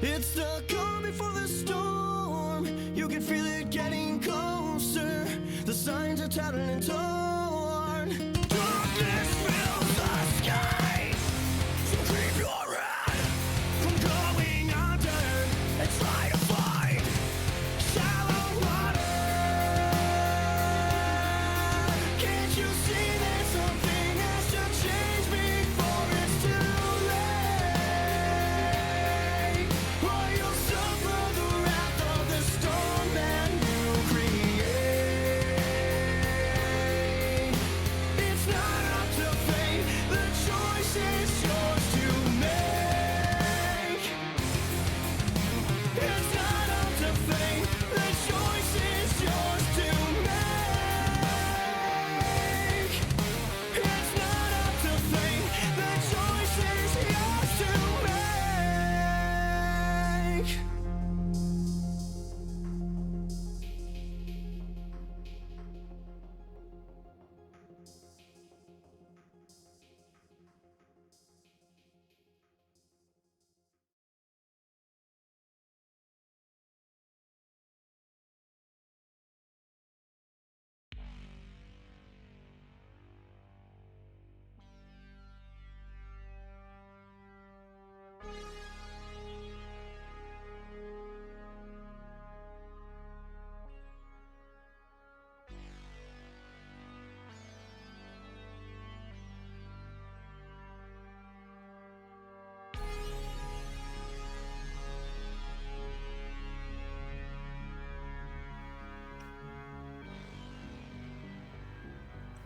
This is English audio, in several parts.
It's the calm before the storm. You can feel it getting closer. The signs are tattered and torn. Darkness fills the sky. So keep your head from going under and try to find shallow water. Can't you see that something has to change before it's too late? Or you'll suffer the wrath of the storm that you create.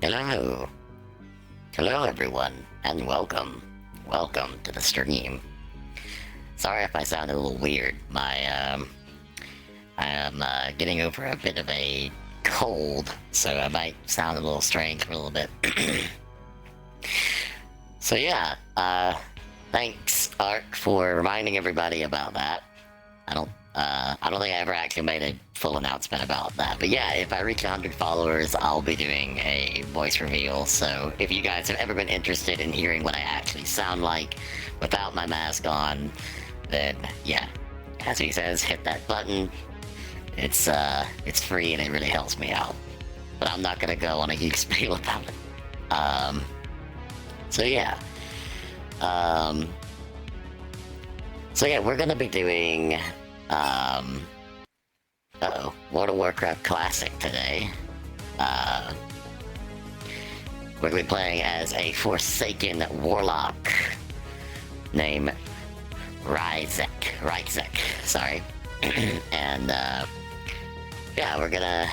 Hello. Hello, everyone, and welcome. Welcome to the stream. Sorry if I sound a little weird. I am getting over a bit of a cold, so I might sound a little strange for a little bit. So yeah, thanks, Ark, for reminding everybody about that. I don't think I ever actually made a full announcement about that. But yeah, if I reach 100 followers, I'll be doing a voice reveal. So if you guys have ever been interested in hearing what I actually sound like without my mask on, then yeah, as he says, hit that button. It's free and it really helps me out. But I'm not gonna go on a huge spiel about it. So yeah. So yeah, we're gonna be doing World of Warcraft Classic today. We're gonna be playing as a Forsaken Warlock named Ryzek, sorry. And yeah, we're gonna...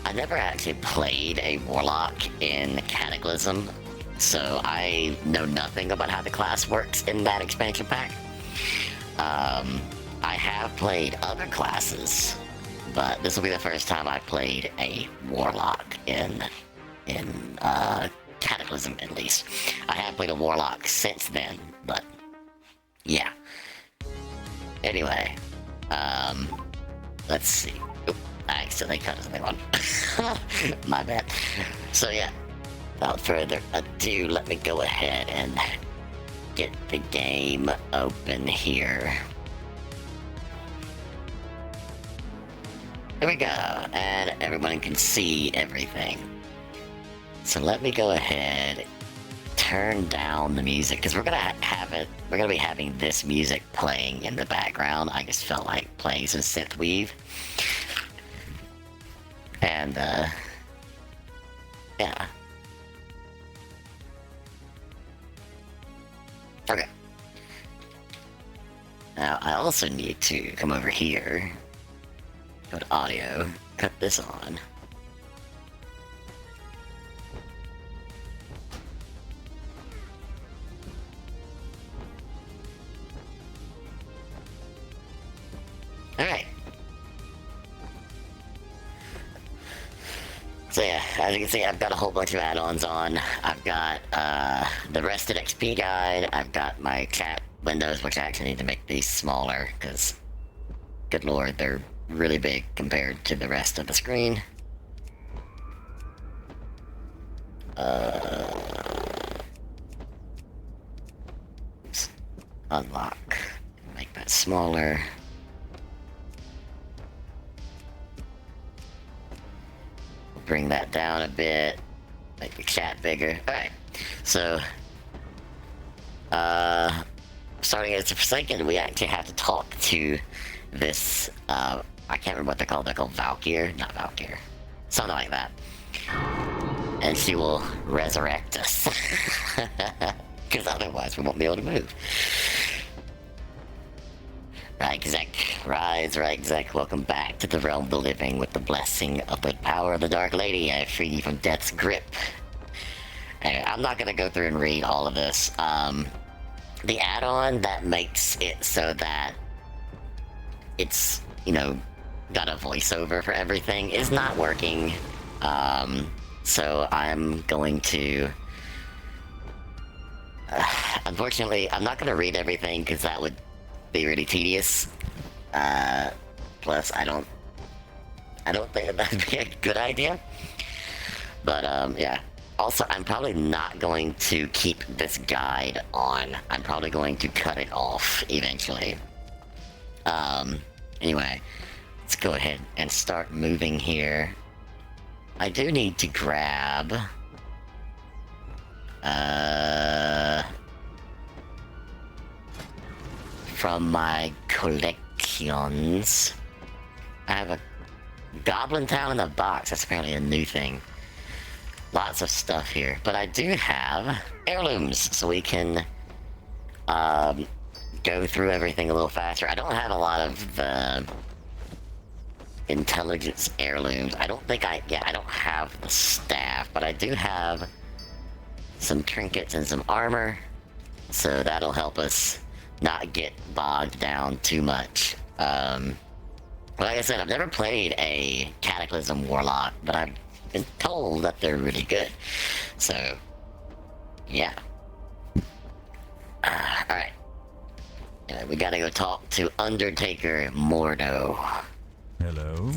I never actually played a Warlock in Cataclysm, so I know nothing about how the class works in that expansion pack. I have played other classes, but this will be the first time I played a Warlock in Cataclysm, at least. I have played a Warlock since then, but yeah. Anyway, let's see. Oop, I accidentally cut something on. My bad. So yeah, without further ado, let me go ahead and get the game open here. There we go, and everyone can see everything. So let me go ahead, turn down the music, because we're gonna be having this music playing in the background. I just felt like playing some synthwave. And yeah. Okay. Now I also need to come over here, go to audio, cut this on. Alright. So yeah, as you can see, I've got a whole bunch of add-ons on. I've got the Rested XP guide, I've got my chat windows, which I actually need to make these smaller, because, good lord, they're really big compared to the rest of the screen. Oops. Unlock. Make that smaller. Bring that down a bit, make the chat bigger. Alright, so, starting as a Forsaken, we actually have to talk to this, I can't remember what they're called Valkyr? Not Valkyr. Something like that. And she will resurrect us. Because otherwise we won't be able to move. Ryzek, welcome back to the realm of the living with the blessing of the power of the Dark Lady. I freed you from death's grip. Anyway, I'm not gonna go through and read all of this. The add-on that makes it so that it's, you know, got a voiceover for everything is not working. So I'm going to... unfortunately, I'm not gonna read everything because that would be really tedious. Plus, I don't think that'd be a good idea. But, yeah. Also, I'm probably not going to keep this guide on. I'm probably going to cut it off eventually. Anyway, let's go ahead and start moving here. I do need to grab... from my collections. I have a Goblin Town in a box. That's apparently a new thing. Lots of stuff here. But I do have heirlooms, so we can go through everything a little faster. I don't have a lot of the intelligence heirlooms. I don't think I don't have the staff, but I do have some trinkets and some armor, so that'll help us not get bogged down too much. Like I said, I've never played a Cataclysm Warlock, but I've been told that they're really good. So, yeah. Alright. We gotta go talk to Undertaker Mordo. Hello.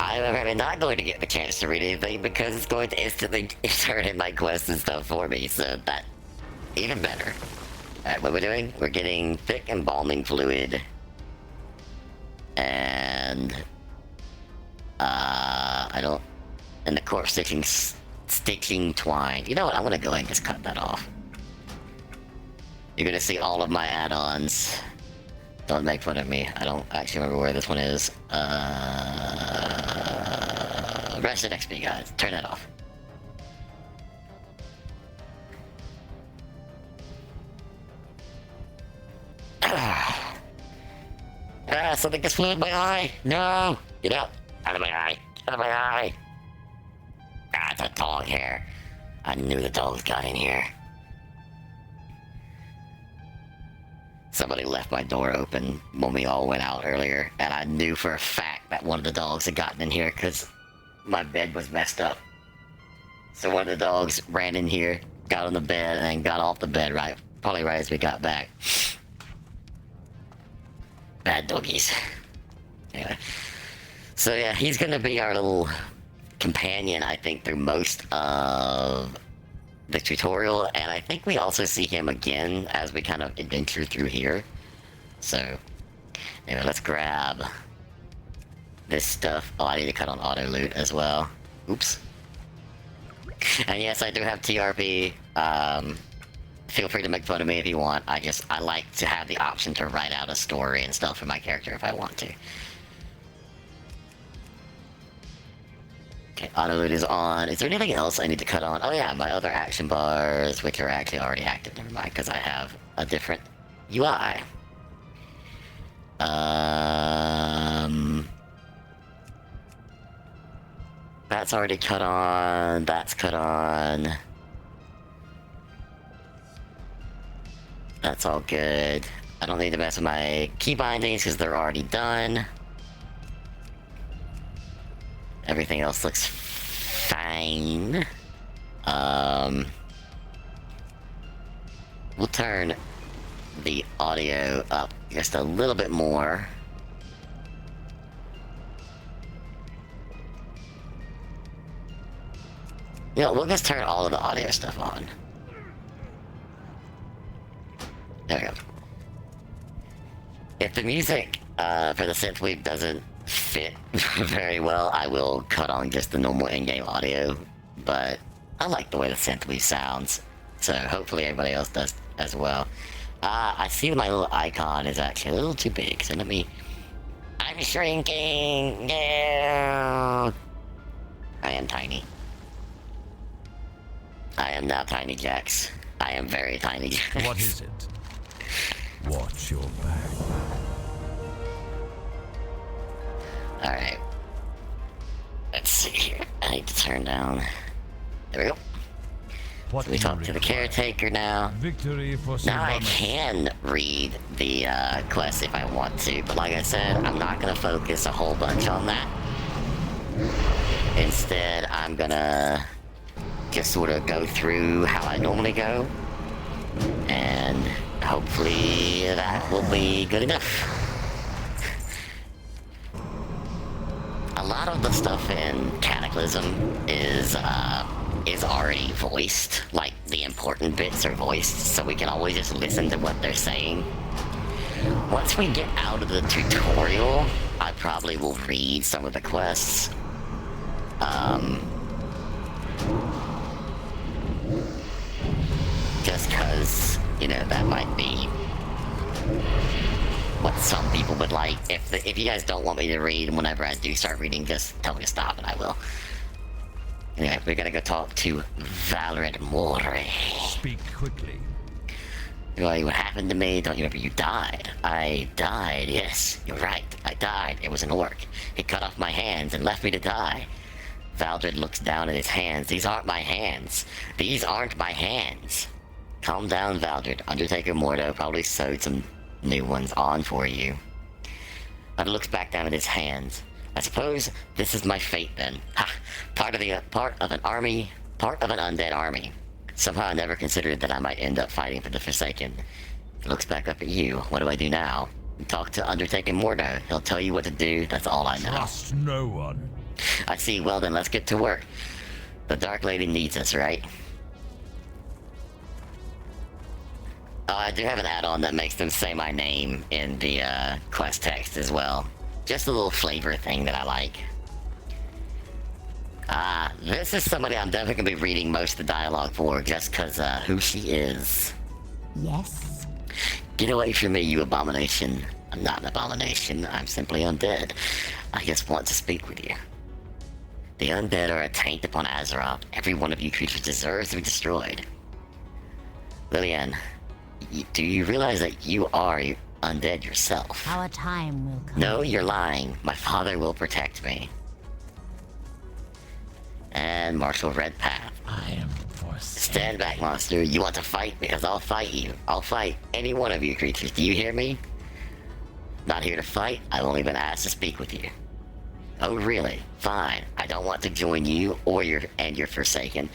I'm not going to get the chance to read anything because it's going to instantly turn in my quests and stuff for me, so that... even better. Alright, what we're doing? We're getting thick embalming fluid. And... I don't... and the corpse stitching twine. You know what? I'm gonna go ahead and just cut that off. You're gonna see all of my add-ons. Don't make fun of me. I don't actually remember where this one is. Rest of XP, guys. Turn that off. Something just flew in my eye. No! Get out. Out of my eye. Out of my eye. Ah, it's a dog hair. I knew the dogs got in here. Somebody left my door open when we all went out earlier, and I knew for a fact that one of the dogs had gotten in here because my bed was messed up. So one of the dogs ran in here, got on the bed, and then got off the bed probably right as we got back. Bad doggies. Anyway. So yeah, he's gonna be our little companion, I think, through most of the tutorial, and I think we also see him again as we kind of adventure through here. So, anyway, let's grab this stuff. Oh, I need to cut on auto loot as well. Oops. And yes, I do have TRP. Feel free to make fun of me if you want. I like to have the option to write out a story and stuff for my character if I want to. Okay, auto loot is on. Is there anything else I need to cut on? Oh yeah, my other action bars, which are actually already active. Never mind, because I have a different UI. That's already cut on. That's cut on. That's all good. I don't need to mess with my key bindings because they're already done. Everything else looks fine. We'll turn the audio up just a little bit more. You know, we'll just turn all of the audio stuff on. There we go. If the music for the synthwave doesn't fit very well, I will cut on just the normal in-game audio, but I like the way the synthwave sounds, so hopefully everybody else does as well. I see my little icon is actually a little too big, so I'm shrinking! No! I am tiny. I am now Tiny Jax. I am very tiny Jax. What is it? Watch your back. Alright. Let's see here. I need to turn down. There we go. What So we talk to the caretaker now. Victory for Now I Sylvanas. can read the quest if I want to, but like I said, I'm not going to focus a whole bunch on that. Instead, I'm going to just sort of go through how I normally go, and hopefully that will be good enough. A lot of the stuff in Cataclysm is already voiced, like the important bits are voiced, so we can always just listen to what they're saying. Once we get out of the tutorial, I probably will read some of the quests. Just cause, you know, that might be what some people would like. If you guys don't want me to read, whenever I do start reading, just tell me to stop and I will. Anyway, we're gonna go talk to Valorant Mori. Speak quickly. What happened to me? Don't you remember you died? I died, yes, you're right. I died. It was an orc. He cut off my hands and left me to die. Valdred looks down at his hands. These aren't my hands. These aren't my hands. Calm down, Valdred. Undertaker Mordo probably sewed some new ones on for you. Valdred looks back down at his hands. I suppose this is my fate then. Ha! Part of an undead army. Somehow I never considered that I might end up fighting for the Forsaken. He looks back up at you. What do I do now? Talk to Undertaker Mordo. He'll tell you what to do. That's all I know. Trust no one. I see. Well then, let's get to work. The Dark Lady needs us, right? Oh, I do have an add-on that makes them say my name in the quest text as well. Just a little flavor thing that I like. This is somebody I'm definitely going to be reading most of the dialogue for, just because who she is. Yes? Get away from me, you abomination. I'm not an abomination, I'm simply undead. I just want to speak with you. The undead are a taint upon Azeroth. Every one of you creatures deserves to be destroyed. Lillian, do you realize that you are undead yourself? Our time will come. No, you're lying. My father will protect me. And Marshal Redpath. I am forsaken. Stand back, monster. You want to fight? Because I'll fight you. I'll fight any one of you creatures. Do you hear me? Not here to fight. I've only been asked to speak with you. Oh, really? Fine. I don't want to join you or your Forsaken.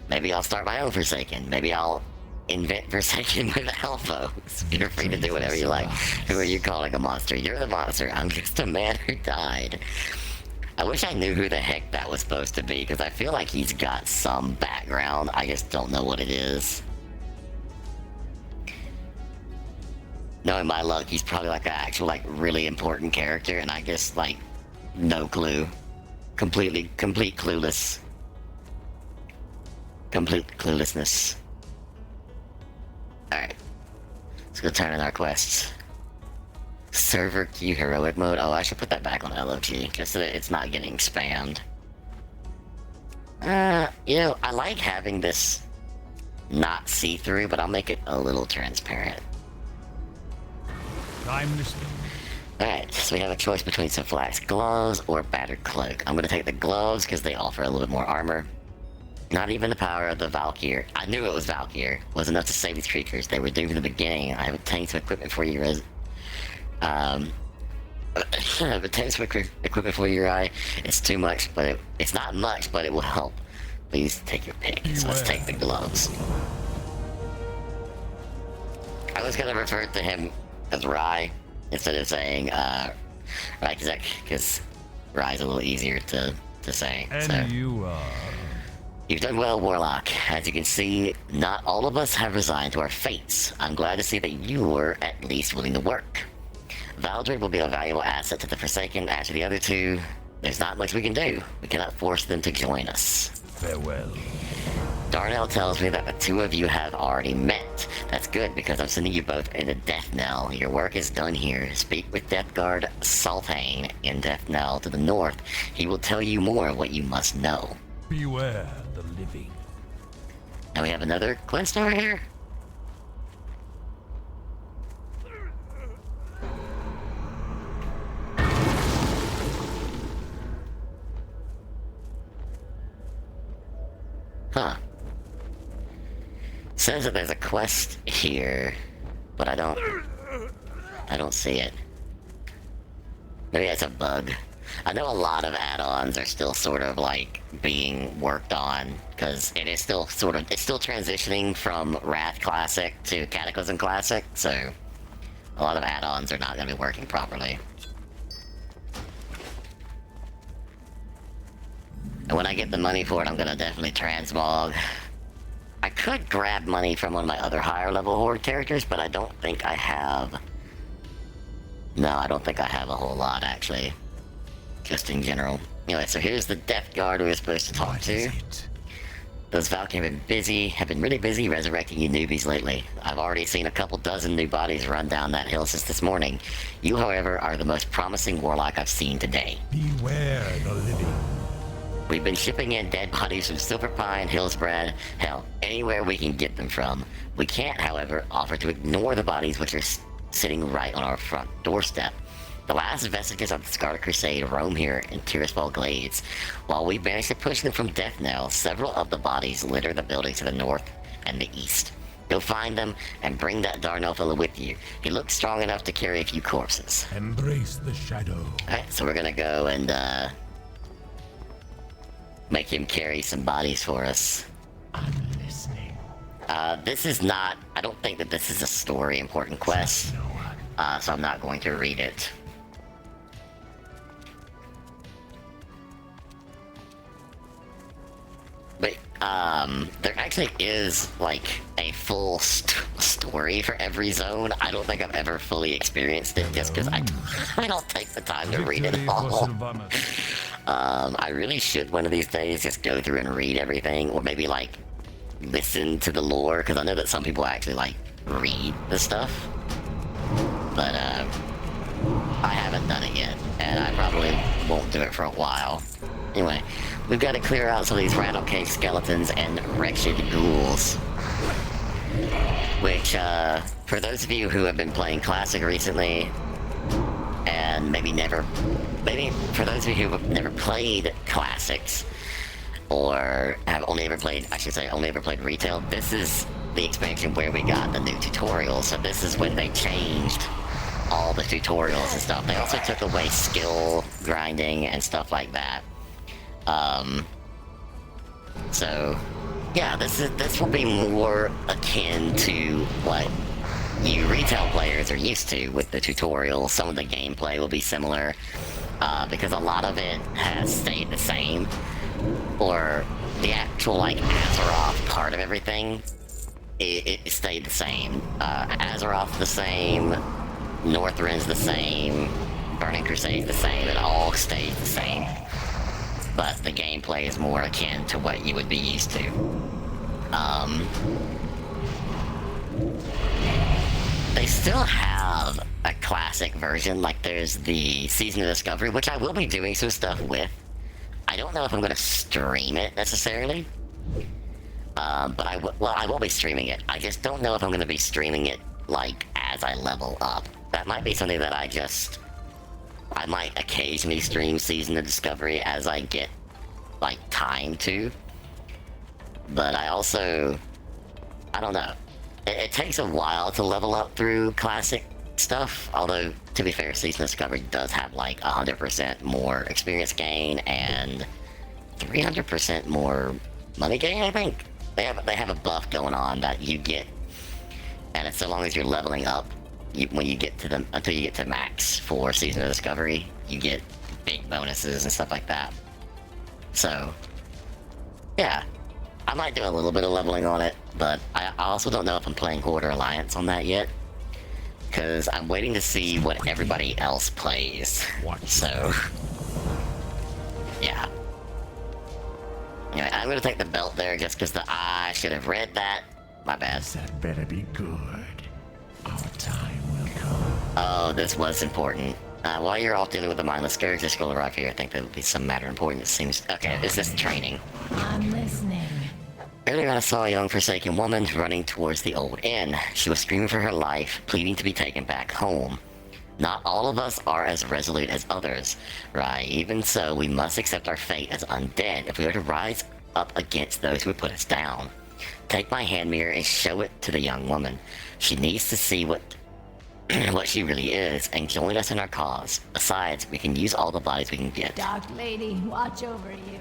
Maybe I'll start my own Forsaken. Maybe I'll invent Forsaken with Alphos. You're free to do whatever you like. Who are you calling a monster? You're the monster. I'm just a man who died. I wish I knew who the heck that was supposed to be, because I feel like he's got some background. I just don't know what it is. Knowing my luck, he's probably like an actual, like, really important character, and I just, like, no clue. Complete clueless. Complete cluelessness. Alright. Let's go turn in our quests. Server queue heroic mode. Oh, I should put that back on LOG, just so that it's not getting spammed. You know, I like having this not see-through, but I'll make it a little transparent. I'm listening. Alright, so we have a choice between some flax gloves or battered cloak. I'm gonna take the gloves because they offer a little bit more armor. Not even the power of the Valkyr. I knew it was Valkyr. Was enough to save these creatures. They were doomed from the beginning. I have obtained some equipment for you, obtained some equipment for your eye. It's too much, but it's not much, but it will help. Please take your pick. So let's take the gloves. I was gonna refer to him as Rye instead of saying Ryzek, because Rye's a little easier to say. And so. you are... You've done well, Warlock. As you can see, not all of us have resigned to our fates. I'm glad to see that you were at least willing to work. Valdred will be a valuable asset to the Forsaken. As for the other two, there's not much we can do. We cannot force them to join us. Farewell. Darnell tells me that the two of you have already met. That's good, because I'm sending you both in a Death Knell. Your work is done here. Speak with Death Guard Sultane in Death Knell to the north. He will tell you more of what you must know. Beware the living. And we have another quest over here? Huh. Says that there's a quest here, but I don't see it. Maybe it's a bug. I know a lot of add-ons are still sort of like being worked on, because it is still it's still transitioning from Wrath Classic to Cataclysm Classic, so a lot of add-ons are not going to be working properly. And when I get the money for it, I'm going to definitely transmog. I could grab money from one of my other higher level Horde characters, but I don't think I have... No, I don't think I have a whole lot, actually. Just in general. Anyway, so here's the Death Guard we were supposed to talk to. Those Valkyrie have been really busy resurrecting you newbies lately. I've already seen a couple dozen new bodies run down that hill since this morning. You, however, are the most promising warlock I've seen today. Beware the living. We've been shipping in dead bodies from Silverpine, Hillsbrad, hell, anywhere we can get them from. We can't, however, offer to ignore the bodies which are sitting right on our front doorstep. The last vestiges of the Scarlet Crusade roam here in Tirisfal Glades. While we managed to push them from Death Knell, several of the bodies litter the buildings to the north and the east. Go find them and bring that Darnell fellow with you. He looks strong enough to carry a few corpses. Embrace the shadow. Alright, so we're gonna go and make him carry some bodies for us. I'm listening. This is not, I don't think that this is a story important quest, No one. so I'm not going to read it. But, there actually is, like, a full story for every zone. I don't think I've ever fully experienced it just because I don't take the time to read it Victory for all. Sylvanas. I really should one of these days just go through and read everything, or maybe, like, listen to the lore, because I know that some people actually, like, read the stuff. But, I haven't done it yet, and I probably won't do it for a while. Anyway, we've got to clear out some of these Rattle Cave skeletons and wretched ghouls. Which, for those of you who have been playing Classic recently, and maybe for those of you who have never played Classics, or have only ever played, I should say, only ever played Retail, this is the expansion where we got the new tutorials, so this is when they changed all the tutorials and stuff. They also took away skill grinding and stuff like that. So yeah, this will be more akin to what you retail players are used to with the tutorials. Some of the gameplay will be similar, because a lot of it has stayed the same, or the actual, like, Azeroth part of everything, it stayed the same. Azeroth the same, Northrend's the same, Burning Crusade's the same, it all stays the same. But the gameplay is more akin to what you would be used to. They still have a classic version, like there's the Season of Discovery, which I will be doing some stuff with. I don't know if I'm going to stream it necessarily, but I will be streaming it. I just don't know if I'm going to be streaming it, like, as I level up. That might be something that I might occasionally stream Season of Discovery as I get, like, time to. But I don't know. It takes a while to level up through Classic stuff, although, to be fair, Season of Discovery does have, like, 100% more experience gain and 300% more money gain, I think. They have a buff going on that you get, and it's so long as you're leveling up, when you get to until you get to max for Season of Discovery, you get big bonuses and stuff like that. So, yeah, I might do a little bit of leveling on it, but I also don't know if I'm playing Horde or Alliance on that yet, because I'm waiting to see what everybody else plays. So, yeah. Anyway, I'm gonna take the belt there just because I should have read that. My bad. That better be good. Our time will come. Oh, this was important. While you're all dealing with the mindless scourge, just scroll right here. I think there will be some matter important. It seems. Okay, is this training? I'm listening. Earlier I saw a young forsaken woman running towards the old inn. She was screaming for her life, pleading to be taken back home. Not all of us are as resolute as others, right? Even so, we must accept our fate as undead if we are to rise up against those who would put us down. Take my hand mirror and show it to the young woman. She needs to see what she really is and join us in our cause. Besides, we can use all the bodies we can get. Dark Lady, watch over you.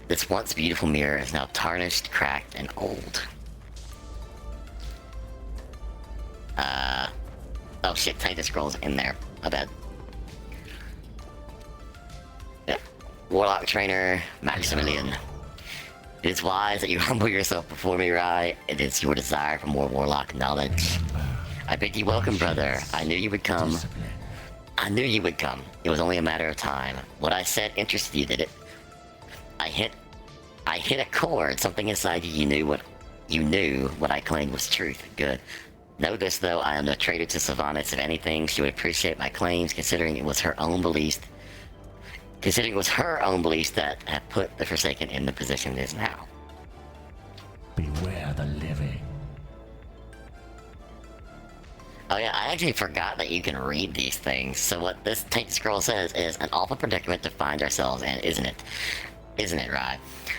This once beautiful mirror is now tarnished, cracked, and old. Oh shit, Titan Scroll's in there. My bad. Yeah. Warlock Trainer, Maximilian. It is wise that you humble yourself before me, Rai. It is your desire for more Warlock knowledge. I bid you welcome, brother. I knew you would come. I knew you would come. It was only a matter of time. What I said interested you, did it? I hit a chord. Something inside you knew what I claimed was truth. Good. Know this, though, I am no traitor to Sylvanas. If anything, she would appreciate my claims, considering it was her own beliefs considering it was her own beliefs that have put the Forsaken in the position it is now. Beware the living. Oh yeah, I actually forgot that you can read these things. So what this tainted scroll says is an awful predicament to find ourselves in, isn't it? Isn't it, right?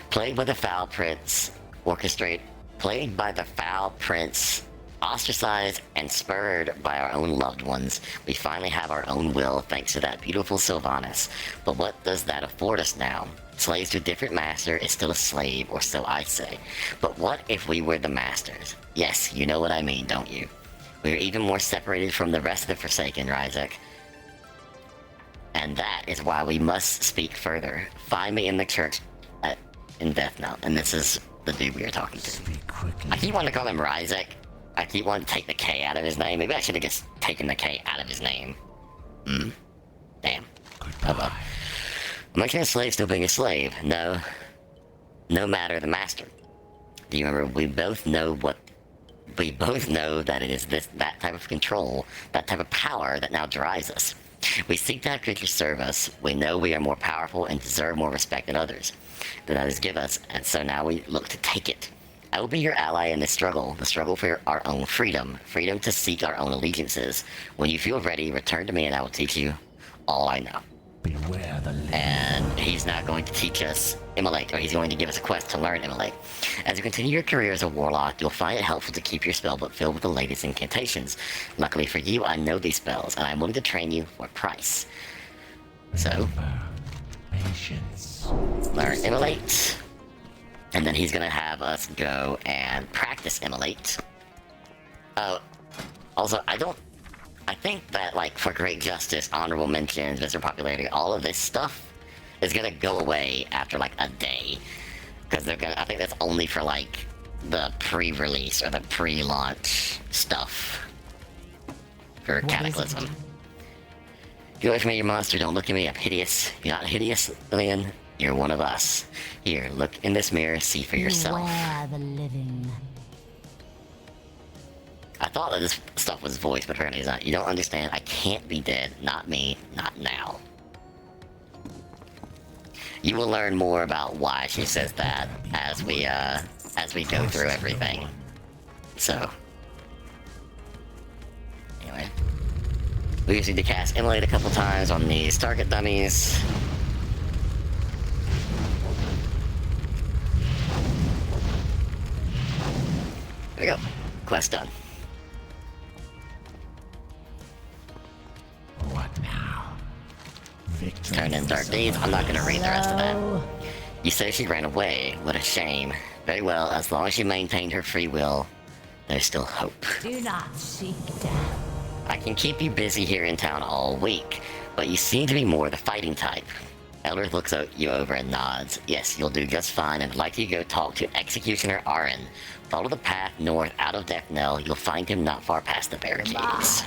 Plagued by the foul prince, plagued by the foul prince, ostracized and spurred by our own loved ones, we finally have our own will thanks to that beautiful Sylvanas. But what does that afford us now? Slaves to a different master is still a slave, or so I say. But what if we were the masters? Yes, you know what I mean, don't you? We are even more separated from the rest of the Forsaken, Ryzek. And that is why we must speak further. Find me in the church in Death Note. And this is the dude we are talking to. Speak quickly. I keep wanting to call him Ryzek. I keep wanting to take the K out of his name. Maybe I should have just taken the K out of his name. Damn. Goodbye. Making a slave still being a slave. No. No matter the master. Do you remember, we both know that it is that type of control, that type of power that now drives us. We seek to have creatures serve us. We know we are more powerful and deserve more respect than others. That others give us, and so now we look to take it. I will be your ally in this struggle, the struggle for our own freedom, freedom to seek our own allegiances. When you feel ready, return to me and I will teach you all I know. Beware the living. And he's not going to teach us Immolate, or he's going to give us a quest to learn Immolate. As you continue your career as a warlock, you'll find it helpful to keep your spellbook filled with the latest incantations. Luckily for you, I know these spells, and I'm willing to train you for a price. So, Remember, patience. learn Immolate, and then he's gonna have us go and practice Immolate. Also, I think that, like, for great justice, honorable mentions, Mr. Popularity, all of this stuff is gonna go away after, like, a day. Because I think that's only for, like, the pre-release or the pre-launch stuff. For Cataclysm. Get away from me, you monster, don't look at me, I'm hideous. You're not hideous, Lynn. You're one of us. Here, look in this mirror, see for yourself. Beware the living. I thought that this stuff was voiced, but apparently it's not. You don't understand. I can't be dead. Not me. Not now. You will learn more about why she says that as we go through everything. So, anyway, we just need to cast Immolate a couple times on these target dummies. There we go. Quest done. What now? Victory. Turn in Dark Deeds. I'm not gonna read the rest of that. You say she ran away. What a shame. Very well, as long as she maintained her free will, there's still hope. Do not seek death. I can keep you busy here in town all week, but you seem to be more the fighting type. Elders looks you over and nods. Yes, you'll do just fine, and I'd like you to go talk to Executioner Arin. Follow the path north out of Death Knell. You'll find him not far past the barricades.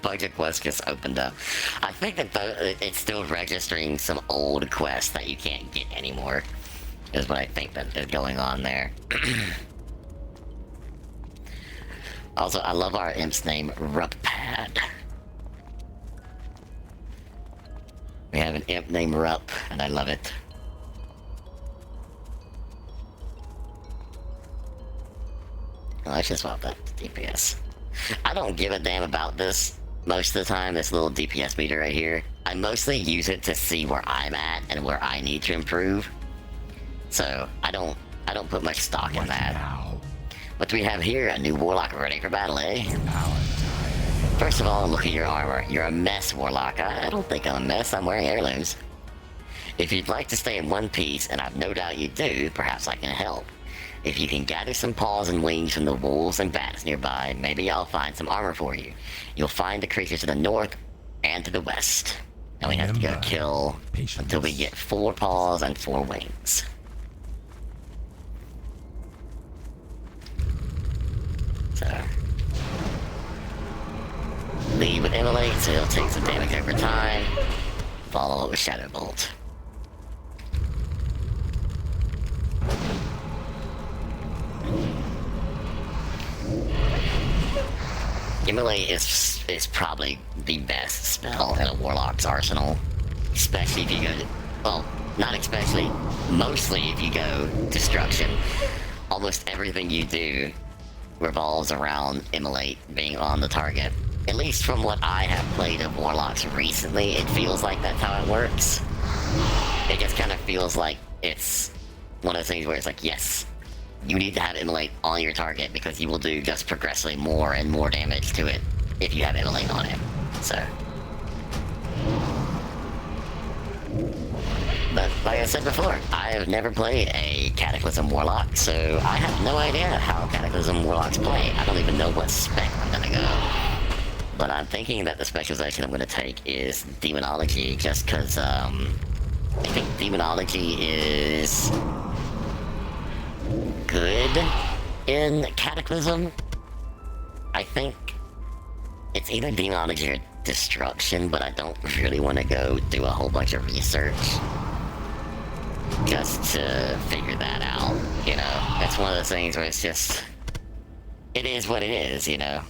Budget quest just opened up. I think that it's still registering some old quests that you can't get anymore, is what I think that is going on there. Also, I love our imp's name, Ruppad. We have an imp named Rupp, and I love it. Oh, I should swap that to DPS. I don't give a damn about this most of the time, this little DPS meter right here. I mostly use it to see where I'm at and where I need to improve. So, I don't put much stock in that. Now? What do we have here? A new warlock ready for battle, eh? First of all, look at your armor. You're a mess, warlock. I don't think I'm a mess. I'm wearing heirlooms. If you'd like to stay in one piece, and I've no doubt you do, perhaps I can help. If you can gather some paws and wings from the wolves and bats nearby, maybe I'll find some armor for you. You'll find the creatures to the north and to the west. And we have to go kill until we get 4 paws and 4 wings. So, lead with Immolate, so he'll take some damage over time. Follow it with Shadow Bolt. Immolate is probably the best spell in a Warlock's arsenal. Especially if you go... Well, not especially. Mostly if you go Destruction. Almost everything you do revolves around Immolate being on the target. At least from what I have played of Warlocks recently, it feels like that's how it works. It just kind of feels like it's one of those things where it's like, yes, you need to have Immolate on your target because you will do just progressively more and more damage to it if you have Immolate on it. So. But like I said before, I have never played a Cataclysm Warlock, so I have no idea how Cataclysm Warlocks play. I don't even know what spec I'm gonna go. But I'm thinking that the specialization I'm gonna take is Demonology, just cause, I think Demonology is good in Cataclysm. I think it's either Demonology or Destruction, but I don't really want to go do a whole bunch of research just to figure that out, you know? It's one of those things where it's just... It is what it is, you know?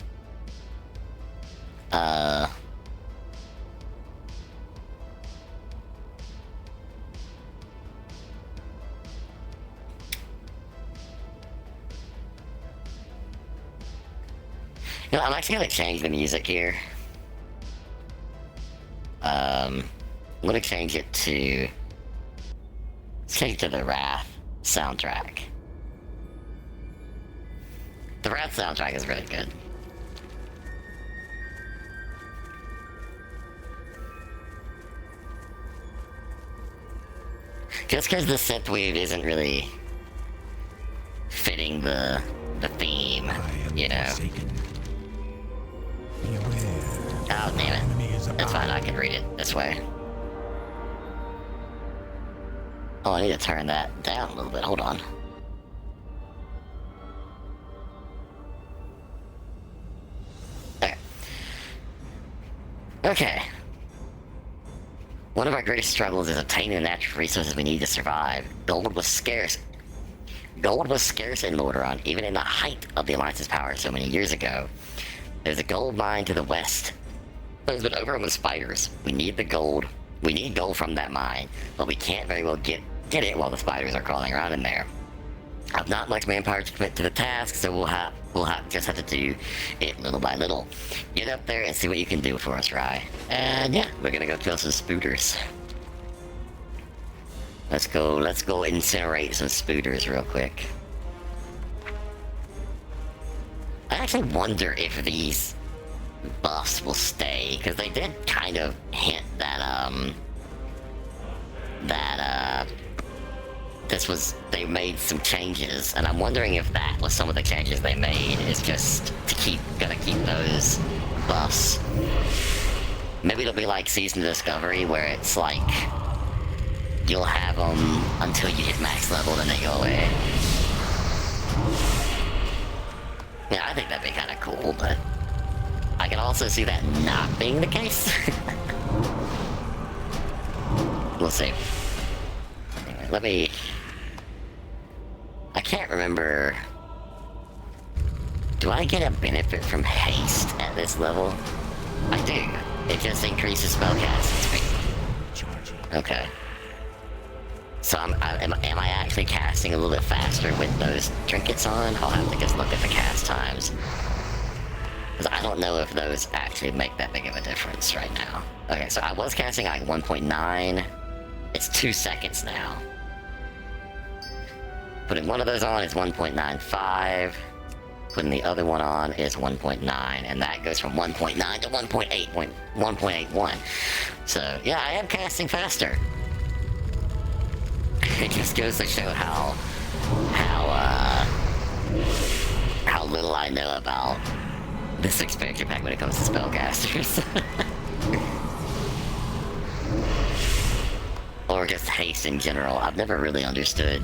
You know, I'm actually gonna change the music here. I'm gonna change it to... Let's change it to the Wrath soundtrack. The Wrath soundtrack is really good. Just because the synthwave isn't really fitting the theme, you know. Oh, damn it. It's fine, I can read it this way. Oh, I need to turn that down a little bit. Hold on. There. Okay. One of our greatest struggles is obtaining the natural resources we need to survive. Gold was scarce. Gold was scarce in Lordaeron, even in the height of the Alliance's power so many years ago. There's a gold mine to the west, but it's been overrun with spiders. We need the gold. We need gold from that mine, but we can't very well get it while the spiders are crawling around in there. I've not much manpower to commit to the task, so we'll just have to do it little by little. Get up there and see what you can do for us, Rye. And yeah, we're gonna go kill some spooters. Let's go incinerate some spooters real quick. I actually wonder if these buffs will stay, because they did kind of hint that, they made some changes, and I'm wondering if that was some of the changes they made, is just to gonna keep those buffs. Maybe it'll be like Season of Discovery, where it's like, you'll have them until you hit max level, then they go away. Yeah, I think that'd be kind of cool, but I can also see that not being the case. We'll see. Anyway, let me... I can't remember... Do I get a benefit from haste at this level? I do. It just increases spellcasting speed. Okay. So am I actually casting a little bit faster with those trinkets on? I'll have to just look at the cast times. Because I don't know if those actually make that big of a difference right now. Okay, so I was casting like 1.9. It's 2 seconds now. Putting one of those on is 1.95. Putting the other one on is 1.9, and that goes from 1.9 to 1.81. So yeah, I am casting faster. It just goes to show how little I know about this expansion pack when it comes to spellcasters. Or just haste in general. I've never really understood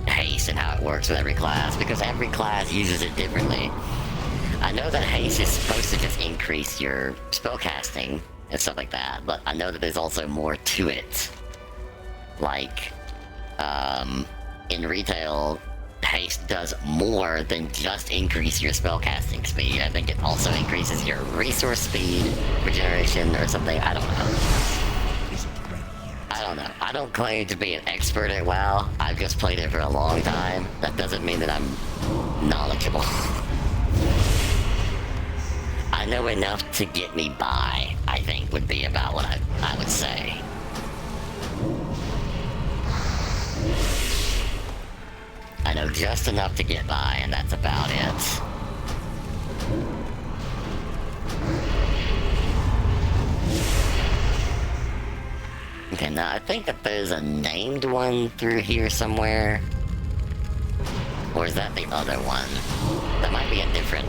haste and how it works with every class, because every class uses it differently. I know that haste is supposed to just increase your spellcasting and stuff like that, but I know that there's also more to it. Like, in retail, haste does more than just increase your spellcasting speed. I think it also increases your resource speed, regeneration, or something. I don't know. I don't know. I don't claim to be an expert at WoW. I've just played it for a long time. That doesn't mean that I'm knowledgeable. I know enough to get me by, I think, would be about what I would say. I know just enough to get by, and that's about it. Okay, now I think that there's a named one through here somewhere. Or is that the other one? That might be a different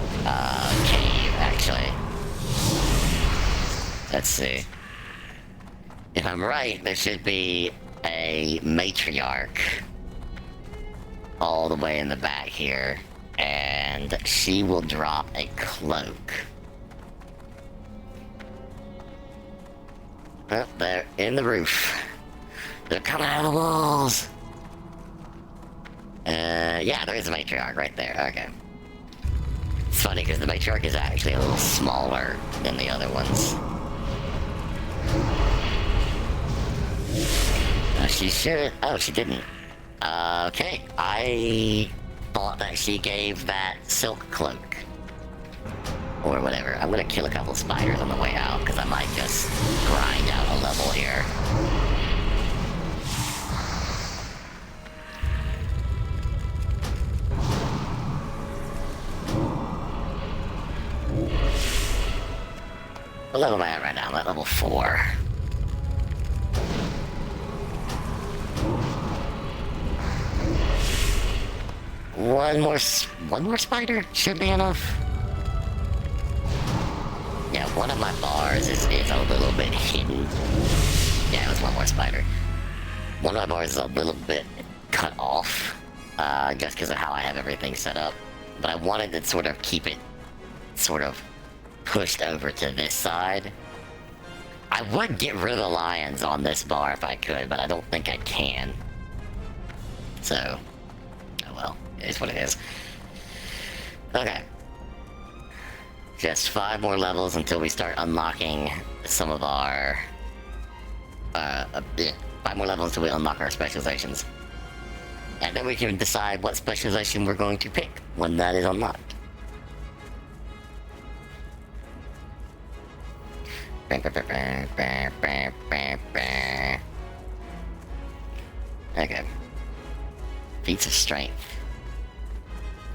cave, actually. Let's see. If I'm right, there should be a matriarch all the way in the back here, and she will drop a cloak. Oh, they're in the roof. They're coming out of the walls. Yeah, there is a matriarch right there. Okay. It's funny because the matriarch is actually a little smaller than the other ones. She should. Oh, she didn't. Okay. I thought that she gave that silk cloak. Or whatever. I'm gonna kill a couple spiders on the way out because I might just grind out a level here. What level am I at right now? I'm at level 4. One more spider should be enough. Yeah, one of my bars is a little bit hidden. Yeah, it was one more spider. One of my bars is a little bit cut off, just because of how I have everything set up. But I wanted to sort of keep it sort of pushed over to this side. I would get rid of the lions on this bar if I could, but I don't think I can. So, oh well, it is what it is. Okay. Just 5 more levels until we start unlocking some of our... 5 more levels until we unlock our specializations. And then we can decide what specialization we're going to pick when that is unlocked. Okay. Feats of strength.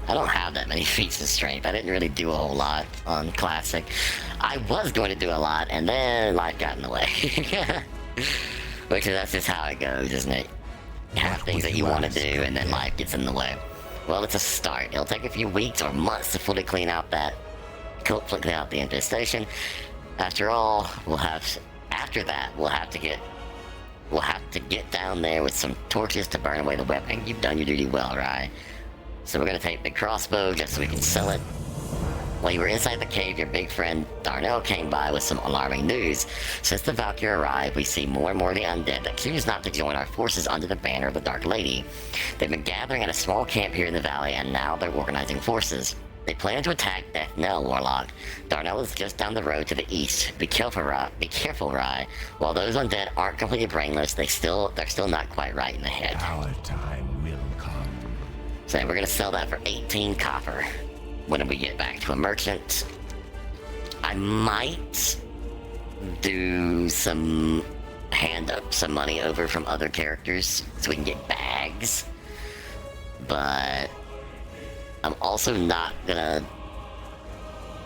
I don't have that many feats of strength. I didn't really do a whole lot on Classic. I was going to do a lot, and then life got in the way. Which that's just how it goes, isn't it? You have things that you want to do, and then life gets in the way. Well, it's a start. It'll take a few weeks or months to fully clean out the infestation. After all, after that, we'll have to get down there with some torches to burn away the weapon. You've done your duty well, right? So we're gonna take the crossbow just so we can sell it. While you were inside the cave, your big friend Darnell came by with some alarming news. Since the Valkyrie arrived, we see more and more of the undead that choose not to join our forces under the banner of the Dark Lady. They've been gathering at a small camp here in the valley, and now they're organizing forces. They plan to attack Death Knell Warlock. Darnell is just down the road to the east. Be careful, Rye. While those undead aren't completely brainless, they're still not quite right in the head. Our time will come. So we're gonna sell that for 18 copper when we get back to a merchant. I might do some some money over from other characters so we can get bags, but I'm also not gonna.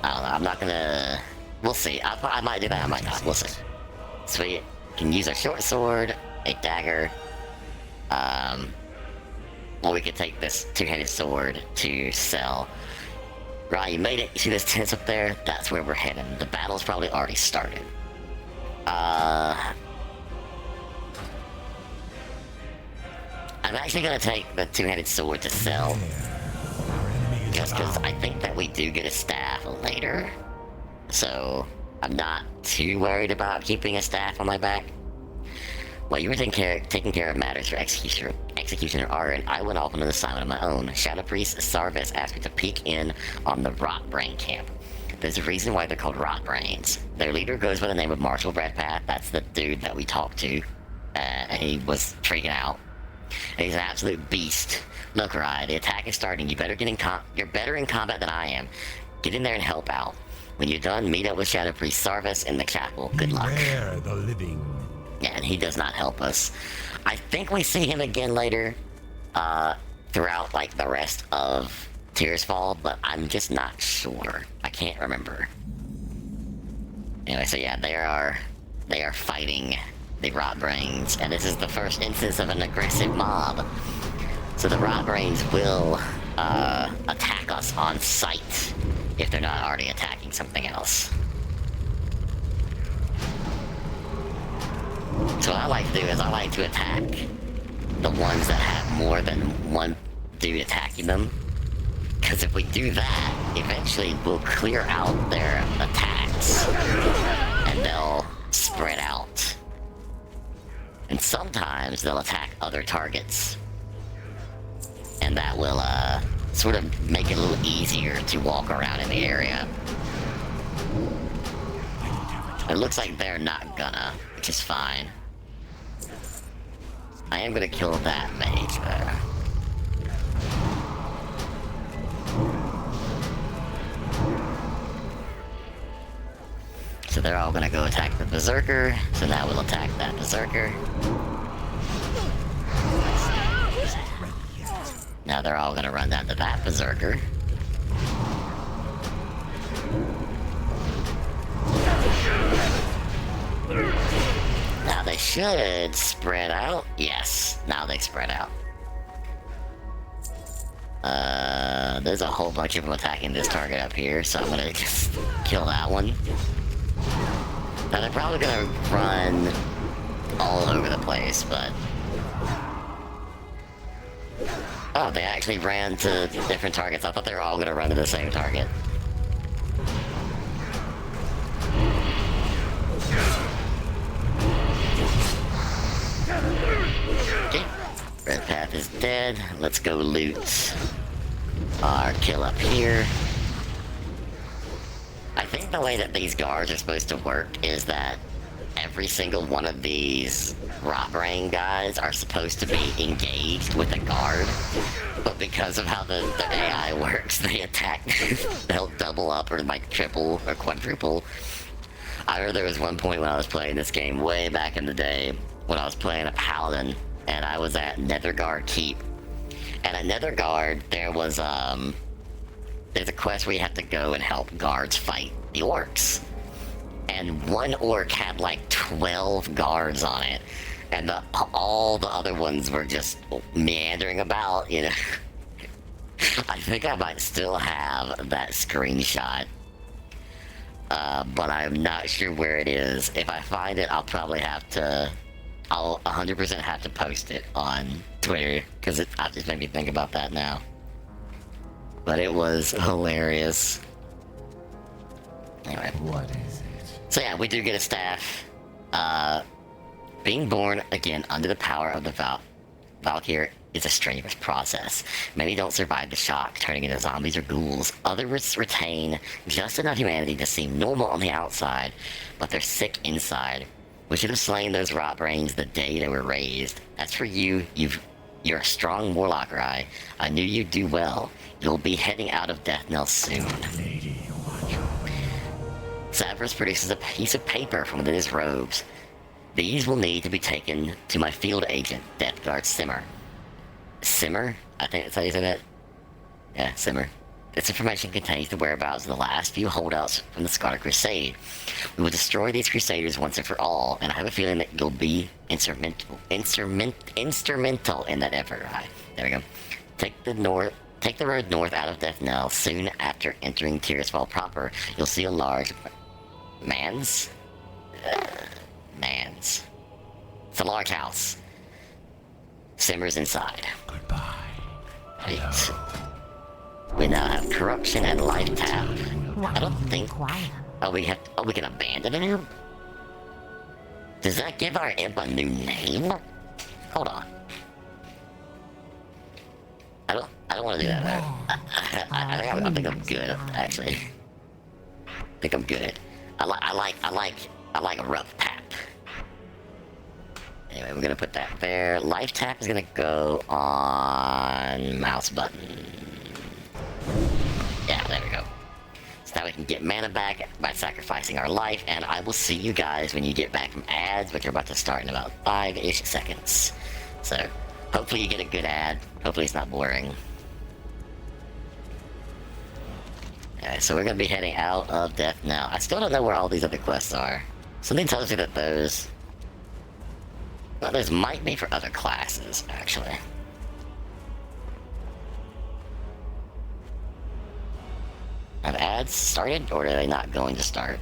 I don't know. I'm not gonna. We'll see. I might do that. I might not. We'll see. So we can use a short sword, a dagger. Or we could take this two-handed sword to sell. Right, you made it. You see this tent up there? That's where we're heading. The battle's probably already started. I'm actually gonna take the two-handed sword to sell. Just because I think that we do get a staff later. So I'm not too worried about keeping a staff on my back. While you were taking care of matters for Executioner Art, I went off on an assignment of my own. Shadow Priest Sarvis asked me to peek in on the Rotbrain camp. There's a reason why they're called Rotbrains. Their leader goes by the name of Marshall Redpath. That's the dude that we talked to. And he was freaking out. And he's an absolute beast. Look, Rye, the attack is starting. You're better in combat than I am. Get in there and help out. When you're done, meet up with Shadow Priest Sarvis in the chapel. Good luck. Beware the living. Yeah, and he does not help us. I think we see him again later, throughout, like, the rest of Tears Fall, but I'm just not sure. I can't remember. Anyway, so yeah, they are fighting the Rotbrains, and this is the first instance of an aggressive mob. So the Rotbrains will attack us on sight if they're not already attacking something else. So what I like to do is I like to attack the ones that have more than one dude attacking them. Because if we do that, eventually we'll clear out their attacks and they'll spread out. And sometimes they'll attack other targets. And that will sort of make it a little easier to walk around in the area. It looks like they're not gonna, which is fine. I am gonna kill that mage there. So they're all gonna go attack the Berserker, so now we'll attack that Berserker. Now they're all gonna run down to that Berserker. Now they should spread out. Yes, now they spread out. There's a whole bunch of them attacking this target up here, so I'm gonna just kill that one. Now they're probably gonna run all over the place, but... Oh, they actually ran to different targets. I thought they were all gonna run to the same target. Okay, Red Path is dead. Let's go loot our kill up here. I think the way that these guards are supposed to work is that every single one of these Rotbrain guys are supposed to be engaged with a guard, but because of how the AI works, they attack, they'll double up or like triple or quadruple. I remember there was one point when I was playing this game way back in the day when I was playing a paladin and I was at Netherguard Keep. And at Netherguard, there was there's a quest where you have to go and help guards fight the orcs. And one orc had like 12 guards on it, and all the other ones were just meandering about, you know. I think I might still have that screenshot, but I'm not sure where it is. If I find it, I'll 100% have to post it on Twitter, because it just made me think about that now. But it was hilarious. Anyway. What is it? So yeah, we do get a staff. Being born, again, under the power of the Valkyr is a strenuous process. Many don't survive the shock, turning into zombies or ghouls. Others retain just enough humanity to seem normal on the outside, but they're sick inside. We should have slain those Rotbrains the day they were raised. As for you, you're a strong warlock, Rai. I knew you'd do well. You'll be heading out of Death Knell soon. Lady, watch your way. Savras produces a piece of paper from within his robes. These will need to be taken to my field agent, Death Guard Simmer. Simmer? I think that's how you say that? Yeah, Simmer. This information contains the whereabouts of the last few holdouts from the Scarlet Crusade. We will destroy these Crusaders once and for all, and I have a feeling that you'll be instrumental in that effort. Right, there we go. Take the road north out of Death Knell. Soon after entering Tears Fall proper, you'll see a large man's. It's a large house. Simmer's inside. Goodbye. Right. We now have corruption and life tap. I don't think. Oh, we can abandon him. Does that give our imp a new name? Hold on. I don't want to do that. I think I'm good, actually. I think I'm good. I like a rough tap. Anyway, we're gonna put that there. Life tap is gonna go on mouse button. Yeah, there we go. So now we can get mana back by sacrificing our life, and I will see you guys when you get back from ads, which are about to start in about 5-ish seconds. So, hopefully you get a good ad. Hopefully it's not boring. Okay, so we're gonna be heading out of Death now. I still don't know where all these other quests are. Something tells me that those... Well, those might be for other classes, actually. Have ads started, or are they not going to start?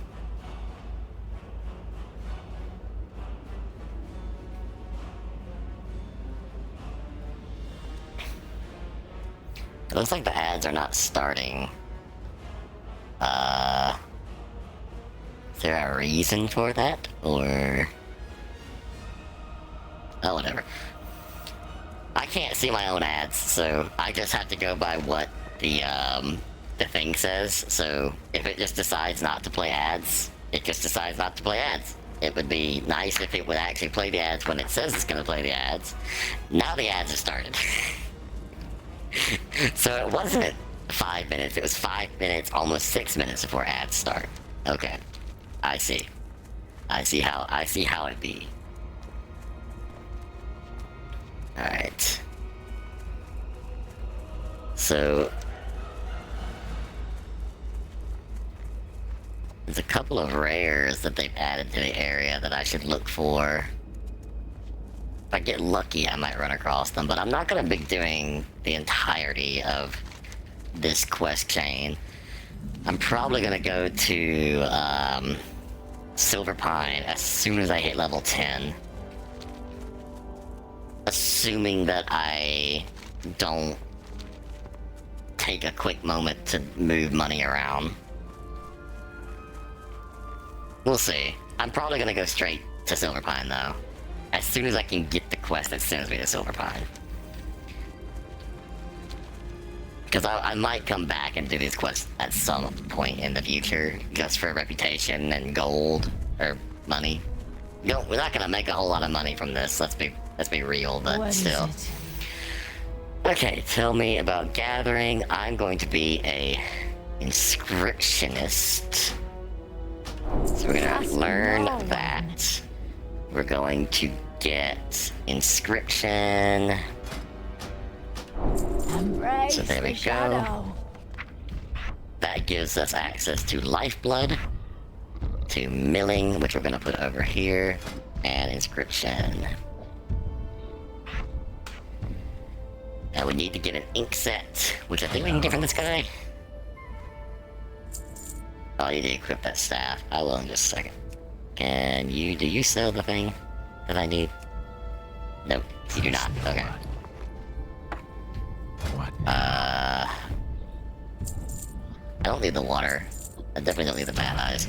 It looks like the ads are not starting. Is there a reason for that, or... Oh, whatever. I can't see my own ads, so I just have to go by what the thing says. So if it just decides not to play ads, it just decides not to play ads. It would be nice if it would actually play the ads when it says it's gonna play the ads. Now the ads have started. So it wasn't 5 minutes, it was 5 minutes, almost 6 minutes before ads start. Okay. I see. I see how it be. Alright. So there's a couple of rares that they've added to the area that I should look for. If I get lucky, I might run across them, but I'm not gonna be doing the entirety of this quest chain. I'm probably gonna go to Silver Pine as soon as I hit level 10. Assuming that I don't take a quick moment to move money around. We'll see. I'm probably gonna go straight to Silver Pine though. As soon as I can get the quest that sends me to Silver Pine. Because I might come back and do these quests at some point in the future, just for reputation and gold, or money. We're not gonna make a whole lot of money from this, let's be real, but What still. is it? Okay, tell me about gathering. I'm going to be a inscriptionist. So we're gonna learn that. We're going to get inscription. Embrace So there we the go. shadow. That gives us access to lifeblood, to milling, which we're gonna put over here, and inscription. Now we need to get an ink set, which I think we can get from this guy. Oh, you need to equip that staff. I will in just a second. Do you sell the thing that I need? Nope, you do not. Okay. What now? I don't need the water. I definitely don't need the bad eyes.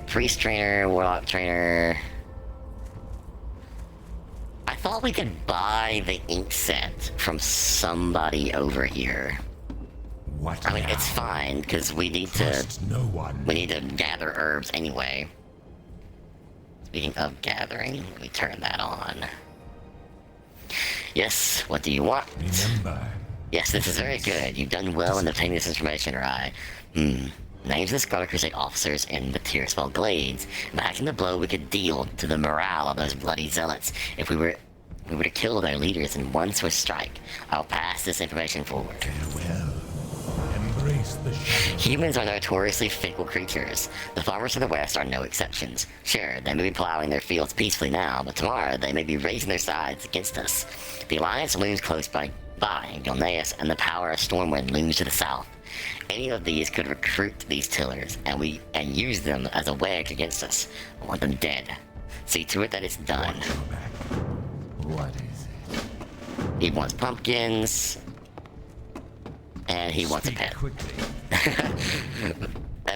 Priest trainer, warlock trainer. I thought we could buy the ink set from somebody over here. What I mean, now? it's fine because we need to Trust no one. gather herbs anyway. Speaking of gathering, we turn that on. Yes, what do you want? Remember, Yes, this is very good. You've done well in obtaining this information, Rai. Names of the Scarlet Crusade officers in the Tearspell Glades. Imagine the blow we could deal to the morale of those bloody zealots if we were to kill their leaders in one swift strike. I'll pass this information forward. farewell. Embrace the shadow. Humans are notoriously fickle creatures. The farmers to the west are no exceptions. Sure, they may be plowing their fields peacefully now, but tomorrow they may be raising their sides against us. The Alliance looms close by, Gilneas, and the power of Stormwind looms to the south. Any of these could recruit these tillers, and use them as a wedge against us. I want them dead. See to it that it's done. Watch your back. What is it? He wants pumpkins, and he wants a Speak pet. quickly.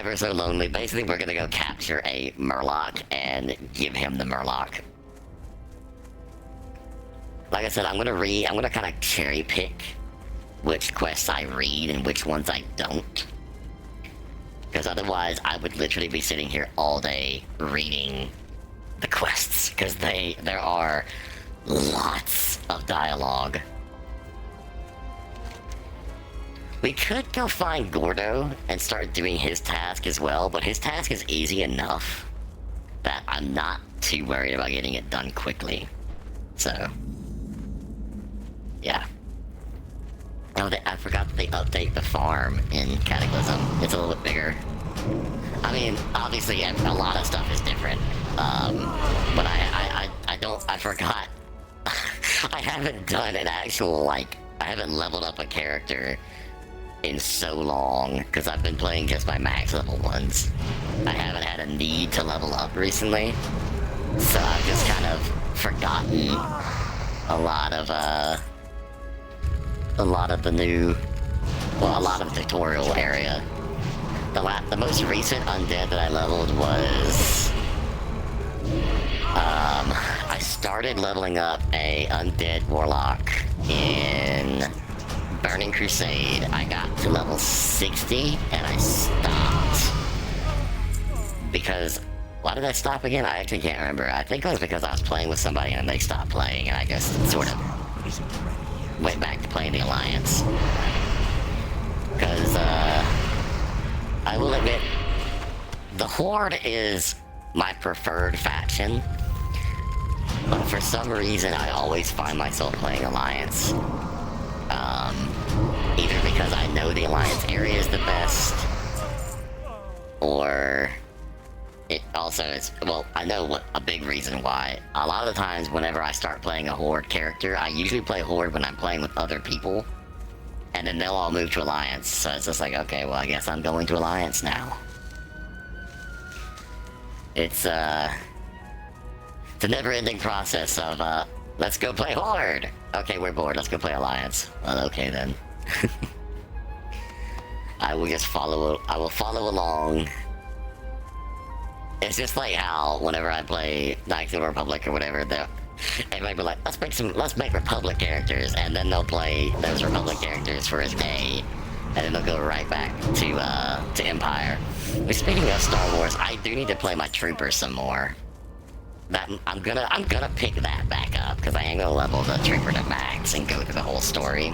ever so lonely. Basically, we're gonna go capture a Murloc and give him the Murloc. Like I said, I'm gonna kind of cherry pick which quests I read and which ones I don't. Because otherwise, I would literally be sitting here all day reading the quests. Because there are lots of dialogue. We could go find Gordo and start doing his task as well, but his task is easy enough that I'm not too worried about getting it done quickly. So, yeah. Oh, I forgot that they update the farm in Cataclysm. It's a little bit bigger. I mean, obviously, a lot of stuff is different. But I forgot. I haven't done an actual, like, I haven't leveled up a character in so long, because I've been playing just my max level ones. I haven't had a need to level up recently, so I've just kind of forgotten a lot of the new, well, a lot of the tutorial area. The most recent undead that I leveled was, I started leveling up a undead warlock in Burning Crusade. I got to level 60 and I stopped. Because, why did I stop again? I actually can't remember. I think it was because I was playing with somebody and they stopped playing and I just sort of went back to playing the Alliance. Because, I will admit, the Horde is my preferred faction. But for some reason, I always find myself playing Alliance. Either because I know the Alliance area is the best, or it also is, well, I know what a big reason why. A lot of the times whenever I start playing a Horde character, I usually play Horde when I'm playing with other people, and then they'll all move to Alliance, so it's just like, okay, well, I guess I'm going to Alliance now. It's a never-ending process of, let's go play Horde! Okay, we're bored, let's go play Alliance. Well, okay then. I will follow along. It's just like how, whenever I play Knights of the Republic or whatever, everybody be like, let's make Republic characters, and then they'll play those Republic characters for a day, and then they'll go right back to Empire. But speaking of Star Wars, I do need to play my Troopers some more. I'm gonna pick that back up, because I am gonna level the Trooper to max and go through the whole story.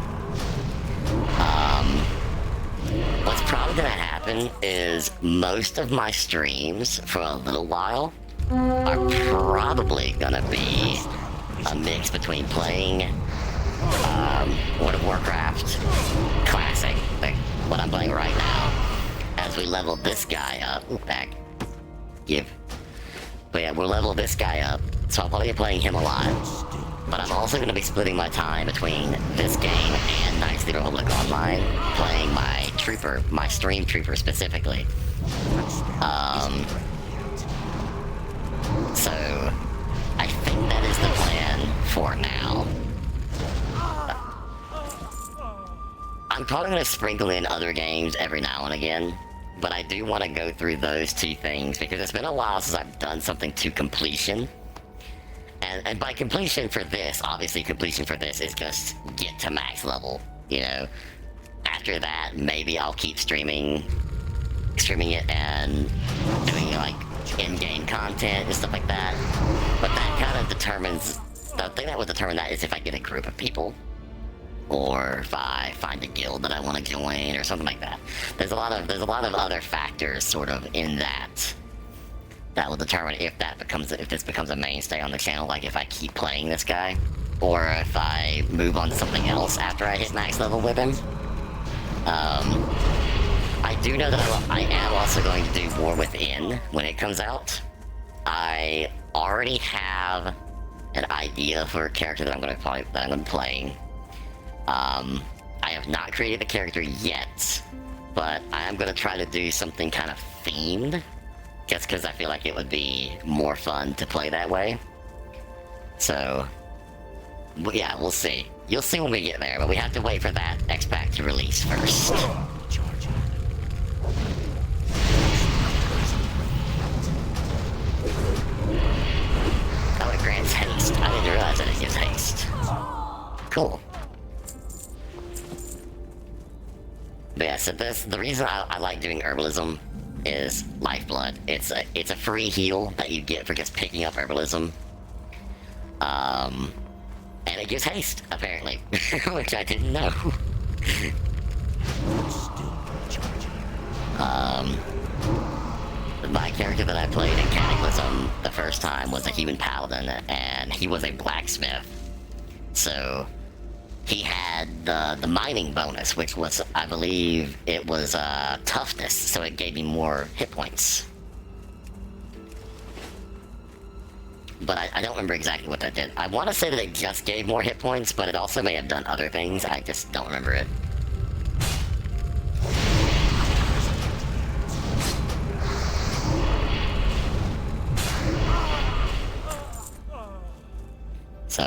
What's probably gonna happen is most of my streams for a little while are probably gonna be a mix between playing World of Warcraft Classic, like what I'm playing right now, as we level this guy up. But yeah, we'll level this guy up, so I'll probably be playing him a lot. But I'm also going to be splitting my time between this game and Knights of the Republic Online, playing my Trooper, my Stream Trooper specifically. So, I think that is the plan for now. I'm probably going to sprinkle in other games every now and again, but I do want to go through those two things, because it's been a while since I've done something to completion. And by completion for this, obviously completion for this is just get to max level, you know. After that, maybe I'll keep streaming it and doing like in-game content and stuff like that. But that kind of determines, the thing that would determine that is if I get a group of people, or if I find a guild that I want to join or something like that. There's a lot of other factors sort of in that will determine if this becomes a mainstay on the channel, like if I keep playing this guy, or if I move on to something else after I hit max level with him. I do know that I am also going to do War Within when it comes out. I already have an idea for a character that I'm going to be playing. I have not created the character yet, but I am going to try to do something kind of themed, just because I feel like it would be more fun to play that way. So, yeah, we'll see. You'll see when we get there, but we have to wait for that X-Pack to release first. cool. But yeah, so the reason I like doing herbalism is lifeblood. It's a free heal that you get for just picking up herbalism. And it gives haste, apparently, which I didn't know. My character that I played in Cataclysm the first time was a human paladin, and he was a blacksmith. So he had the mining bonus, which was, I believe, it was toughness, so it gave me more hit points. But I don't remember exactly what that did. I want to say that it just gave more hit points, but it also may have done other things. I just don't remember it. So,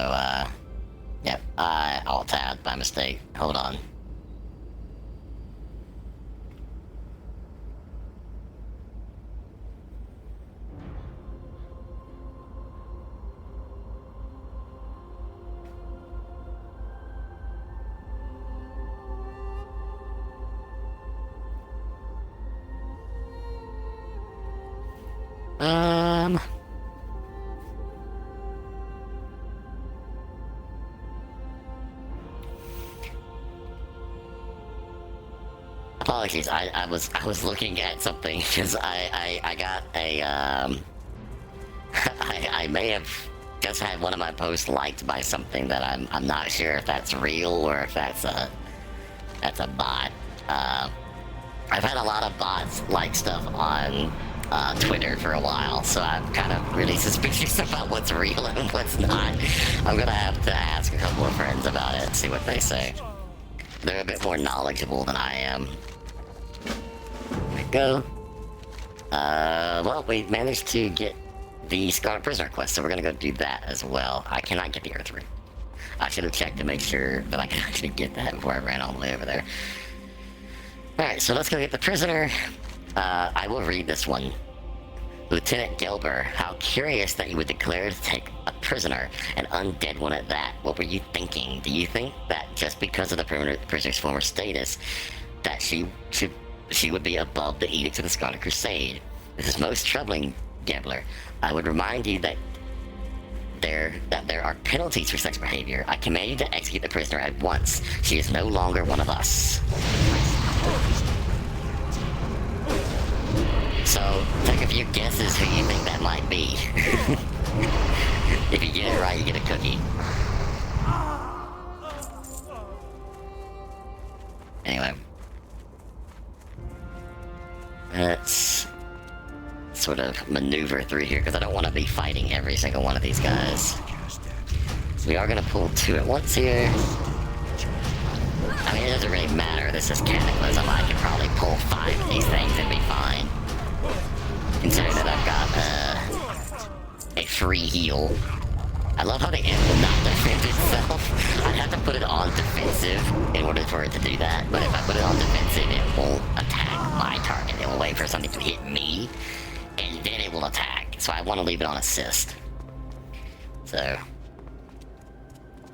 yep, I alt-tabbed by mistake. Hold on. Apologies, I was looking at something because I got a I may have just had one of my posts liked by something that I'm not sure if that's real or if that's a bot. I've had a lot of bots like stuff on Twitter for a while, so I'm kind of really suspicious about what's real and what's not. I'm gonna have to ask a couple of friends about it and see what they say. They're a bit more knowledgeable than I am. There we go. Well, we managed to get the Scarlet Prisoner quest, so we're gonna go do that as well. I cannot get the Earth Root. I should have checked to make sure that I could actually get that before I ran all the way over there. Alright, so let's go get the prisoner. I will read this one. Lieutenant Gelber, how curious that you would declare to take a prisoner, an undead one at that. What were you thinking? Do you think that just because of the prisoner's former status, that she would be above the edicts of the Scarlet Crusade? This is most troubling, Gebler. I would remind you that there are penalties for such behavior. I command you to execute the prisoner at once. She is no longer one of us. So, take a few guesses who you think that might be. If you get it right, you get a cookie. Anyway. Let's sort of maneuver through here, because I don't want to be fighting every single one of these guys. We are going to pull 2 at once here. I mean, it doesn't really matter. This is Cataclysm. I could probably pull 5 of these things and be fine. Considering that I've got a free heal. I love how the imp will not defend itself. I'd have to put it on defensive in order for it to do that. But if I put it on defensive, it won't attack my target. It will wait for something to hit me, and then it will attack. So I want to leave it on assist. So,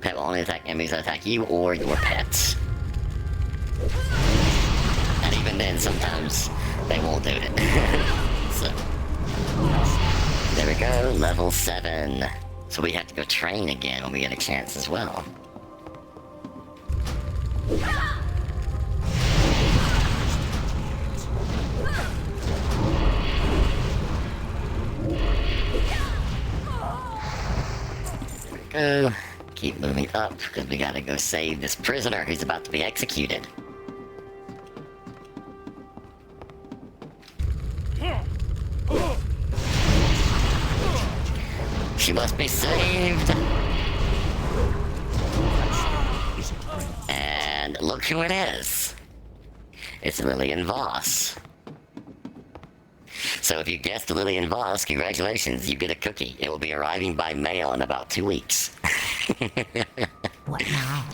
pet will only attack enemies that attack you or your pets. And even then, sometimes they won't do it. So, there we go, level 7. So we have to go train again when we get a chance as well. There we go. Keep moving up, because we gotta go save this prisoner who's about to be executed. She must be saved! And look who it is! It's Lillian Voss. So if you guessed Lillian Voss, congratulations, you get a cookie. It will be arriving by mail in about 2 weeks. What now?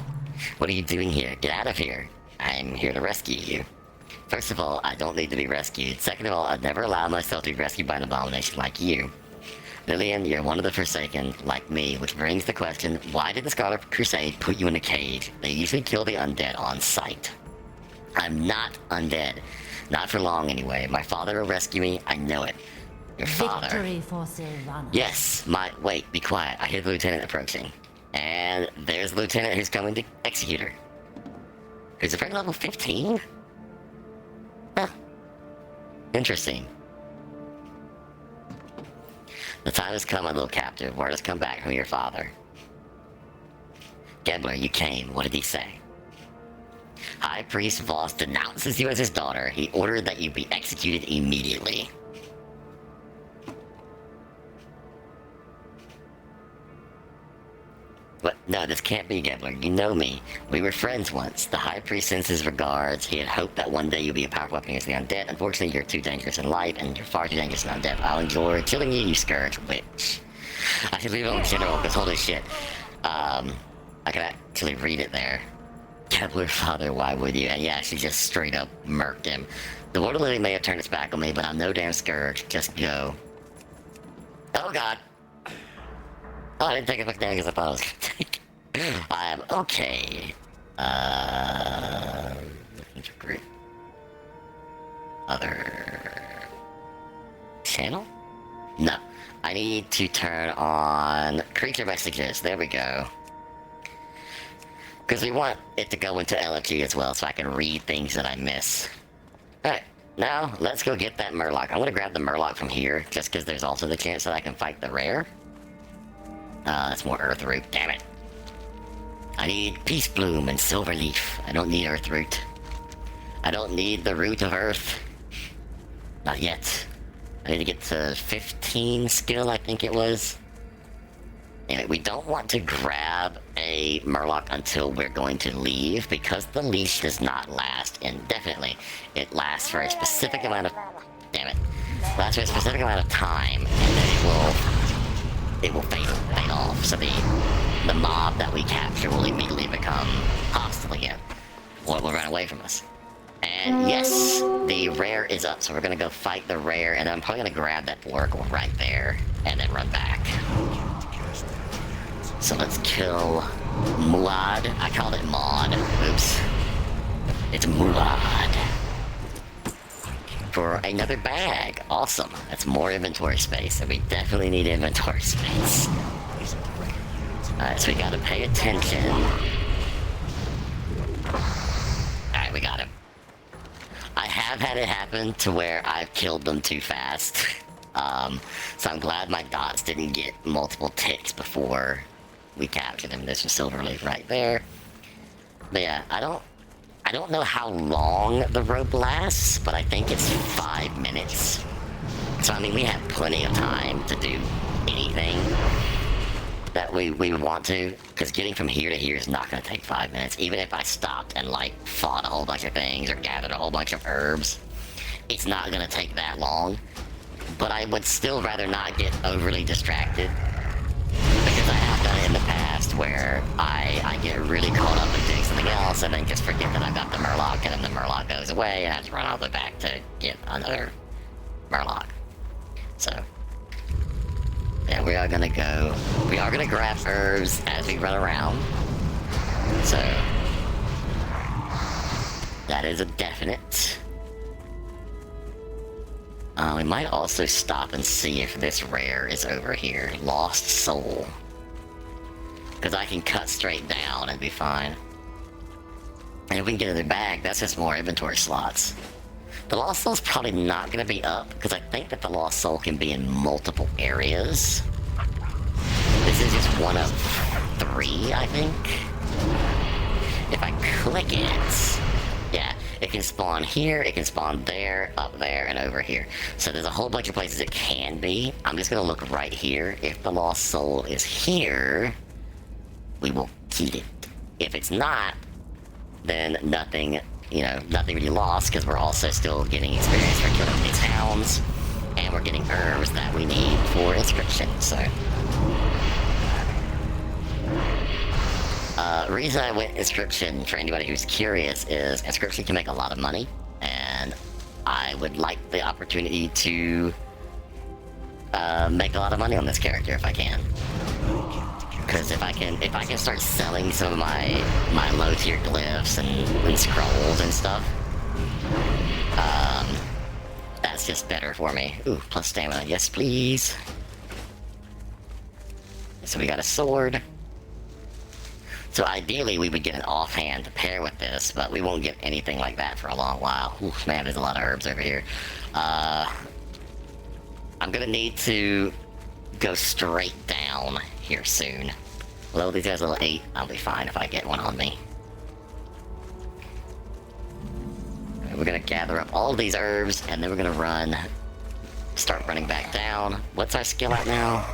What are you doing here? Get out of here. I'm here to rescue you. First of all, I don't need to be rescued. Second of all, I'd never allow myself to be rescued by an abomination like you. Lillian, you're one of the Forsaken, like me, which brings the question, why did the Scarlet Crusade put you in a cage? They usually kill the undead on sight. I'm not undead. Not for long, anyway. My father will rescue me, I know it. Your father. Victory for Sylvanas. Yes, wait, be quiet. I hear the lieutenant approaching. And there's the lieutenant who's coming to execute her. Who's apparently level 15? Huh. Interesting. The time has come, my little captive. Word has come back from your father. Gebler, you came. What did he say? High Priest Voss denounces you as his daughter. He ordered that you be executed immediately. What? No, this can't be, Gebler. You know me. We were friends once. The High Priest sends his regards. He had hoped that one day you'd be a powerful weapon against the undead. Unfortunately, you're too dangerous in life, and you're far too dangerous in undead. I'll enjoy killing you, you scourge witch. I should leave it on general, because holy shit. I can actually read it there. Gebler, father, why would you? And yeah, she just straight up murked him. The Water Lily may have turned its back on me, but I'm no damn scourge. Just go. Oh god. Oh, I didn't take it back down because I thought I was gonna take it. I am okay. Looking for group. Other channel? No. I need to turn on creature messages. There we go. Because we want it to go into LFG as well, so I can read things that I miss. Alright, now let's go get that Murloc. I'm gonna grab the Murloc from here, just because there's also the chance that I can fight the rare. That's more Earth Root, damn it. I need Peace Bloom and Silver Leaf. I don't need Earth Root. I don't need the Root of Earth. Not yet. I need to get to 15 skill, I think it was. Anyway, we don't want to grab a Murloc until we're going to leave, because the leash does not last indefinitely. It lasts for a specific amount of... Damn it. Lasts for a specific amount of time, and then it will fade off, so the mob that we capture will immediately become hostile again. Or it will run away from us. And yes, the rare is up, so we're gonna go fight the rare, and then I'm probably gonna grab that Oracle right there, and then run back. So let's kill Muad. I called it Maud. Oops. It's Muad. For another bag. Awesome. That's more inventory space, and we definitely need inventory space. Alright, so we gotta pay attention. Alright, we got him. I have had it happen to where I've killed them too fast. So I'm glad my dots didn't get multiple ticks before we captured him. There's some Silver Leaf right there. But yeah, I don't know how long the rope lasts, but I think it's 5 minutes. So I mean, we have plenty of time to do anything that we would want to, because getting from here to here is not going to take 5 minutes. Even if I stopped and like fought a whole bunch of things or gathered a whole bunch of herbs, it's not going to take that long. But I would still rather not get overly distracted, because I have done it in the past where I get really caught up in doing something else and then just forget that I've got the Murloc, and then the Murloc goes away and I have to run all the way back to get another Murloc. So yeah, we are gonna grab herbs as we run around. So that is a definite. We might also stop and see if this rare is over here. Lost Soul. Because I can cut straight down and be fine. And if we can get in the bag, that's just more inventory slots. The Lost Soul's probably not going to be up, because I think that the Lost Soul can be in multiple areas. This is just one of 3, I think. If I click it... Yeah, it can spawn here, it can spawn there, up there, and over here. So there's a whole bunch of places it can be. I'm just gonna look right here. If the Lost Soul is here, we will keep it. If it's not, then nothing really lost, because we're also still getting experience for killing these hounds, and we're getting herbs that we need for inscription, so... reason I went inscription, for anybody who's curious, is inscription can make a lot of money, and I would like the opportunity to make a lot of money on this character if I can. Because if I can start selling some of my low tier glyphs and scrolls and stuff, that's just better for me. Ooh, plus stamina, yes please. So we got a sword. So ideally we would get an offhand to pair with this, but we won't get anything like that for a long while. Ooh, man, there's a lot of herbs over here. I'm gonna need to go straight down here soon. Well, these guys level 8, I'll be fine if I get one on me. We're gonna gather up all of these herbs, and then we're gonna start running back down. What's our skill at now?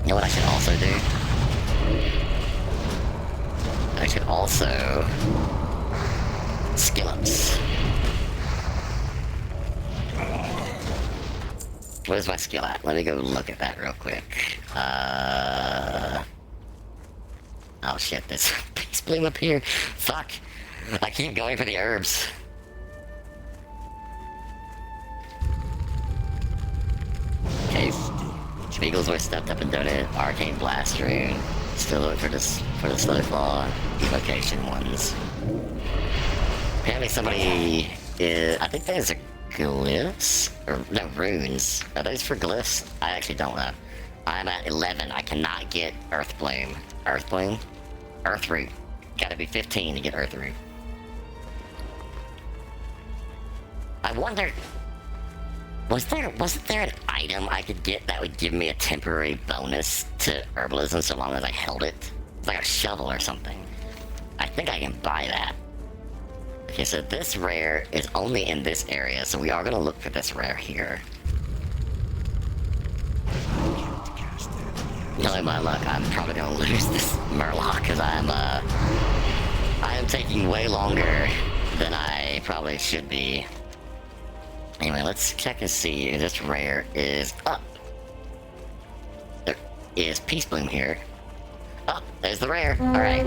You know what I should also do? I should also skill ups. Where's my skill at? Let me go look at that real quick. Oh shit, this piece bloom up here. Fuck. I keep going for the herbs. Okay. Beagles were stepped up and donated Arcane Blast Rune. Still looking for the Slow Claw evocation ones. Apparently somebody is... I think there's a glyphs? Or, no, runes. Are those for glyphs? I actually don't know. I'm at 11. I cannot get Earth Bloom. Earth Bloom? Earth Root. Gotta be 15 to get Earth Root. I wonder... wasn't there an item I could get that would give me a temporary bonus to herbalism so long as I held it? It's like a shovel or something. I think I can buy that. Okay, so this rare is only in this area, so we are gonna look for this rare here. Knowing my luck, I'm probably gonna lose this Murloc because I am taking way longer than I probably should be. Anyway, let's check and see if this rare is up. There is Peace Bloom here. Oh, there's the rare. Alright.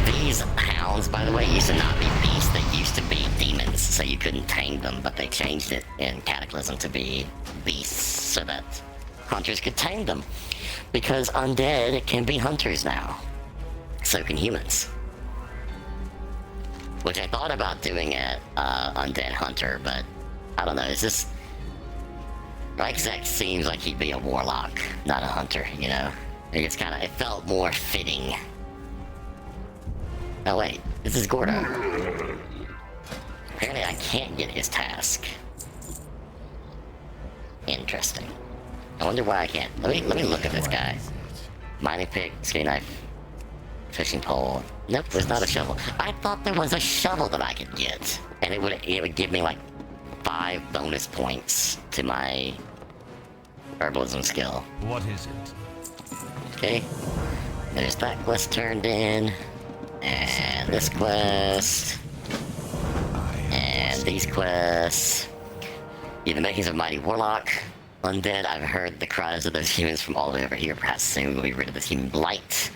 These hounds, by the way, used to not be beasts. They used to be demons, so you couldn't tame them, but they changed it in Cataclysm to be beasts so that hunters could tame them. Because undead can be hunters now. So can humans. Which I thought about doing at Undead Hunter, but I don't know, it's just... Ryzek seems like he'd be a warlock, not a hunter, you know? It felt more fitting. Oh wait, this is Gordo. Apparently I can't get his task. Interesting. I wonder why I can't. Let me look at this guy. Mining pick, skinny knife, fishing pole. Nope, there's not a shovel. I thought there was a shovel that I could get, and it would give me like 5 bonus points to my herbalism skill. What is it? Okay, there's that quest turned in, and this quest, and these quests. In the makings of Mighty Warlock, Undead, I've heard the cries of those humans from all the way over here. Perhaps soon we'll be rid of this human blight.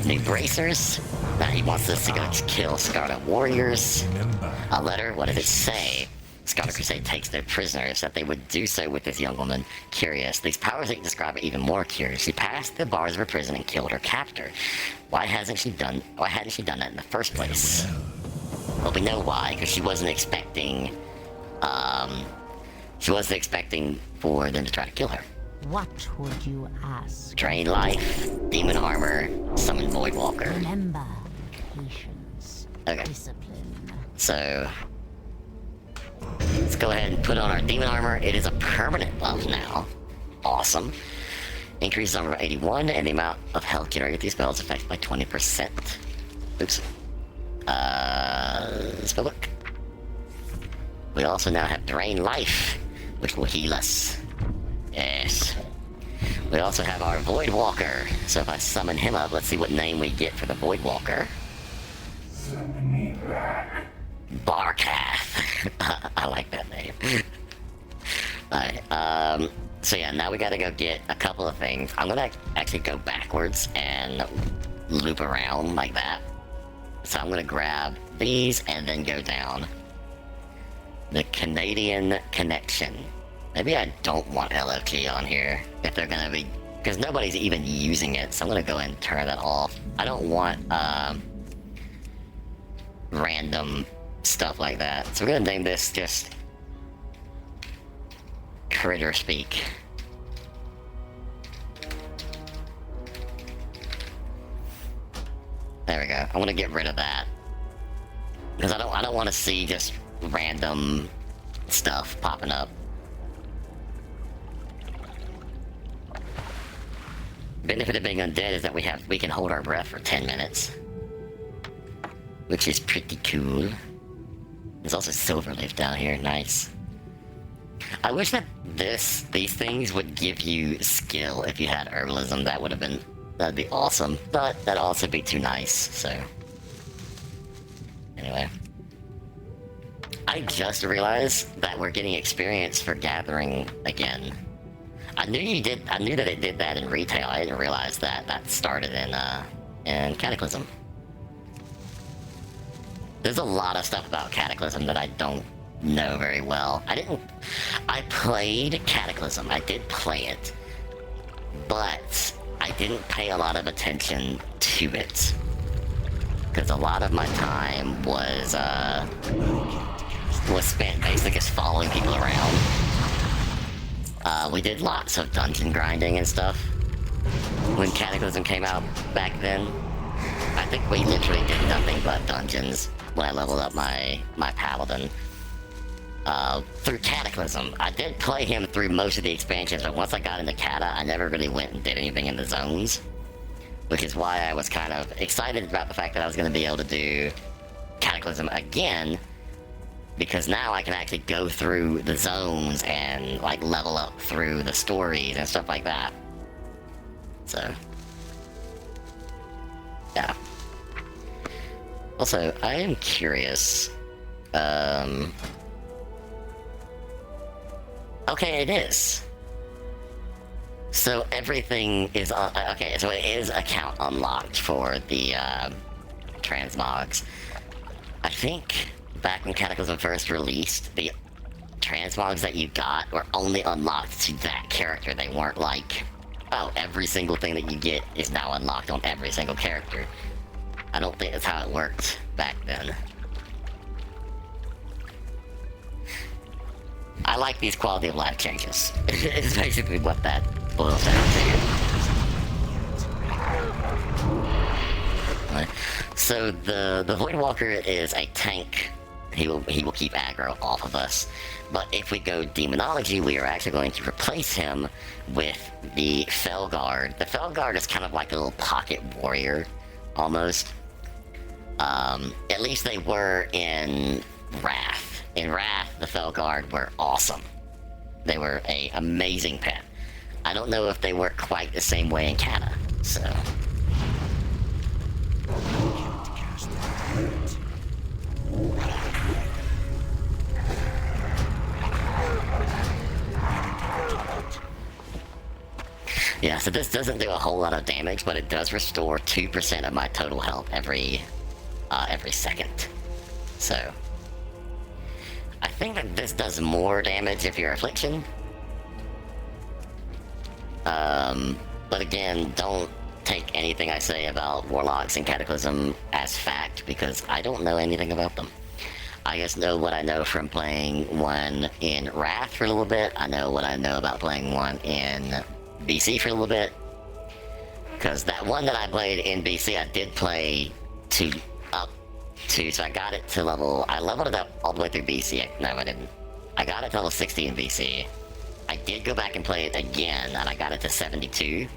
New bracers. Now he wants us to go kill Scarlet Warriors. A letter, what does it say? Scarlet Crusade takes their prisoners, that they would do so with this young woman. Curious. These powers that you describe are even more curious. She passed the bars of her prison and killed her captor. Why hadn't she done that in the first place? Well, we know why, because she wasn't expecting for them to try to kill her. What would you ask? Drain life, demon armor, summon Voidwalker. Remember, patience, Okay. discipline. So let's go ahead and put on our demon armor. It is a permanent buff now. Awesome. Increases armor by 81 and the amount of health generated through spells affected by 20%. Oops. Spellbook. We also now have Drain Life, which will heal us. Yes. We also have our Voidwalker. So if I summon him up, let's see what name we get for the Voidwalker. Barkath. I like that name. Alright, so yeah, now we gotta go get a couple of things. I'm gonna actually go backwards and loop around like that. So I'm gonna grab these and then go down. The Canadian Connection. Maybe I don't want LFG on here if they're gonna be, because nobody's even using it, so I'm gonna go ahead and turn that off. I don't want random stuff like that. So we're gonna name this just Critter Speak. There we go. I want to get rid of that because I don't want to see just random stuff popping up. Benefit of being undead is that we can hold our breath for 10 minutes, which is pretty cool. There's also Silverleaf down here. Nice. I wish that these things would give you skill if you had herbalism. That'd be awesome, but that'd also be too nice, so. Anyway. I just realized that we're getting experience for gathering again. I knew that it did that in retail. I didn't realize that started in Cataclysm. There's a lot of stuff about Cataclysm that I don't know very well. I played Cataclysm. I did play it, but I didn't pay a lot of attention to it because a lot of my time was spent basically just following people around. We did lots of dungeon grinding and stuff when Cataclysm came out back then. I think we literally did nothing but dungeons when I leveled up my paladin. Through Cataclysm. I did play him through most of the expansions, but once I got into Cata, I never really went and did anything in the zones. Which is why I was kind of excited about the fact that I was going to be able to do Cataclysm again, because now I can actually go through the zones and like level up through the stories and stuff like that. So, yeah. Also, I am curious. Okay, it is. So everything is okay. So it is account unlocked for the transmogs. I think back when Cataclysm first released, the transmogs that you got were only unlocked to that character. They weren't like, oh, every single thing that you get is now unlocked on every single character. I don't think that's how it worked back then. I like these quality of life changes. It's basically what that boils down to. Right. So the Voidwalker is a tank. He will keep aggro off of us. But if we go Demonology, we are actually going to replace him with the Felguard. The Felguard is kind of like a little pocket warrior, almost. At least they were in Wrath. In Wrath, the Felguard were awesome. They were an amazing pet. I don't know if they work quite the same way in Cata, so. Yeah, so this doesn't do a whole lot of damage, but it does restore 2% of my total health every second. So. I think that this does more damage if you're Affliction. But again, don't take anything I say about Warlocks and Cataclysm as fact, because I don't know anything about them. I just know what I know from playing one in Wrath for a little bit. I know what I know about playing one in BC for a little bit. Because that one that I played in BC, I did play so I got it to I leveled it up all the way through BC. No, I didn't. I got it to level 60 in BC. I did go back and play it again, and I got it to 72.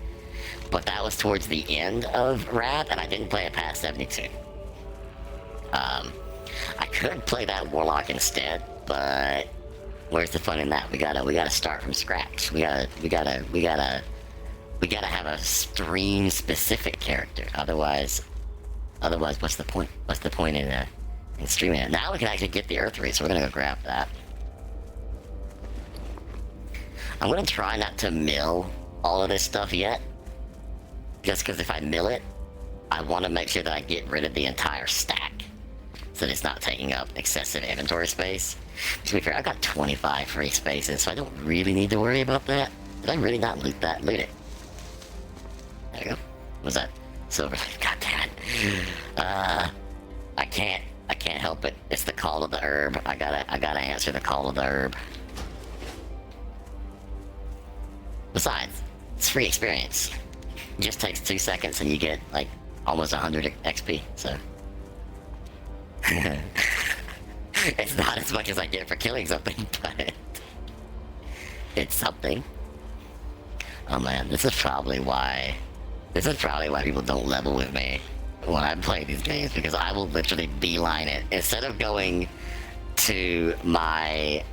But that was towards the end of Wrath, and I didn't play it past 72. I could play that Warlock instead, but where's the fun in that? We gotta start from scratch. We gotta have a stream specific character. Otherwise, what's the point? What's the point in streaming it? Now we can actually get the Earth Reach, so we're gonna go grab that. I'm gonna try not to mill all of this stuff yet. Just because if I mill it, I want to make sure that I get rid of the entire stack, so that it's not taking up excessive inventory space. To be fair, I've got 25 free spaces, so I don't really need to worry about that. Did I really not loot that? Loot it. There we go. What was that? Silver. God damn it. I can't help it. It's the call of the herb. I gotta answer the call of the herb. Besides, it's free experience. It just takes 2 seconds and you get like almost 100 XP, so. It's not as much as I get for killing something, but it's something. Oh man, this is probably why people don't level with me when I play these games, because I will literally beeline it. Instead of going to my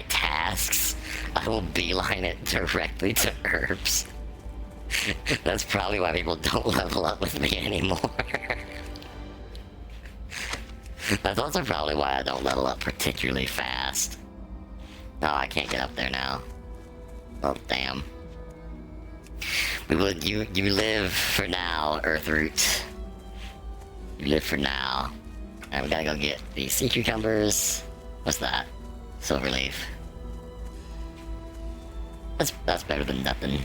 tasks, I will beeline it directly to herbs. That's probably why people don't level up with me anymore. That's also probably why I don't level up particularly fast. Oh, I can't get up there now. Oh, damn. You live for now, Earthroot. You live for now. Alright, we gotta go get the sea cucumbers. What's that? Silverleaf. That's better than nothing.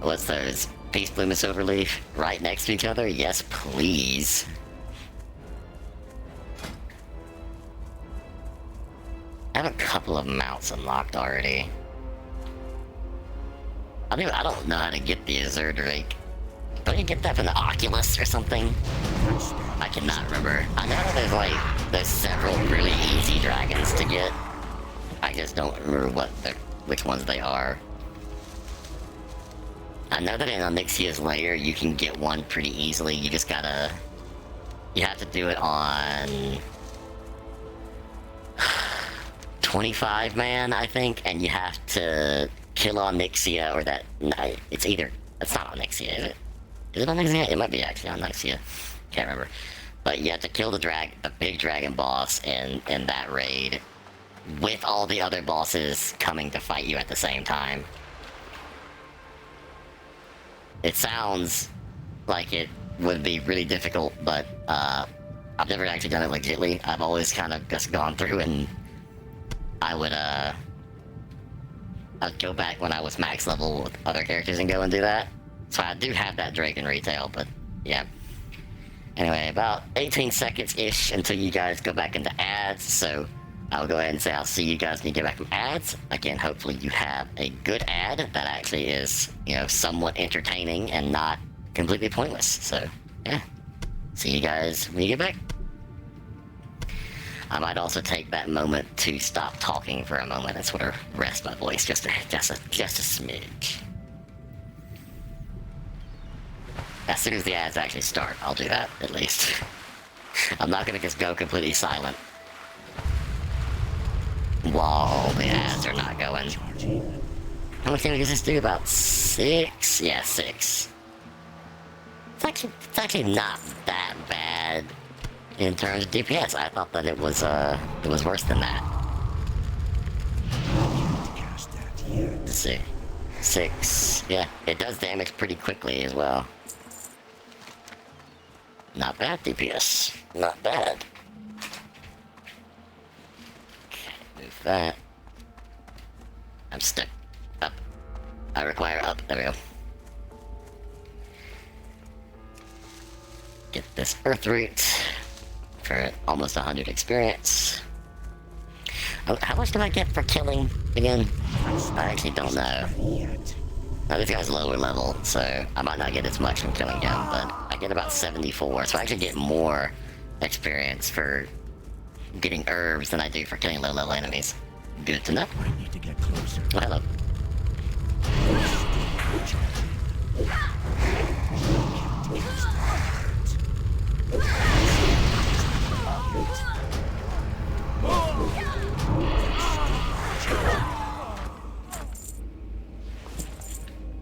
What's those? Peace Bloom and Silverleaf right next to each other? Yes, please. I have a couple of mounts unlocked already. I don't know how to get the Azure Drake. Don't you get that from the Oculus or something? I cannot remember. I know that there's several really easy dragons to get. I just don't remember which ones they are. I know that in Onyxia's lair you can get one pretty easily. You have to do it on 25 man, I think, and you have to kill Onyxia or that. No, it's not Onyxia, is it? Is it Onyxia? It might be actually Onyxia. Can't remember. But you have to kill the big dragon boss in that raid, with all the other bosses coming to fight you at the same time. It sounds like it would be really difficult, but I've never actually done it legitly. I've always kind of just gone through and I'd go back when I was max level with other characters and go and do that. So I do have that Drake in retail, but yeah. Anyway, about 18 seconds-ish until you guys go back into ads, so I'll go ahead and say I'll see you guys when you get back from ads. Again, hopefully you have a good ad that actually is, somewhat entertaining and not completely pointless. So, yeah. See you guys when you get back. I might also take that moment to stop talking for a moment and sort of rest my voice just a smidge. As soon as the ads actually start, I'll do that, at least. I'm not gonna just go completely silent while the ads are not going. How much damage does this do? About 6? Yeah, 6. It's actually not that bad in terms of DPS. I thought that it was worse than that. Let's see. 6. Yeah, it does damage pretty quickly as well. Not bad DPS. Not bad. Okay, move that. I'm stuck. Up. I require up. There we go. Get this Earthroot for almost 100 experience. Oh, how much do I get for killing again? I actually don't know. Now this guy's lower level, so I might not get as much from killing him, but I get about 74, so I actually get more experience for getting herbs than I do for killing low-level enemies. Good to know. I need to get closer. Oh, hello.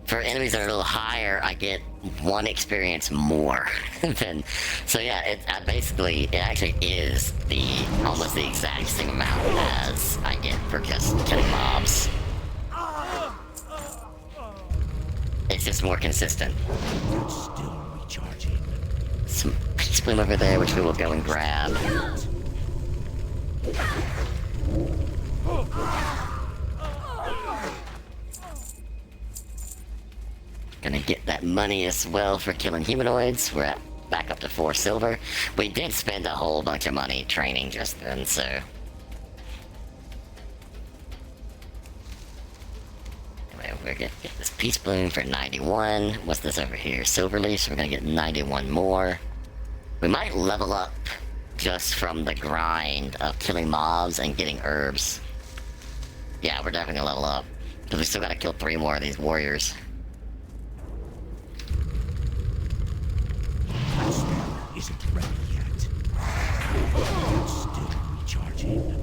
For enemies that are a little higher, I get 1 experience more than. So yeah, it actually is almost the exact same amount as I get for just killing mobs. It's It's just more consistent. It's still recharging. Some peace bloom over there, which we will go and grab. Gonna get that money as well for killing humanoids. We're at back up to 4 silver. We did spend a whole bunch of money training just then, so. Anyway, we're gonna get this peace bloom for 91. What's this over here? Silver leaf, so we're gonna get 91 more. We might level up just from the grind of killing mobs and getting herbs. Yeah, we're definitely gonna level up. Because we still gotta kill 3 more of these warriors. Isn't ready yet. It's still recharging.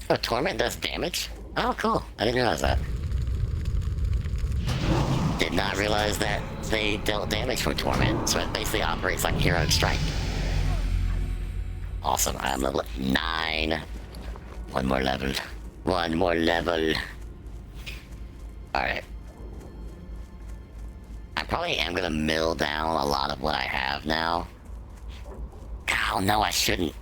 Oh, Torment does damage? Oh, cool. I didn't realize that. Did not realize that they dealt damage from Torment, so it basically operates like Heroic Strike. Awesome. I'm level 9. One more level. One more level. Alright. I probably am gonna mill down a lot of what I have now. Oh no, I shouldn't.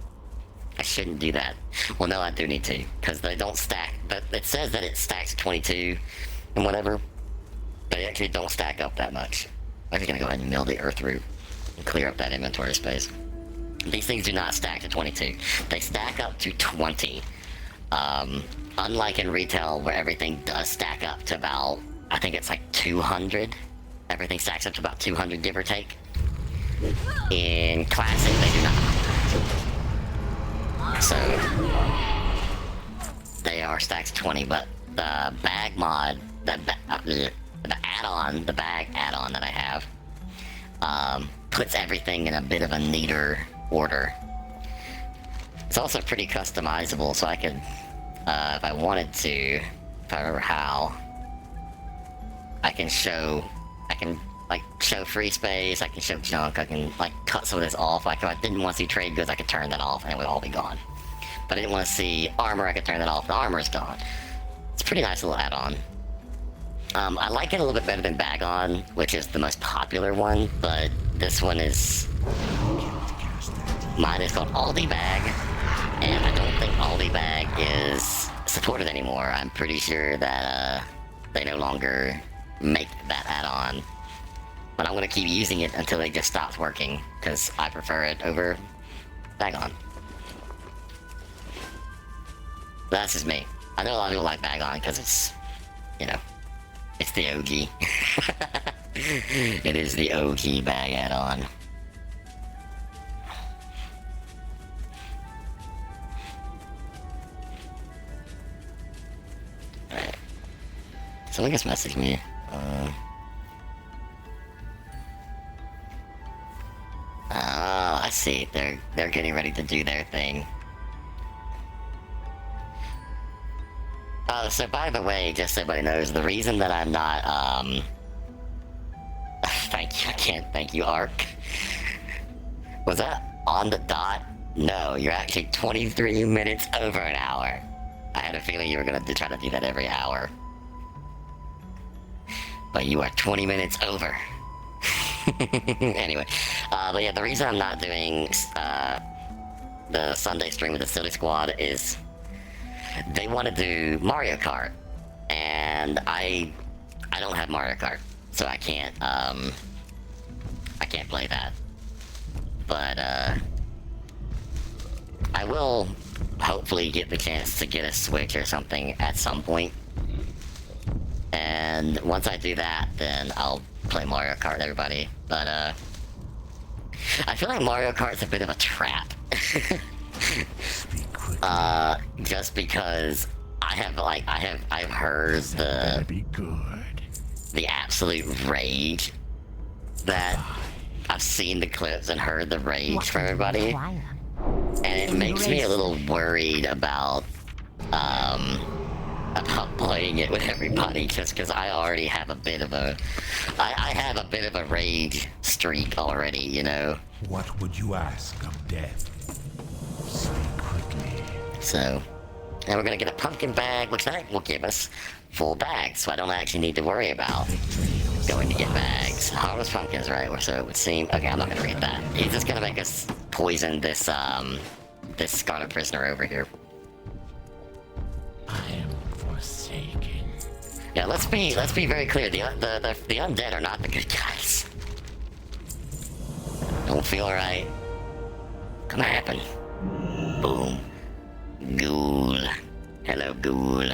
I shouldn't do that. Well, no, I do need to, because they don't stack. But it says that it stacks 22 and whatever. They actually don't stack up that much. I'm just gonna go ahead and mill the earth root and clear up that inventory space. These things do not stack to 22. They stack up to 20. Unlike in retail, where everything does stack up to about, I think it's like 200. Everything stacks up to about 200, give or take. In Classic, they do not. So, they are stacked 20, but the bag mod, the add-on, the bag add-on that I have, puts everything in a bit of a neater order. It's also pretty customizable, so I could, if I wanted to, if I remember how, I can show free space, I can show junk, I can, like, cut some of this off. Like, if I didn't want to see trade goods, I could turn that off and it would all be gone. But I didn't want to see armor, I could turn that off, the armor's gone. It's a pretty nice little add-on. I like it a little bit better than Bag-On, which is the most popular one, but this one is... Mine is called Aldi Bag, and I don't think Aldi Bag is supported anymore. I'm pretty sure that they no longer make that add-on. But I'm going to keep using it until it just stops working, because I prefer it over Bag-On. That's just me. I know a lot of people like Bag-On because it's, you know, it's the OG. It is the OG bag add-on. Alright. Someone just messaged me. Oh, I see. They're getting ready to do their thing. So by the way, just so everybody knows, the reason that I'm not, thank you, I can't thank you, Ark. Was that on the dot? No, you're actually 23 minutes over an hour. I had a feeling you were gonna try to do that every hour. But you are 20 minutes over. Anyway, but yeah, the reason I'm not doing, the Sunday stream with the Silly Squad is they want to do Mario Kart, and I don't have Mario Kart, so I can't play that. But I will hopefully get the chance to get a Switch or something at some point. And once I do that, then I'll play Mario Kart with everybody. But I feel like Mario Kart's a bit of a trap. Just because I've heard the absolute rage that I've seen the clips and heard the rage from everybody, and it makes me a little worried about playing it with everybody, just because I already have a bit of a I have a bit of a rage streak already, you know. What would you ask of death? Speak quickly. So, and we're gonna get a pumpkin bag, which that will give us full bags, so I don't actually need to worry about going to get bags. Harvest pumpkins, right? Or so it would seem. Okay, I'm not gonna read that. He's just gonna make us poison this this Scarlet Prisoner over here. I am forsaken. Yeah, let's be very clear. The undead are not the good guys. Don't feel right. Gonna happen. Boom. Ghoul. Hello, Ghoul.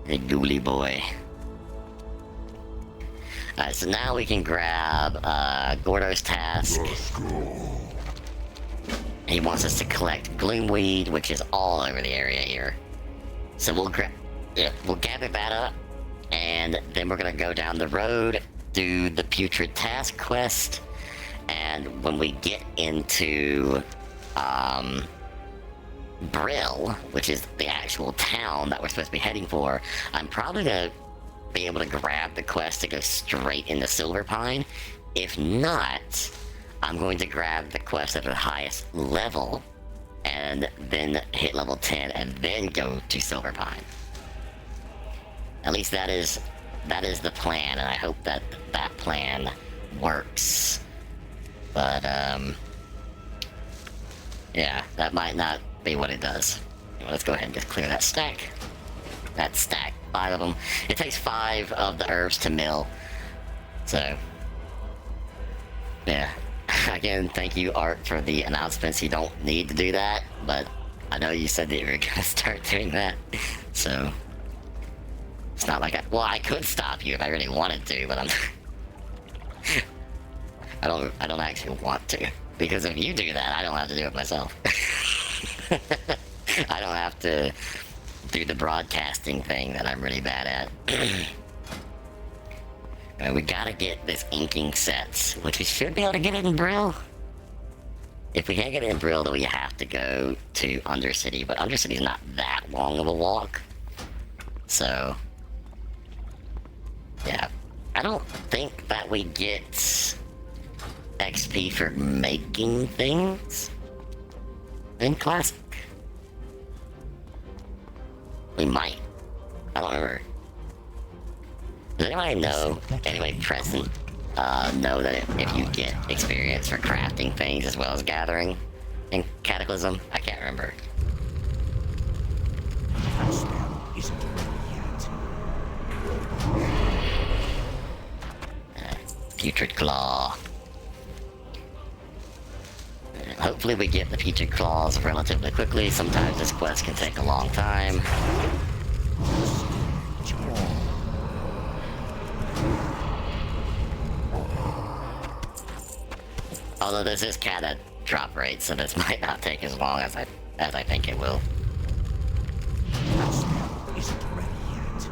Hey, Ghouly boy. Alright, so now we can grab Gordo's task. He wants us to collect Gloomweed, which is all over the area here. So we'll gather that up, and then we're gonna go down the road, do the Putrid Task quest, and when we get into Brill, which is the actual town that we're supposed to be heading for, I'm probably gonna be able to grab the quest to go straight into Silverpine. If not, I'm going to grab the quest at the highest level and then hit level 10 and then go to Silverpine. At least that is the plan, and I hope that that plan works. But yeah, that might not be what it does. Let's go ahead and just clear that stack. That stack, 5 of them. It takes 5 of the herbs to mill. So, yeah. Again, thank you, Art, for the announcements. You don't need to do that, but I know you said that you were gonna start doing that. So, it's not like I could stop you if I really wanted to, but I don't actually want to. Because if you do that, I don't have to do it myself. I don't have to do the broadcasting thing that I'm really bad at. And we gotta get this inking sets, which we should be able to get it in Brill. If we can't get it in Brill, then we have to go to Undercity, but Undercity's not that long of a walk. So, yeah. I don't think that we get XP for making things in Classic. We might. I don't remember. Does anybody know, anybody present, know that if you get experience for crafting things as well as gathering in Cataclysm? I can't remember. My spell isn't ready yet. Putrid Claw. Hopefully we get the Putrid Claws relatively quickly. Sometimes this quest can take a long time. Although this is cata drop rate, so this might not take as long as I think it will. My spell isn't ready yet.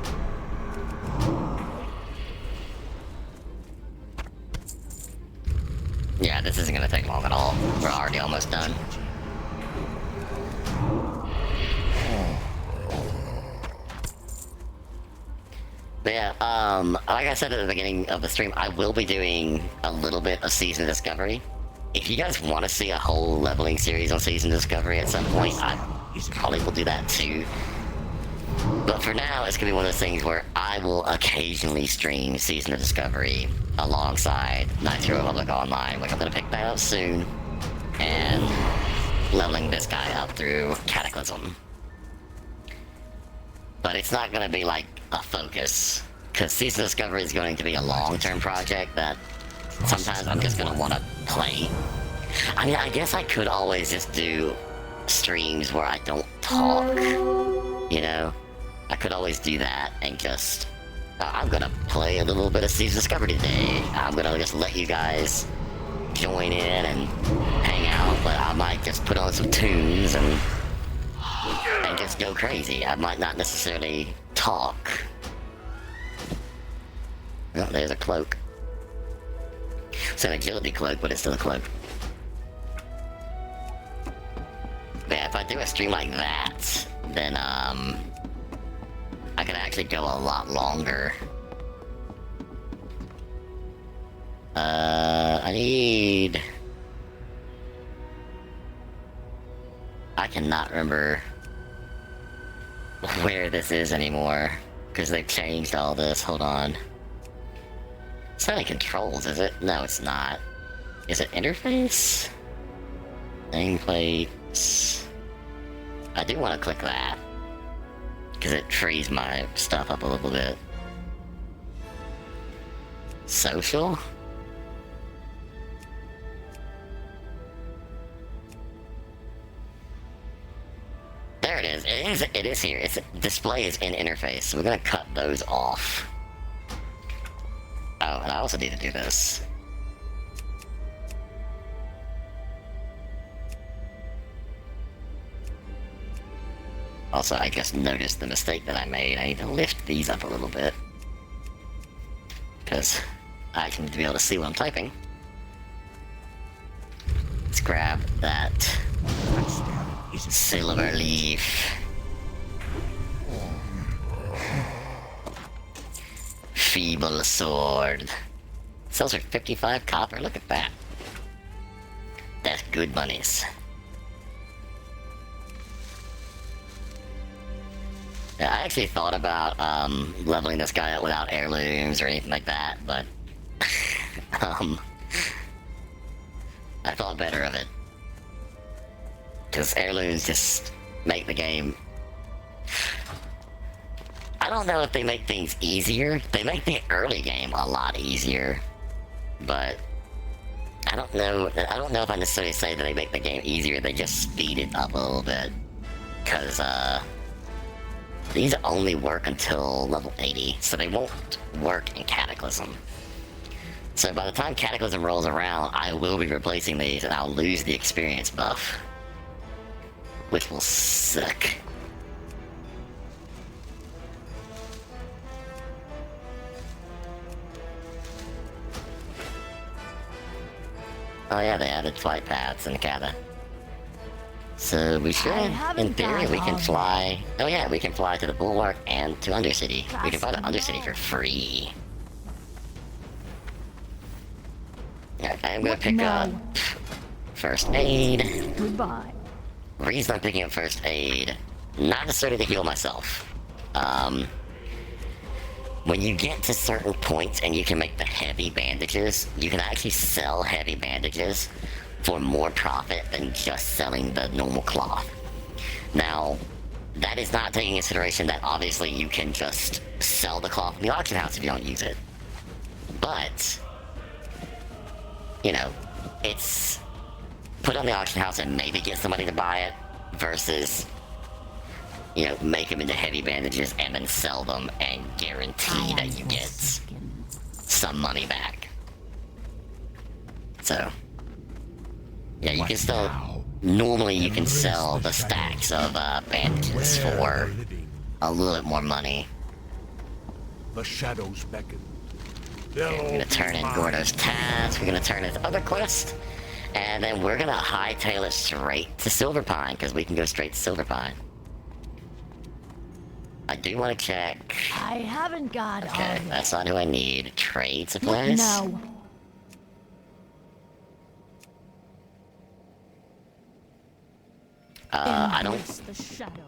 Yeah, this isn't gonna take long at all. We're already almost done. But yeah, like I said at the beginning of the stream, I will be doing a little bit of Season Discovery. If you guys want to see a whole leveling series on Season Discovery at some point, I probably will do that too. But for now, it's gonna be one of those things where I will occasionally stream Season of Discovery alongside Knights of the Republic Online, which I'm gonna pick back up soon, and leveling this guy up through Cataclysm. But it's not gonna be like a focus, because Season of Discovery is going to be a long-term project that sometimes I'm just gonna want to play. I mean, I guess I could always just do streams where I don't talk, you know? I could always do that and just... I'm gonna play a little bit of Season of Discovery today. I'm gonna just let you guys join in and hang out, but I might just put on some tunes and just go crazy. I might not necessarily talk. Oh, there's a cloak. It's an agility cloak, but it's still a cloak. But yeah, if I do a stream like that, then I could actually go a lot longer. I cannot remember where this is anymore, because they've changed all this. Hold on. It's not in controls, is it? No, it's not. Is it interface? Nameplates. I do want to click that, because it frees my stuff up a little bit. Social? There it is. It is here. It's display is in interface. So we're gonna cut those off. Oh, and I also need to do this. Also, I just noticed the mistake that I made. I need to lift these up a little bit, because I need to be able to see what I'm typing. Let's grab that silver leaf. Feeble sword. Sells for 55 copper. Look at that. That's good monies. Yeah, I actually thought about leveling this guy up without heirlooms or anything like that, but I thought better of it. Because heirlooms just make the game... I don't know if they make things easier. They make the early game a lot easier, but I don't know if I necessarily say that they make the game easier. They just speed it up a little bit, because these only work until level 80, so they won't work in Cataclysm. So by the time Cataclysm rolls around, I will be replacing these, and I'll lose the experience buff, which will suck. Oh yeah, they added flight paths in Cata. So we should, in theory, we can fly... Oh yeah, we can fly to the Bulwark and to Undercity. We can fly to Undercity for free. Okay, I'm gonna pick up First Aid. Goodbye. The reason I'm picking up First Aid, not necessarily to heal myself. When you get to certain points and you can make the heavy bandages, you can actually sell heavy bandages for more profit than just selling the normal cloth. Now, that is not taking into consideration that obviously you can just sell the cloth in the auction house if you don't use it. But, you know, it's put on the auction house and maybe get somebody to buy it versus, you know, make them into heavy bandages and then sell them and guarantee that you get some money back. So, yeah, you can still... Normally you can sell the stacks of bandages for a little bit more money. The shadows beckon. Okay, we're gonna turn in Gordo's task, we're gonna turn his other quest, and then we're gonna hightail it straight to Silverpine, because we can go straight to Silverpine. I do want to check... I haven't got Okay, all that's not who I need. Trade supplies? No. I Embrace the shadow.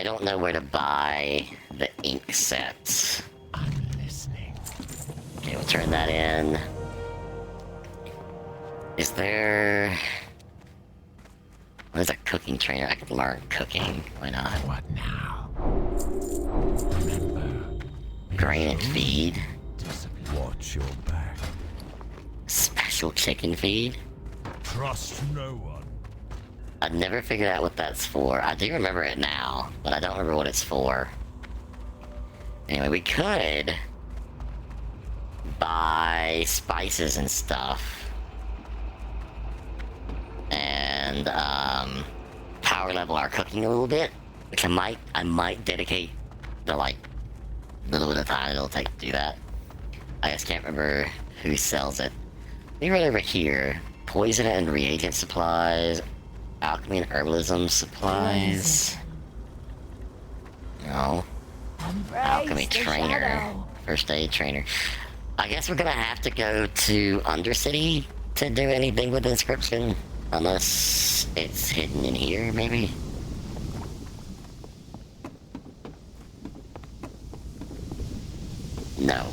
don't know where to buy the ink sets. I'm listening. Okay, we'll turn that in. Is there... There's a cooking trainer. I could learn cooking. Why not? What now? Remember, Grain and feed. watch your back. Special chicken feed. Trust no one. I've never figured out what that's for. I do remember it now, but I don't remember what it's for. Anyway, we could buy spices and stuff. And, power level our cooking a little bit, which I might dedicate the, like, little bit of time it'll take to do that. I just can't remember who sells it. Maybe right over here. Poison and reagent supplies. Alchemy and herbalism supplies. No. Embrace Alchemy the trainer. shadow. First aid trainer. I guess we're gonna have to go to Undercity to do anything with inscription. Unless it's hidden in here, maybe? No.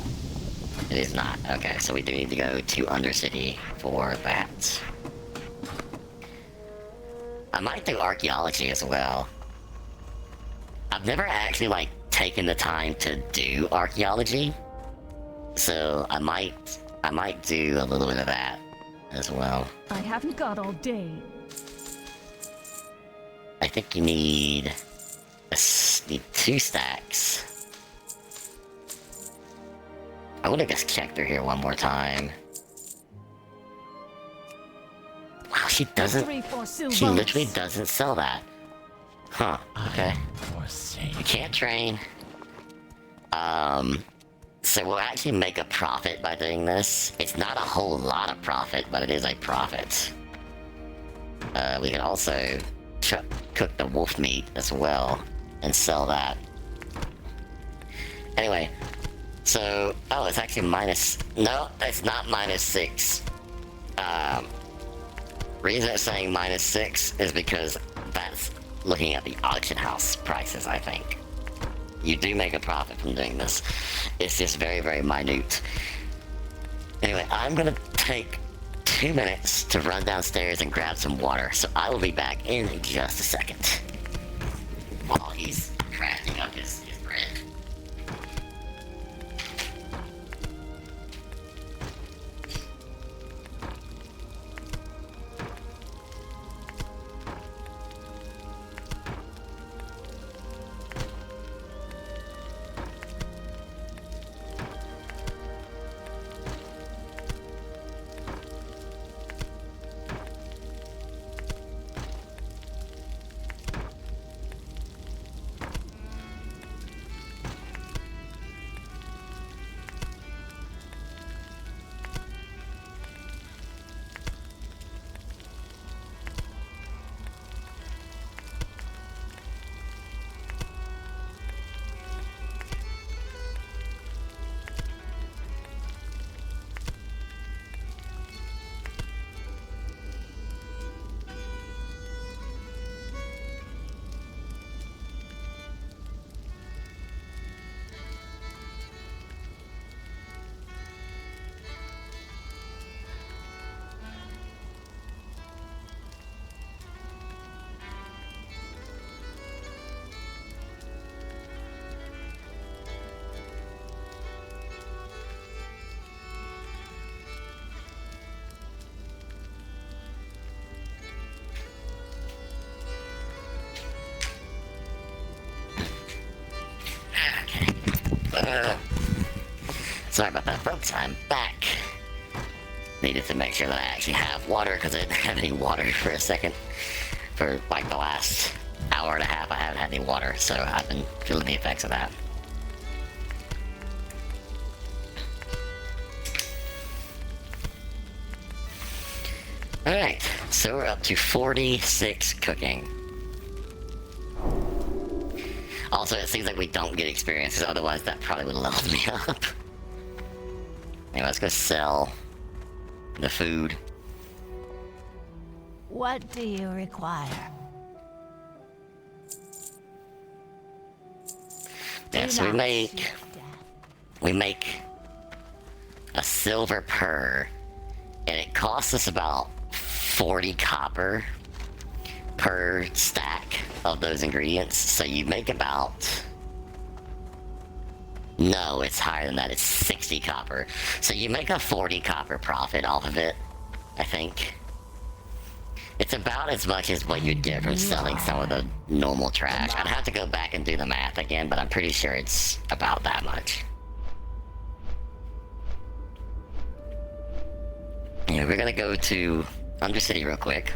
It is not. Okay, so we do need to go to Undercity for that. I might do archaeology as well. I've never actually, like, taken the time to do archaeology. So I might do a little bit of that as well. I haven't got all day. I think you need, need 2 stacks. I want to just check through here one more time. Wow, she doesn't. 3 for She silver. literally doesn't sell that. Huh. Okay. You can't train. So we'll actually make a profit by doing this. It's not a whole lot of profit, but it is a profit. We can also cook the wolf meat as well and sell that. Anyway, so oh, it's actually minus. No, it's not -6. Reason it's saying -6 is because that's looking at the auction house prices, I think. You do make a profit from doing this. It's just very, very minute. Anyway, I'm gonna take 2 minutes to run downstairs and grab some water, so I will be back in just a second. While he's crafting up his bread. Sorry about that, folks. I'm back. Needed to make sure that I actually have water because I didn't have any water for a second. For like the last hour and a half, I haven't had any water, so I've been feeling the effects of that. Alright, so we're up to 46 cooking. Also, it seems like we don't get experiences, otherwise that probably would have leveled me up. Anyway, let's go sell the food. What do you require? Yeah, so we make a silver per, and it costs us about 40 copper per stack of those ingredients. So you make about, no, it's higher than that. It's 60 copper. So you make a 40 copper profit off of it, I think. It's about as much as what you'd get from selling some of the normal trash. I'd have to go back and do the math again, but I'm pretty sure it's about that much. Yeah, we're gonna go to Undercity real quick,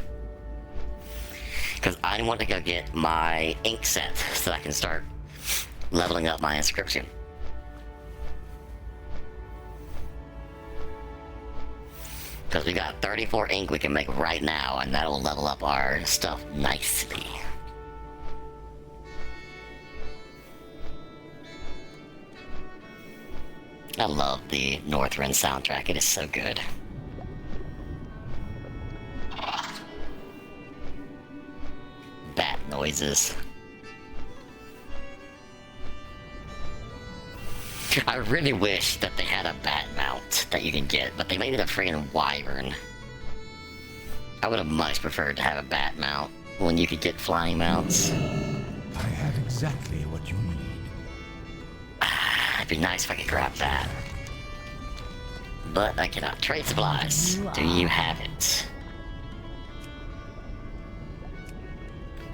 because I want to go get my ink set so I can start leveling up my inscription. Because we got 34 ink we can make right now, and that'll level up our stuff nicely. I love the Northrend soundtrack, it is so good. noises. I really wish that they had a bat mount that you can get, but they made it a friggin' wyvern. I would have much preferred to have a bat mount when you could get flying mounts. I have exactly what you need. It'd be nice if I could grab that. But I cannot. Trade supplies. Do you have it?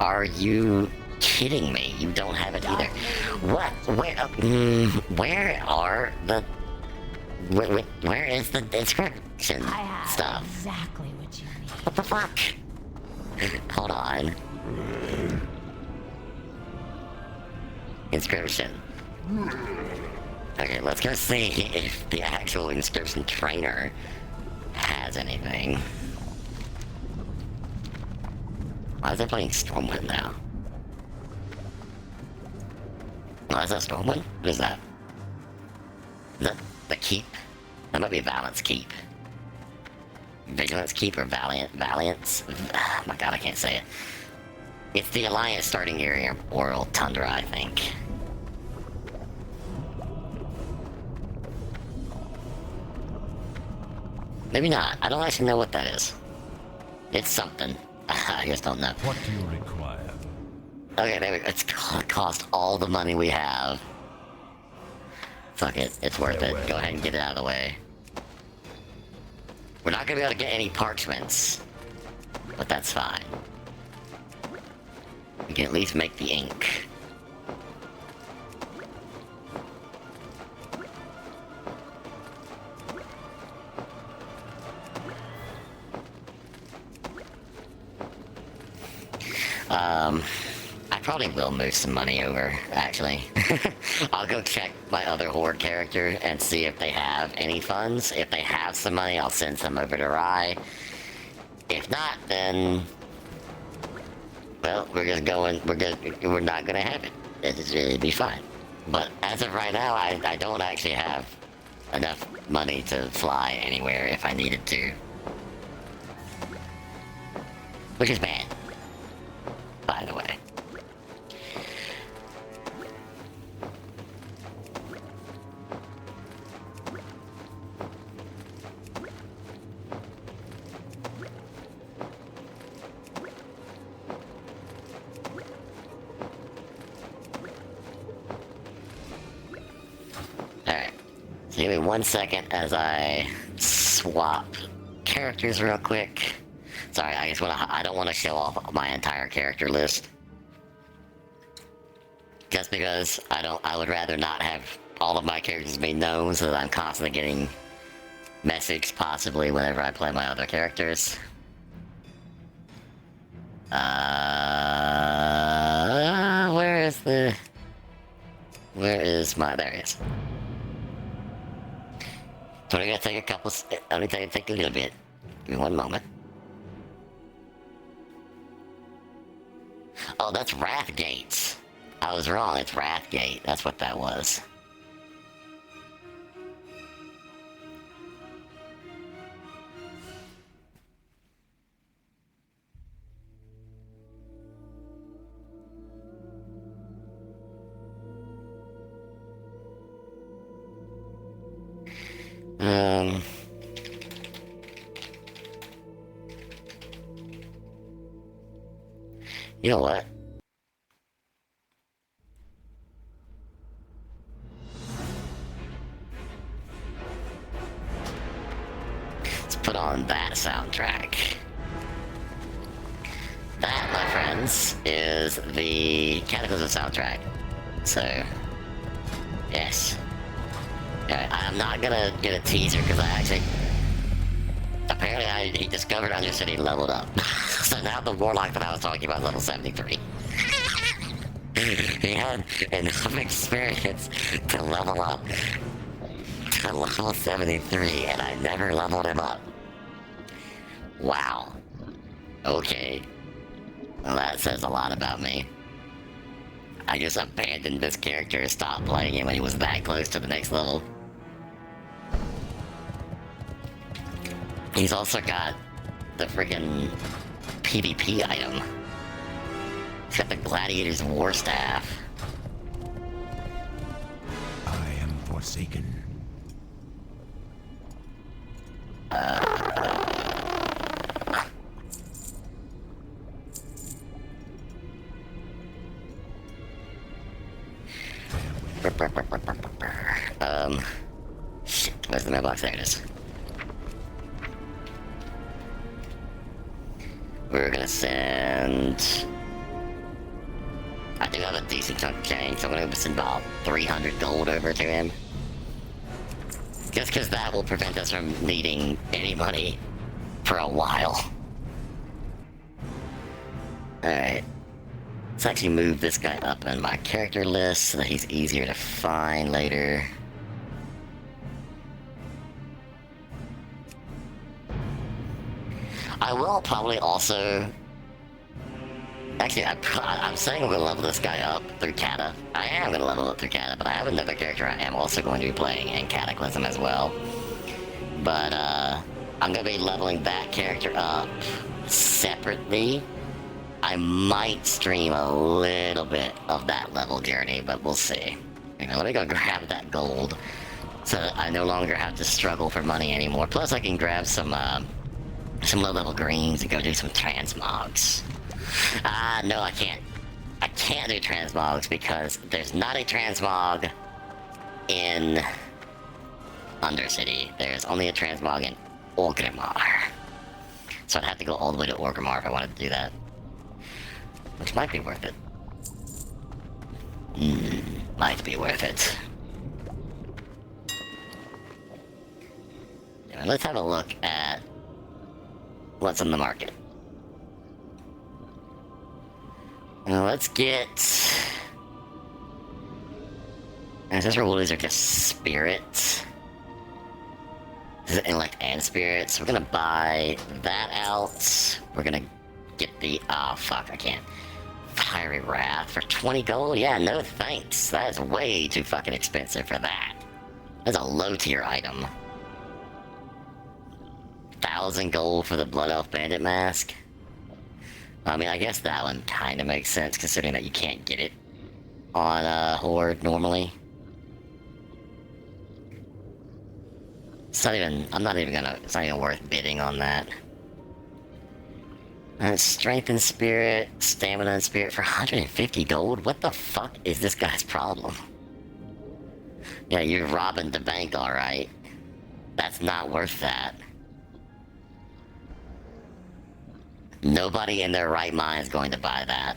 Are you kidding me? You don't have it either. What? Where are the... Where is the inscription I have stuff? exactly what you need. What the fuck? Hold on. Inscription. Okay, let's go see if the actual inscription trainer has anything. Why is it playing Stormwind now? Oh, is that Stormwind? What is that? Is that the Keep? That might be Valiant's Keep. Vigilance Keep or Valiance? Oh my god, I can't say it. It's the Alliance starting area, Oral Tundra, I think. Maybe not. I don't actually know what that is. It's something. I just don't know. What do you require? Okay, there we go. It's cost all the money we have. Fuck it. It's worth it. Go ahead and get it out of the way. We're not gonna be able to get any parchments. But that's fine. We can at least make the ink. I probably will move some money over, actually. I'll go check my other Horde character and see if they have any funds. If they have some money, I'll send some over to Rye. If not, then... well, we're just going... we're not gonna have it. It'll be fine. But as of right now, I don't actually have enough money to fly anywhere if I needed to. Which is bad. By the way. Alright. So give me 1 second as I swap characters real quick. Sorry, I don't want to show off my entire character list. Just because I would rather not have all of my characters be known so that I'm constantly getting messaged possibly whenever I play my other characters. Where is my, there he is. So we're gonna take a couple, let me take a little bit. Give me 1 moment. Oh, that's Wrathgate. I was wrong, it's Wrathgate. That's what that was. You know what? Let's put on that soundtrack. That, my friends, is the Cataclysm soundtrack. So, yes. Yeah, I'm not gonna get a teaser because I actually... apparently he discovered I just said he leveled up. So now the Warlock that I was talking about is level 73. He had enough experience to level up to level 73 and I never leveled him up. Wow. Okay. Well, that says a lot about me. I just abandoned this character and stopped playing him when he was that close to the next level. He's also got the friggin' PvP item. He's got the Gladiator's War Staff. I am forsaken. Shit, where's the mailbox? There it is. We're gonna send... I do have a decent chunk of change, so I'm gonna send about 300 gold over to him. Just because that will prevent us from needing any money for a while. Alright. Let's actually move this guy up in my character list so that he's easier to find later. I will probably also... Actually, I'm saying I'm going to level this guy up through Cata. I am going to level up through Cata, but I have another character I am also going to be playing in Cataclysm as well. But, I'm going to be leveling that character up separately. I might stream a little bit of that level journey, but we'll see. You know, let me go grab that gold so that I no longer have to struggle for money anymore. Plus, I can grab some low-level greens and go do some transmogs. No, I can't. I can't do transmogs because there's not a transmog in Undercity. There's only a transmog in Orgrimmar. So I'd have to go all the way to Orgrimmar if I wanted to do that. Which might be worth it. Might be worth it. Yeah, let's have a look at what's on the market. Let's get... Ancestral are just spirits. This is intellect and spirits. We're gonna buy that out. We're gonna get the... Oh, fuck, I can't. Fiery Wrath for 20 gold? Yeah, no thanks. That is way too fucking expensive for that. That's a low-tier item. 1,000 gold for the Blood Elf Bandit Mask? I mean, I guess that one kind of makes sense, considering that you can't get it on Horde normally. It's not even... I'm not even gonna... It's not even worth bidding on that. Strength and Spirit, Stamina and Spirit for 150 gold? What the fuck is this guy's problem? Yeah, you're robbing the bank, alright. That's not worth that. Nobody in their right mind is going to buy that.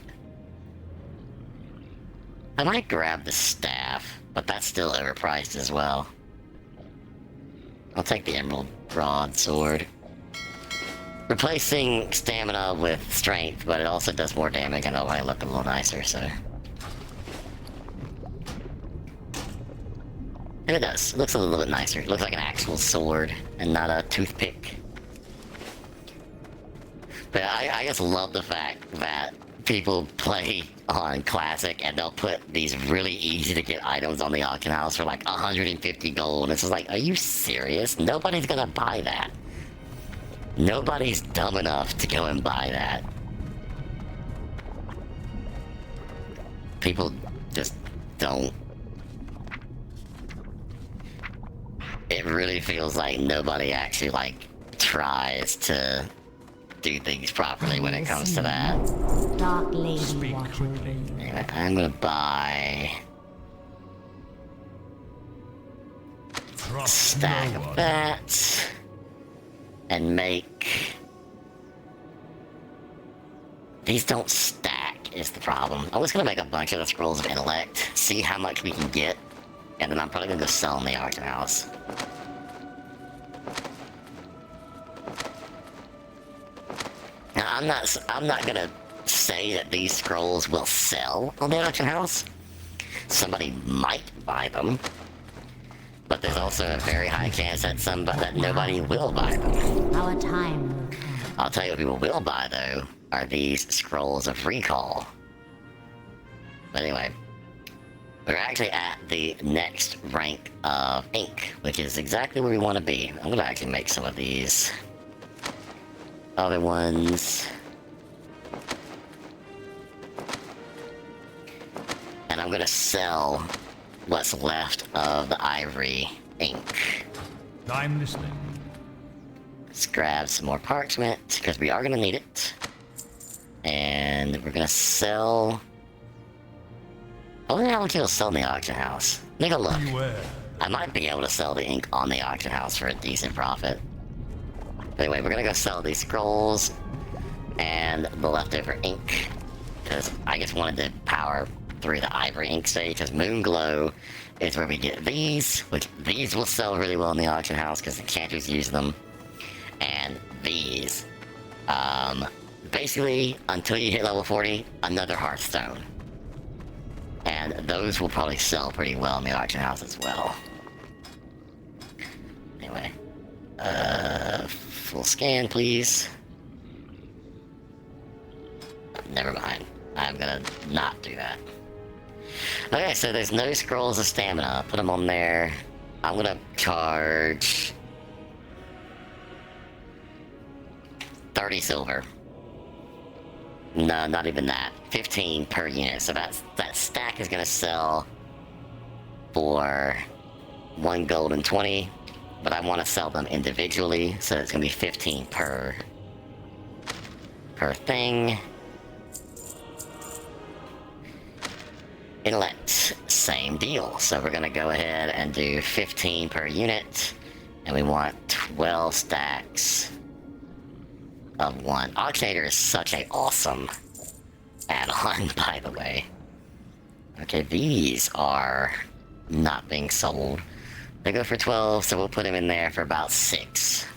I might grab the staff, but that's still overpriced as well. I'll take the Emerald Broadsword. Replacing stamina with strength, but it also does more damage and it'll probably look a little nicer, so... And it does. It looks a little bit nicer. It looks like an actual sword and not a toothpick. But I just love the fact that people play on Classic and they'll put these really easy to get items on the auction house for like 150 gold. And it's just like, are you serious? Nobody's gonna buy that. Nobody's dumb enough to go and buy that. People just don't. It really feels like nobody actually like tries to do things properly when it comes to that. Dark Lady watching. Anyway, I'm gonna buy a stack of that and make... These don't stack is the problem. I was gonna make a bunch of the Scrolls of Intellect, see how much we can get, and then I'm probably gonna go sell in the auction house. Now, I'm not gonna say that these scrolls will sell on the auction house. Somebody might buy them, but there's also a very high chance that nobody will buy them. Our time will come. I'll tell you what people will buy though are these Scrolls of Recall. But anyway, we're actually at the next rank of Ink, which is exactly where we want to be. I'm gonna actually make some of these other ones. And I'm gonna sell what's left of the ivory ink. I'm listening. Let's grab some more parchment, because we are gonna need it. And we're gonna sell... I wonder how much it'll sell in the auction house. Take a look. Beware. I might be able to sell the ink on the auction house for a decent profit. Anyway, we're gonna go sell these scrolls and the leftover ink, because I just wanted to power through the ivory ink stage, because Moon Glow is where we get these, which these will sell really well in the auction house because the enchanters use them. And these, basically, until you hit level 40, another Hearthstone. And those will probably sell pretty well in the auction house as well. Anyway, full scan, please. Never mind. I'm gonna not do that. Okay, so there's no scrolls of stamina. Put them on there. I'm gonna charge 30 silver. No, not even that. 15 per unit. So that stack is gonna sell for 1 gold and 20. But I want to sell them individually, so it's gonna be 15 per thing. Inlet, same deal. So we're gonna go ahead and do 15 per unit, and we want 12 stacks of one. Auctionator is such a awesome add-on, by the way. Okay, these are not being sold. They go for 12, so we'll put them in there for about 6.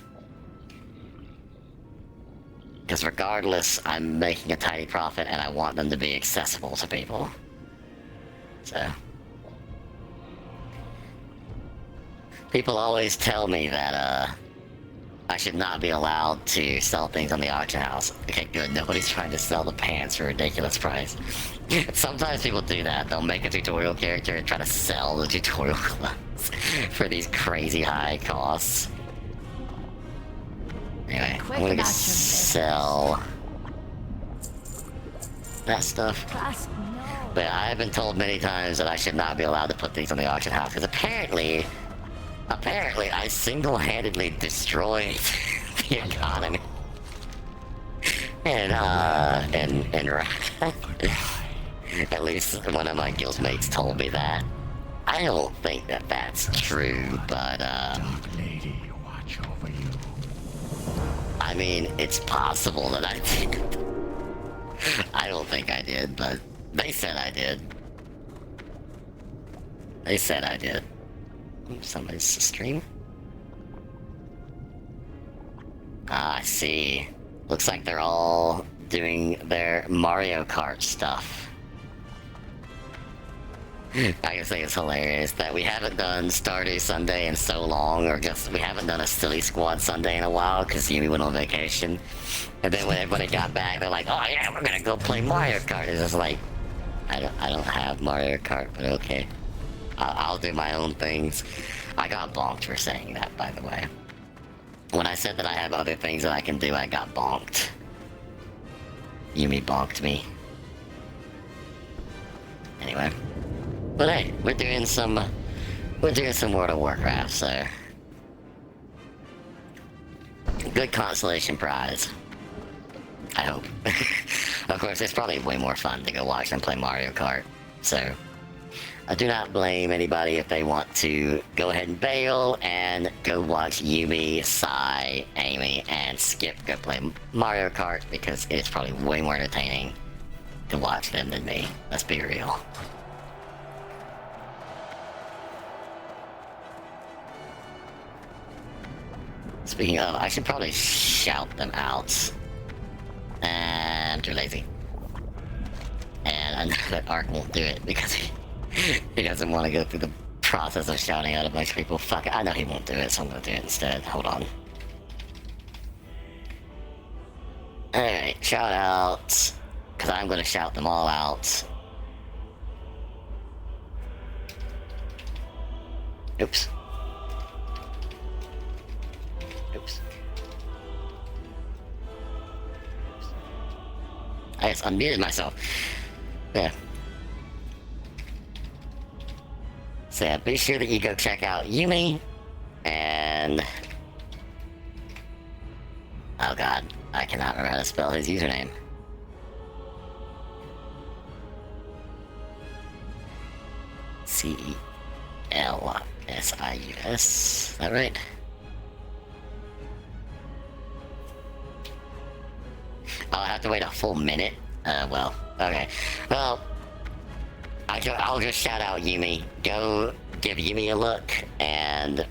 Because regardless, I'm making a tiny profit, and I want them to be accessible to people. So, people always tell me that I should not be allowed to sell things on the auction house. Okay, good. Nobody's trying to sell the pants for a ridiculous price. Sometimes people do that. They'll make a tutorial character and try to sell the tutorial class for these crazy high costs. Anyway, I'm gonna just sell that stuff. But I've been told many times that I should not be allowed to put things on the auction house, because apparently I single-handedly destroyed the economy. And at least one of my guildmates told me that. I don't think that that's true, but Dark Lady, watch over you. I mean, it's possible that I did. I don't think I did, but they said I did. They said I did. Somebody's stream. Ah, I see. Looks like they're all doing their Mario Kart stuff. I just think it's hilarious that we haven't done Stardew Sunday in so long, or just we haven't done a Silly Squad Sunday in a while because Yumi went on vacation. And then when everybody got back, they're like, "Oh yeah, we're gonna go play Mario Kart." It's just like, I don't have Mario Kart, but okay. I'll do my own things. I got bonked for saying that, by the way. When I said that I have other things that I can do, I got bonked. Yumi bonked me. Anyway. But hey, we're doing some World of Warcraft, so good consolation prize. I hope. Of course, it's probably way more fun to go watch them play Mario Kart, so I do not blame anybody if they want to go ahead and bail and go watch Yumi, Sai, Amy, and Skip go play Mario Kart, because it's probably way more entertaining to watch them than me. Let's be real. Speaking of, I should probably shout them out. I'm too lazy. And I know that Ark won't do it because he doesn't want to go through the process of shouting out a bunch of people. Fuck it, I know he won't do it, so I'm gonna do it instead. Hold on. Alright, shout out. Because I'm gonna shout them all out. Oops. Oops. I just unmuted myself. Yeah. So yeah, be sure that you go check out Yumi, and... Oh god, I cannot remember how to spell his username. Celsius, is that right? I'll have to wait a full minute. Well, okay. Well, I'll just shout out Yumi. Go give Yumi a look, and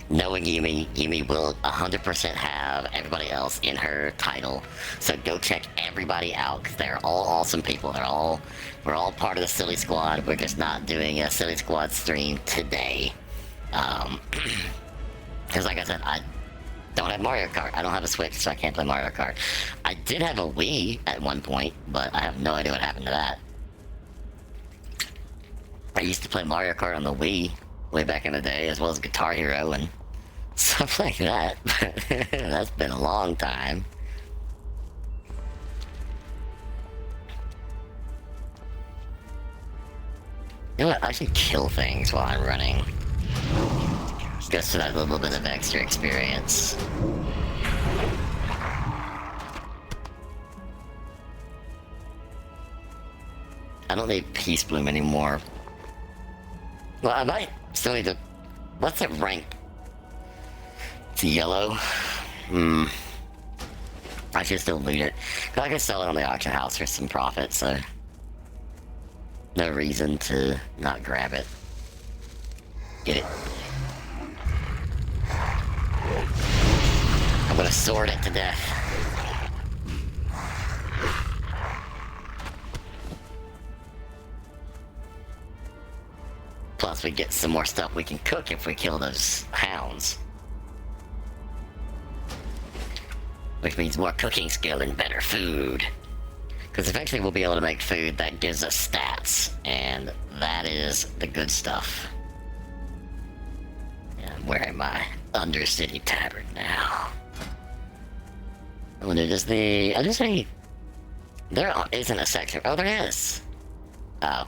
knowing Yumi, Yumi will 100% have everybody else in her title. So go check everybody out, because they're all awesome people. We're all part of the Silly Squad. We're just not doing a Silly Squad stream today. Because like I said, I don't have Mario Kart. I don't have a Switch, so I can't play Mario Kart. I did have a Wii at one point, but I have no idea what happened to that. I used to play Mario Kart on the Wii way back in the day, as well as Guitar Hero and stuff like that. But that's been a long time. You know what? I should kill things while I'm running. Just for that little bit of extra experience. I don't need Peace Bloom anymore. Well, I might still need to... What's it rank? It's yellow. I should still loot it. I can sell it on the auction house for some profit, so... No reason to not grab it. Get it. I'm gonna sword it to death. Plus we get some more stuff we can cook if we kill those hounds. Which means more cooking skill and better food. Because eventually we'll be able to make food that gives us stats, and that is the good stuff. Yeah, I'm wearing my Undercity Tabard now. I wonder, does the... Undercity... There isn't a section... Oh, there is! Oh.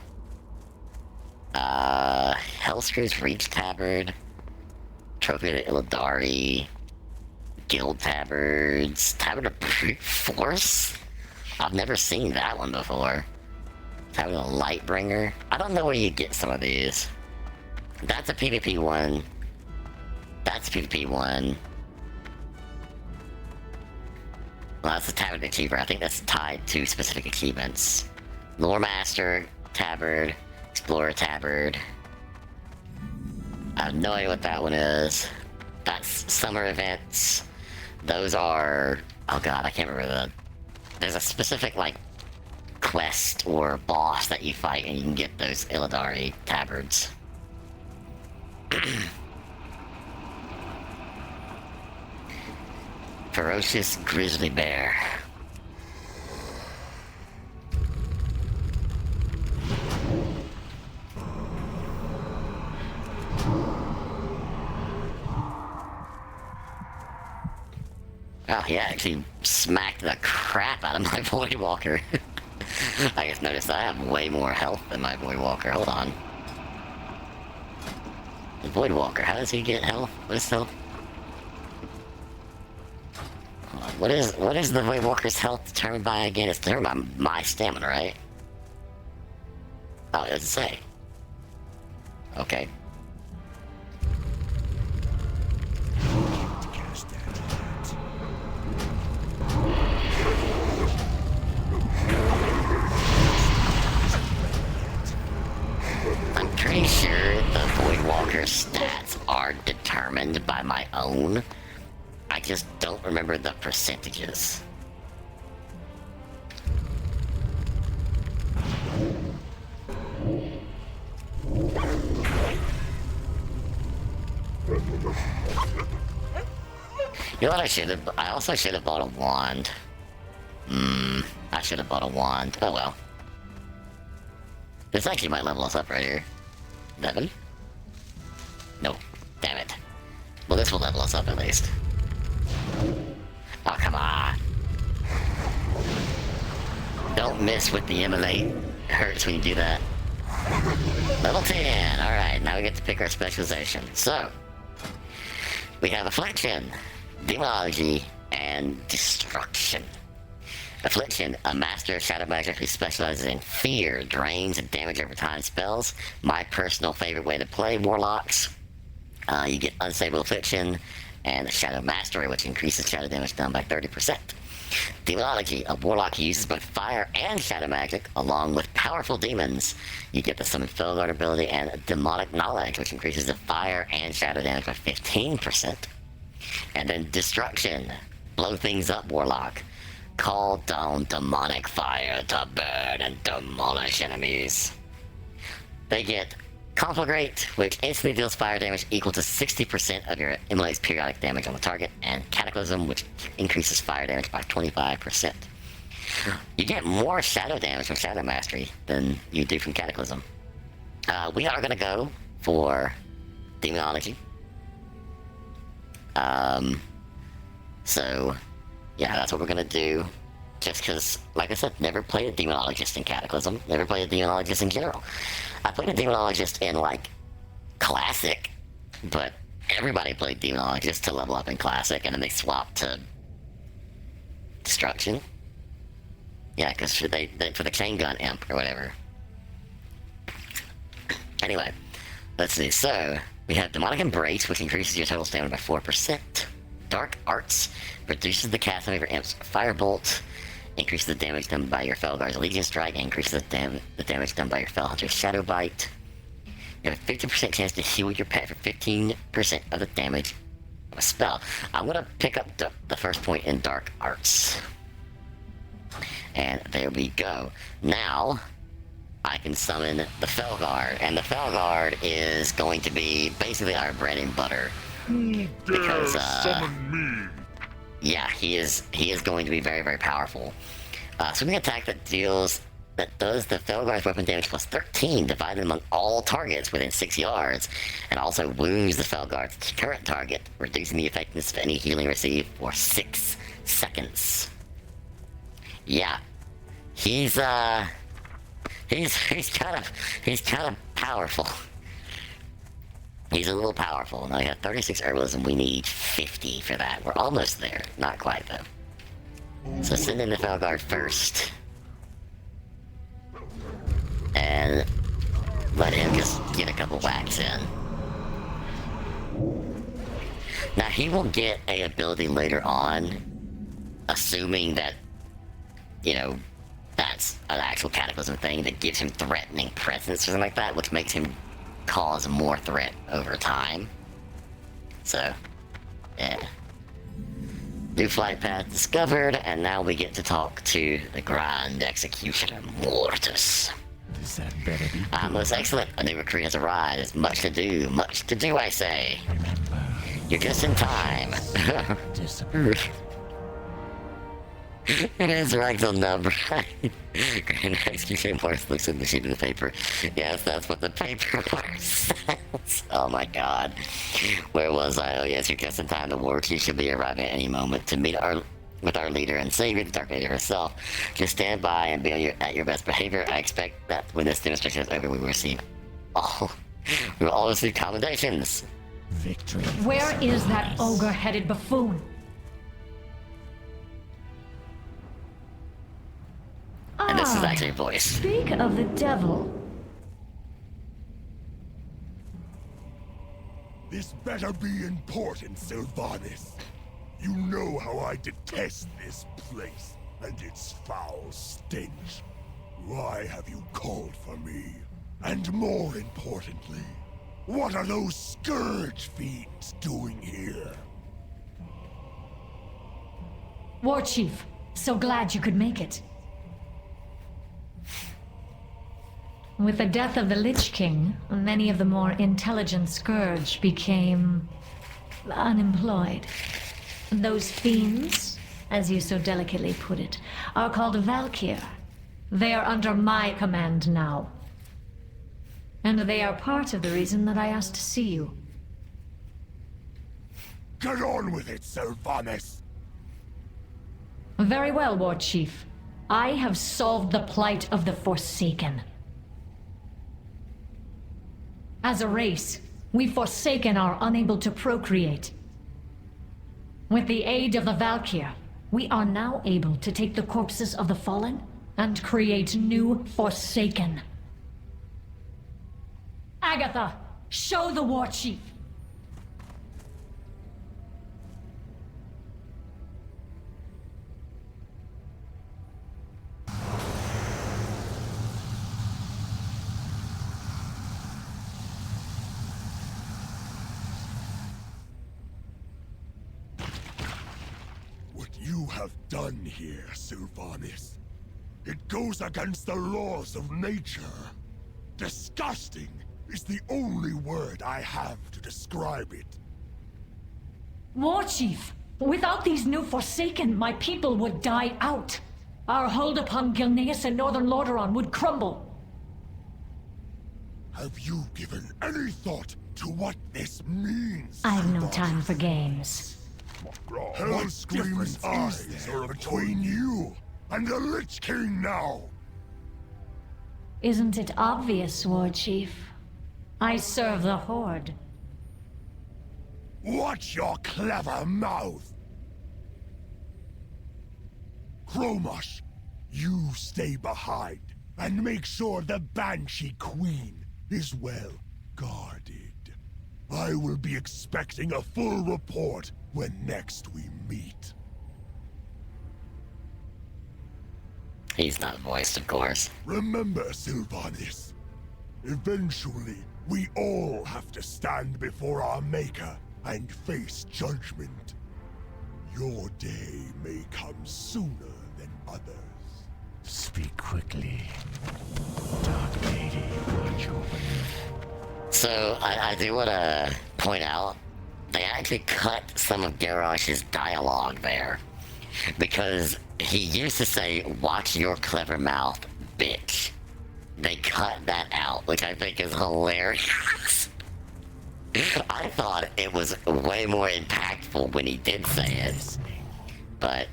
Hellscrew's Reach Tabard. Trophy to Illidari. Guild Tabards. Tabard of Brute Force? I've never seen that one before. Tabard of Lightbringer. I don't know where you get some of these. That's a PvP one. That's a PvP one. Well, that's the Tabard Achiever. I think that's tied to specific achievements. Lore Master, Tabard, Explorer Tabard. I have no idea what that one is. That's summer events. Those are... Oh god, I can't remember the... There's a specific, like, quest or boss that you fight and you can get those Illidari Tabards. Ferocious Grizzly Bear. Oh, he actually smacked the crap out of my Voidwalker. I just noticed I have way more health than my Voidwalker. Hold on. The Voidwalker, how does he get health? What is health? Hold on. What is the Voidwalker's health determined by again? It's determined by my stamina, right? Oh, it doesn't say. Okay. I'm pretty sure the Voidwalker's stats are determined by my own. I just don't remember the percentages. You know what I should have? I also should have bought a wand. I should have bought a wand. Oh well. This actually might level us up right here. 11? No. Damn it. Well, this will level us up at least. Oh, come on. Don't miss with the immolate. It hurts when you do that. Level 10. Alright, now we get to pick our specialization. So, we have Affliction, Demonology, and Destruction. Affliction, a master of shadow magic who specializes in fear, drains, and damage over time spells. My personal favorite way to play Warlocks. You get Unstable Affliction and Shadow Mastery, which increases shadow damage done by 30%. Demonology, a warlock who uses both fire and shadow magic, along with powerful demons. You get the Summon Felguard ability and Demonic Knowledge, which increases the fire and shadow damage by 15%. And then Destruction, blow things up warlock. Call down demonic fire to burn and demolish enemies. They get Conflagrate, which instantly deals fire damage equal to 60% of your immolate's periodic damage on the target, and Cataclysm, which increases fire damage by 25%. You get more shadow damage from Shadow Mastery than you do from Cataclysm. We are going to go for Demonology. So, yeah, that's what we're going to do. Just because, like I said, never played a Demonologist in Cataclysm. Never played a Demonologist in general. I played a Demonologist in, like, Classic, but everybody played Demonologist to level up in Classic, and then they swapped to Destruction. Yeah, because for the Chain Gun Imp or whatever. Anyway, let's see. So, we have Demonic Embrace, which increases your total stamina by 4%. Dark Arts reduces the casting of your imp's Firebolt, increases the damage done by your Felguard's Legion Strike, and increases the damage done by your Felhunter's Shadow Bite. You have a 50% chance to heal your pet for 15% of the damage of a spell. I'm going to pick up the first point in Dark Arts. And there we go. Now, I can summon the Felguard, and the Felguard is going to be basically our bread and butter. Because, yeah, he is going to be very, very powerful. Swimming attack that does the Felguard's weapon damage plus 13, divided among all targets within 6 yards, and also wounds the Felguard's current target, reducing the effectiveness of any healing received for 6 seconds. Yeah, he's kind of powerful. He's a little powerful. Now we have 36 herbalism. We need 50 for that. We're almost there. Not quite, though. So send in the Felguard first. And let him just get a couple whacks in. Now he will get a ability later on, assuming that, you know, that's an actual Cataclysm thing that gives him threatening presence or something like that, which makes him cause more threat over time. So, yeah. New flight path discovered, and now we get to talk to the Grand Executioner Mortis. Does that better be good? Most excellent. A new recruit has arrived. There's much to do, I say. Remember, You're just in time. discipline. It is right on number. Grand Executioner Mortis looks at the sheet of the paper. Yes, that's what the paper says. Oh my god. Where was I? Oh yes, you're just in time. The war chief should be arriving at any moment to meet with our leader and savior, the Dark Lady herself. Just stand by and be at your best behavior. I expect that when this demonstration is over, we will all receive commendations. Victory. Where is that ogre-headed buffoon? And this is actually a voice. Speak of the devil. This better be important, Sylvanas. You know how I detest this place and its foul stench. Why have you called for me? And more importantly, what are those scourge fiends doing here? War Chief, so glad you could make it. With the death of the Lich King, many of the more intelligent Scourge became unemployed. Those fiends, as you so delicately put it, are called Valkyr. They are under my command now. And they are part of the reason that I asked to see you. Get on with it, Sylvanas! Very well, War Chief. I have solved the plight of the Forsaken. As a race, we Forsaken are unable to procreate. With the aid of the Valkyr, we are now able to take the corpses of the fallen and create new Forsaken. Agatha, show the War Chief. What you have done here, Sylvanas, it goes against the laws of nature. Disgusting is the only word I have to describe it. War Chief, without these new Forsaken, my people would die out. Our hold upon Gilneas and Northern Lordaeron would crumble. Have you given any thought to what this means? I have no Sylvanas? time for games. Hellscream's eyes are between you and the Lich King now. Isn't it obvious, War Chief? I serve the Horde. Watch your clever mouth! Chromosh, you stay behind and make sure the Banshee Queen is well guarded. I will be expecting a full report when next we meet. He's not voiced, of course. Remember, Sylvanas, eventually we all have to stand before our Maker and face judgment. Your day may come sooner than others. Speak quickly. Dark Lady, watch over you. So, I do want to point out, they actually cut some of Garrosh's dialogue there. Because he used to say, watch your clever mouth, bitch. They cut that out, which I think is hilarious. I thought it was way more impactful when he did say it. But,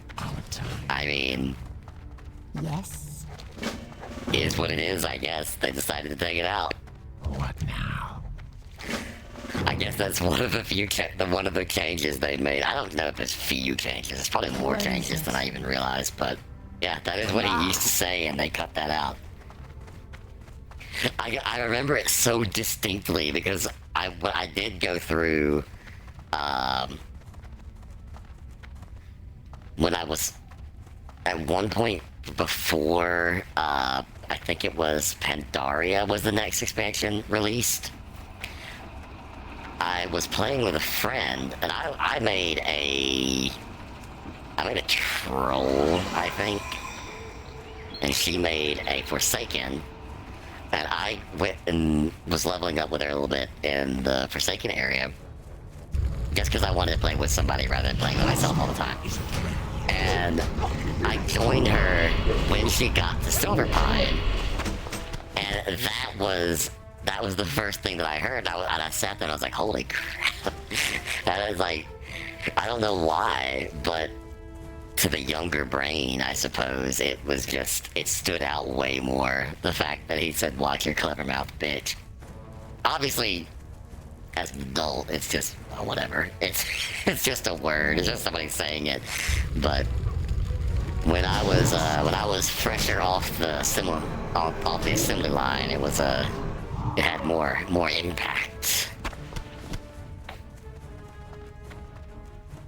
I mean... Yes? Is what it is, I guess. They decided to take it out. What now? I guess that's one of the few one of the changes they made. I don't know if it's few changes. It's probably more changes than I even realized, but yeah, that is what he used to say, and they cut that out. I remember it so distinctly because I did go through when I was at one point before I think it was Pandaria was the next expansion released. I was playing with a friend, and I made a troll, I think, and she made a Forsaken, and I went and was leveling up with her a little bit in the Forsaken area, just because I wanted to play with somebody rather than playing with myself all the time. And I joined her when she got to Silver Pine, and that was the first thing that I heard. And I sat there and I was like, holy crap. And I was like, I don't know why, but to the younger brain, I suppose, it was just, it stood out way more. The fact that he said, watch your clever mouth, bitch. Obviously, as an adult, it's just, oh, whatever. It's just a word. It's just somebody saying it. But when I was fresher off the assembly line, it was it had more impact.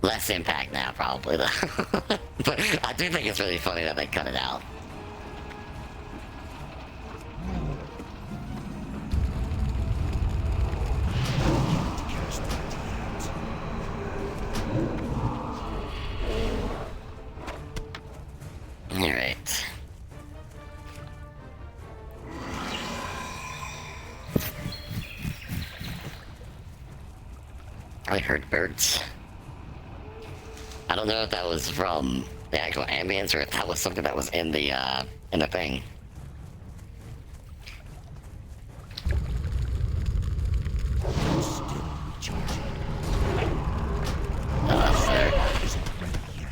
Less impact now, probably, though. But I do think it's really funny that they cut it out. Alright. I heard birds. I don't know if that was from the actual ambience or if that was something that was in the thing.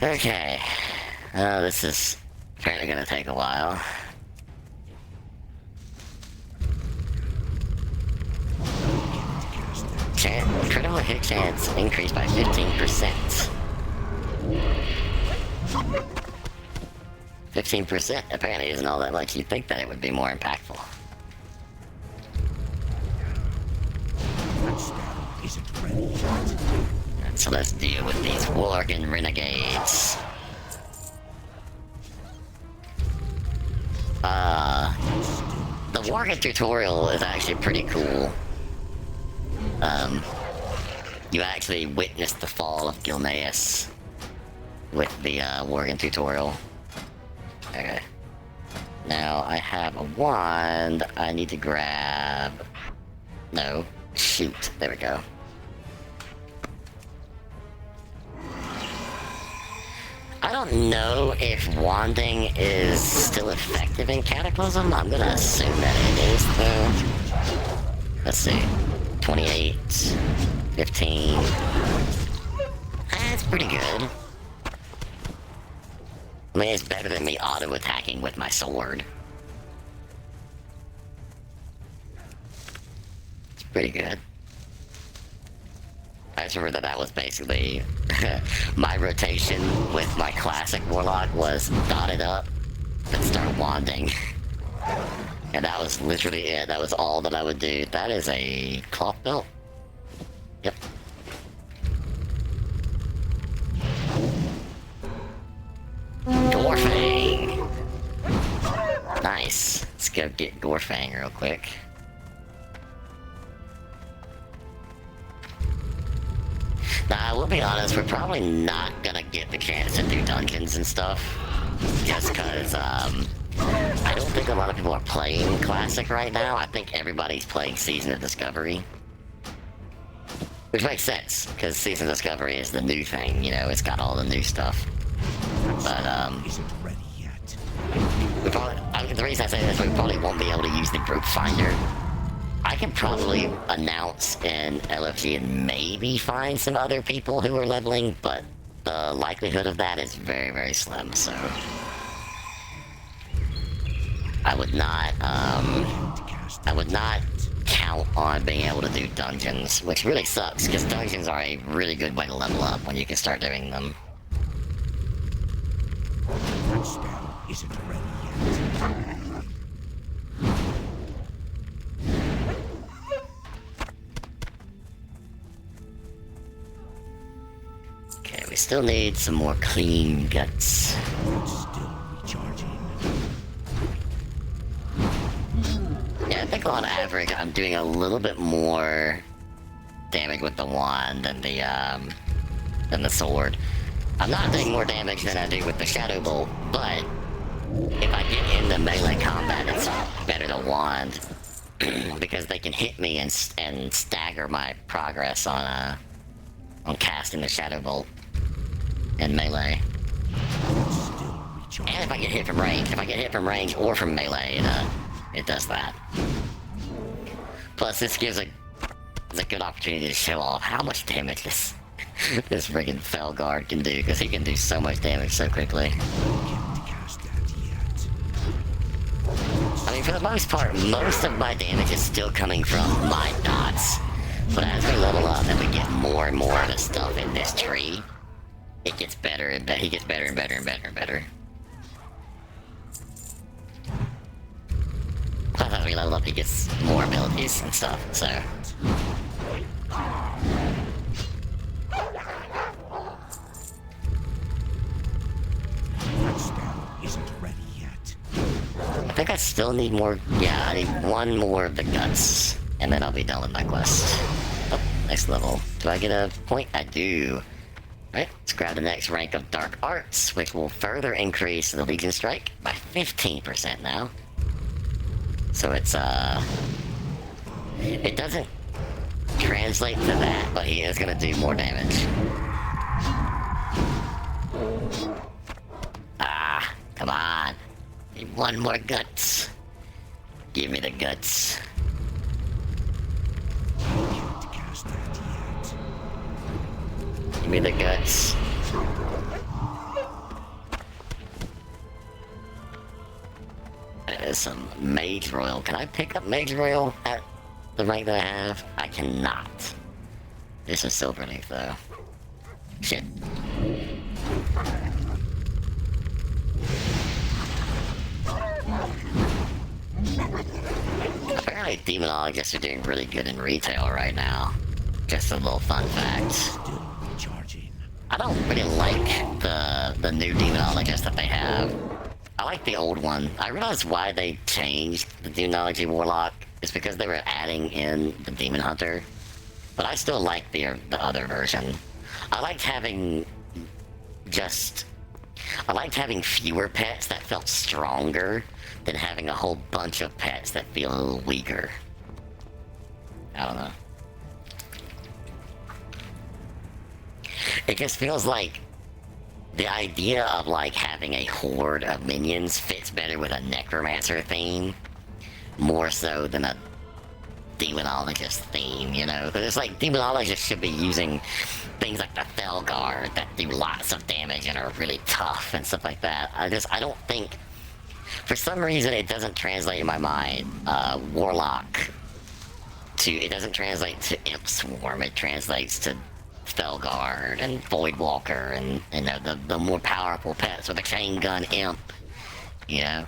Okay. This is apparently gonna take a while. hit chance increased by 15%. 15% apparently isn't all that much. You'd think that it would be more impactful. Isn't ready yet. So let's deal with these Worgen renegades. The Worgen tutorial is actually pretty cool. You actually witness the fall of Gilneas with the Worgen tutorial. Okay. Now I have a wand. I need to grab. No. Shoot. There we go. I don't know if wanding is still effective in Cataclysm. I'm gonna assume that it is, though. Let's see. 28, 15. That's pretty good. I mean, it's better than me auto-attacking with my sword. It's pretty good. I just remember that was basically my rotation with my classic warlock was dotted up and start wanding. And that was literally it. That was all that I would do. That is a cloth belt. Yep. Gorfang! Nice. Let's go get Gorfang real quick. Now, I will be honest, we're probably not gonna get the chance to do dungeons and stuff. Just because, I don't think a lot of people are playing Classic right now. I think everybody's playing Season of Discovery. Which makes sense, because Season of Discovery is the new thing, you know, it's got all the new stuff. But, Isn't ready yet. we probably, the reason I say this, we probably won't be able to use the group finder. I can probably announce in LFG and maybe find some other people who are leveling, but the likelihood of that is very, very slim, so... I would not count on being able to do dungeons, which really sucks, because dungeons are a really good way to level up when you can start doing them. That spell isn't ready yet. Okay, we still need some more clean guts. It's still recharging. Yeah, I think on average I'm doing a little bit more damage with the wand than the sword. I'm not doing more damage than I do with the Shadow Bolt, but if I get into melee combat, it's better to wand because they can hit me and stagger my progress on casting the Shadow Bolt in melee. And if I get hit from range, or from melee, it does that. Plus, this gives a good opportunity to show off how much damage this friggin' Felguard can do, because he can do so much damage so quickly. Can't cast that yet. I mean, for the most part, most of my damage is still coming from my dots. But as we level up and we get more and more of the stuff in this tree, it gets better and better. He gets better and better and better and better. Plus, as we level up, he gets more abilities and stuff, so... That spell isn't ready yet. I think I still need more... Yeah, I need one more of the guts, and then I'll be done with my quest. Oh, next level. Do I get a point? I do. Alright, let's grab the next rank of Dark Arts, which will further increase the Legion Strike by 15% now. So it's, it doesn't translate to that, but he is gonna do more damage. Ah, come on. Need one more guts. Give me the guts. Can't cast that yet. Give me the guts. There's some Mage Royal. Can I pick up Mage Royal at the rank that I have? I cannot. This is Silverleaf, though. Shit. Apparently, demonologists are doing really good in retail right now. Just a little fun fact. Still recharging. I don't really like the new demonologist that they have. I like the old one. I realized why they changed the demonology warlock is because they were adding in the demon hunter. But I still like the other version. I liked having fewer pets that felt stronger than having a whole bunch of pets that feel a little weaker. I don't know. It just feels like the idea of like having a horde of minions fits better with a necromancer theme more so than a demonologist theme, you know? Because it's like demonologists should be using things like the Felguard that do lots of damage and are really tough and stuff like that. I don't think, for some reason, it doesn't translate in my mind. Warlock it doesn't translate to Imp Swarm. It translates to Felguard and Voidwalker and, you know, the more powerful pets with a chain gun imp, you know?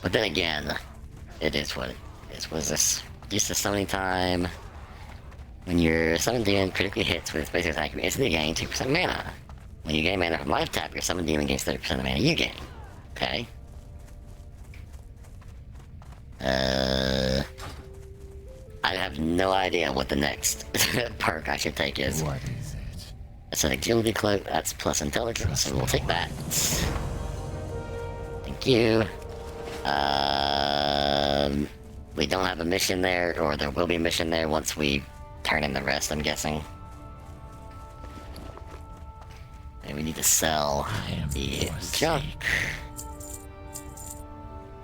But then again, it is what it is. Was this use the summoning time? When your summon demon critically hits with basic attack, you instantly gain 2% mana. When you gain mana from life tap, your summon demon gains 30% of mana you gain. Okay. I have no idea what the next perk I should take is. What is it? It's an agility cloak, that's plus intelligence, so we'll take that. Thank you. We don't have a mission there, or there will be a mission there once we turn in the rest, I'm guessing. And we need to sell the junk.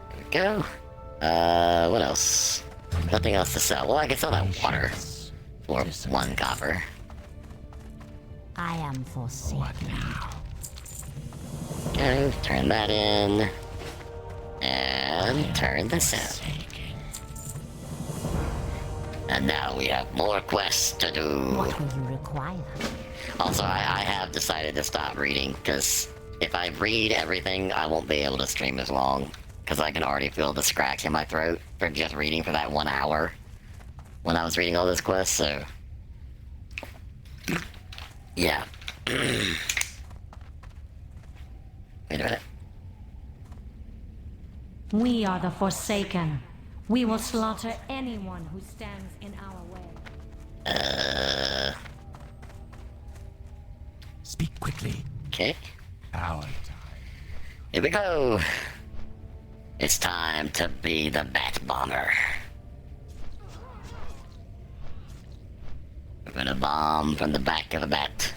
There we go. What else? Nothing else to sell. Well, I can sell that water for 1 copper. I am forsaken. What now? Okay, turn that in. And turn this in. And now we have more quests to do. What will you require? Also, I have decided to stop reading, because if I read everything, I won't be able to stream as long. Because I can already feel the scratch in my throat for just reading for that 1 hour when I was reading all this quests, so... Yeah. Wait a minute. We are the Forsaken. We will slaughter anyone who stands in our way. Speak quickly. Okay. Our time. Here we go. It's time to be the Bat Bomber. We're gonna bomb from the back of a bat.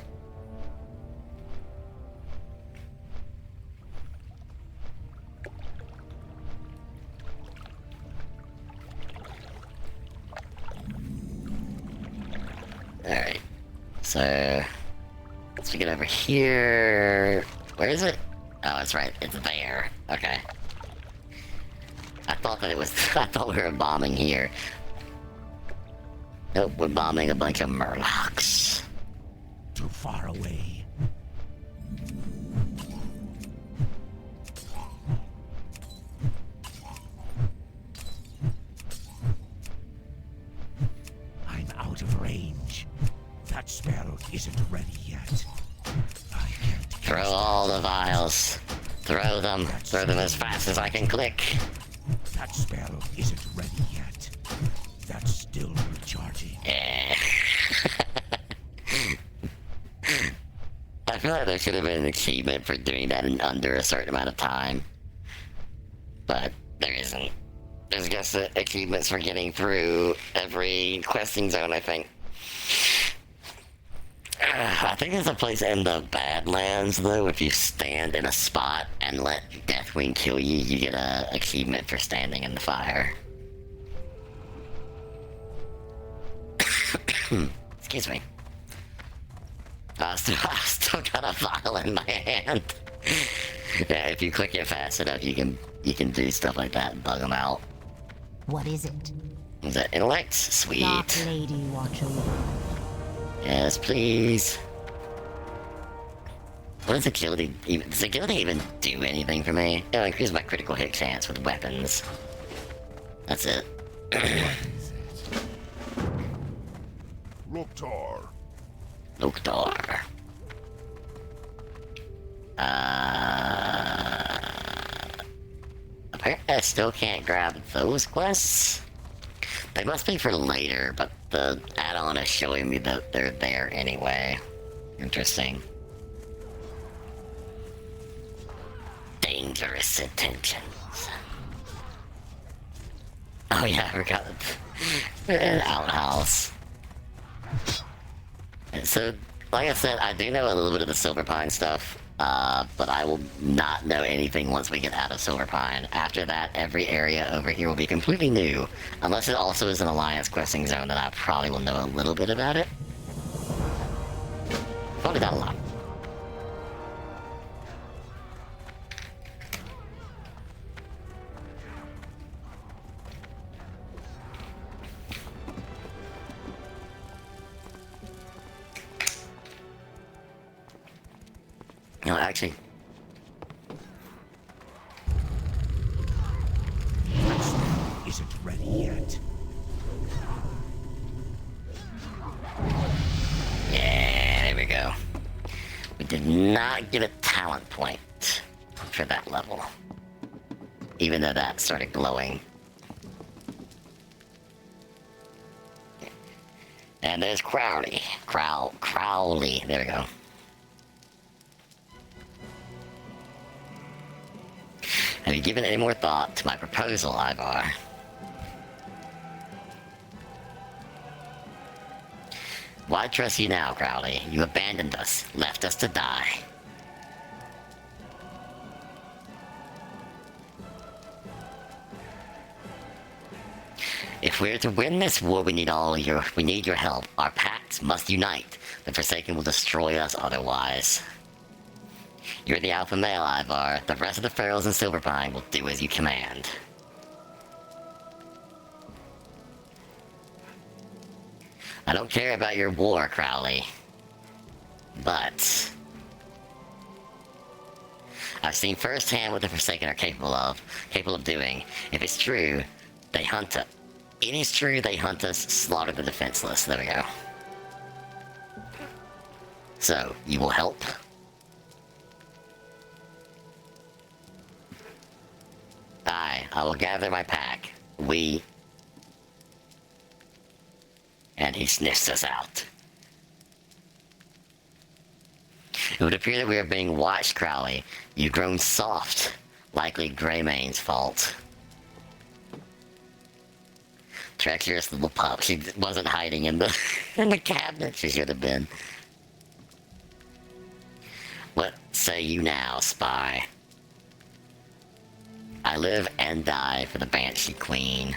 Alright. So, let's get over here. Where is it? Oh, that's right. It's there. Okay. I thought that it was... I thought we were bombing here. Nope, we're bombing a bunch of Murlocs. Too far away. I'm out of range. That spell isn't ready yet. I can't Throw all the vials. Throw them. Throw them as fast as I can click. That spell isn't ready yet. That's still recharging. Yeah. I feel like there should have been an achievement for doing that in under a certain amount of time. But there isn't. There's just achievements for getting through every questing zone, I think. I think there's a place in the Badlands, though, if you stand in a spot and let Deathwing kill you, you get a achievement for standing in the fire. Excuse me. I still got a vial in my hand. Yeah, if you click it fast enough, you can do stuff like that and bug them out. What is it? Is that intellect? Sweet. Dark Lady, watch over. Yes, please. What does agility even... Does agility even do anything for me? It'll increase my critical hit chance with weapons. That's it. Loktar. Loktar. Apparently I still can't grab those quests. They must be for later, but the add-on is showing me that they're there anyway. Interesting. Dangerous intentions. Oh yeah, I forgot an outhouse. And so, like I said, I do know a little bit of the Silver Pine stuff, but I will not know anything once we get out of Silver Pine. After that, every area over here will be completely new, unless it also is an Alliance questing zone, then I probably will know a little bit about it. Probably not a lot. No, actually. That spell isn't ready yet. Yeah, there we go. We did not get a talent point for that level. Even though that started glowing. And there's Crowley. Crowley. There we go. Have you given any more thought to my proposal, Ivar? Why trust you now, Crowley? You abandoned us, left us to die. If we're to win this war, we need your help. Our pacts must unite. The Forsaken will destroy us otherwise. You're the alpha male, Ivar. The rest of the pharaohs in Silverpine will do as you command. I don't care about your war, Crowley. But I've seen firsthand what the Forsaken are capable of doing. If it's true, they hunt us. It is true, they hunt us, slaughter the defenseless. There we go. So, you will help? I will gather my pack. And he sniffs us out. It would appear that we are being watched, Crowley. You've grown soft. Likely Greymane's fault. Treacherous little pup. She wasn't hiding in the in the cabinet. She should have been. What say you now, spy? I live and die for the Banshee Queen.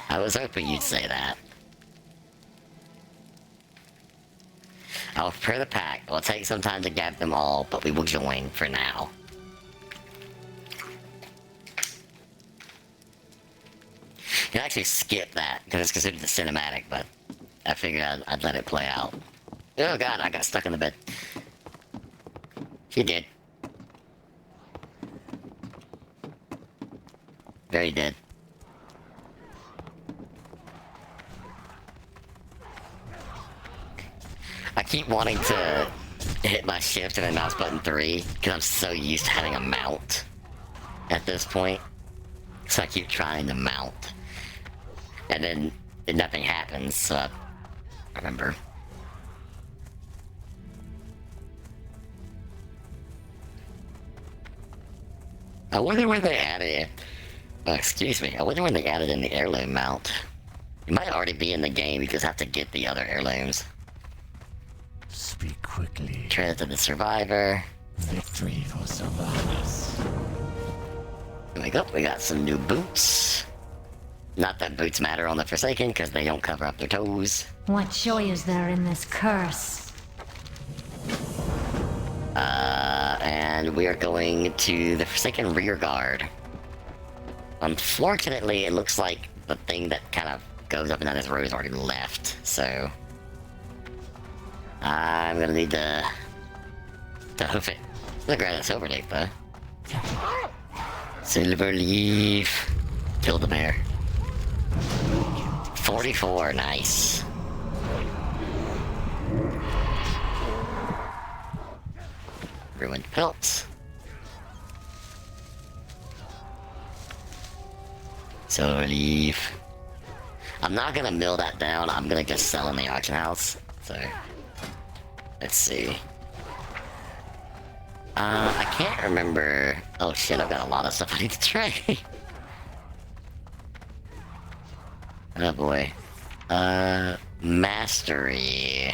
I was hoping you'd say that. I will prepare the pack. It will take some time to gather them all, but we will join for now. You can actually skip that, because it's considered the cinematic, but I figured I'd let it play out. Oh god, I got stuck in the bed. She did. Very dead. I keep wanting to hit my shift and then mouse button 3 because I'm so used to having a mount at this point. So I keep trying to mount. And then nothing happens, so I remember. I wonder where they added it. Excuse me, I wonder when they added in the heirloom mount. It might already be in the game, you just have to get the other heirlooms. Speak quickly. Treasure of the Survivor. Victory for Sylvanas. Wake up, we got some new boots. Not that boots matter on the Forsaken, because they don't cover up their toes. What joy is there in this curse? And we are going to the Forsaken Rear Guard. Unfortunately, it looks like the thing that kind of goes up and down this road is already left, so I'm gonna need to hoof it. Look at that silver leaf though. Silver leaf. Kill the bear. 44, nice. Ruined pelts. Silver leaf. I'm not gonna mill that down, I'm gonna just sell in the auction house. So, let's see. I can't remember. Oh shit, I've got a lot of stuff I need to trade. Oh boy. Mastery.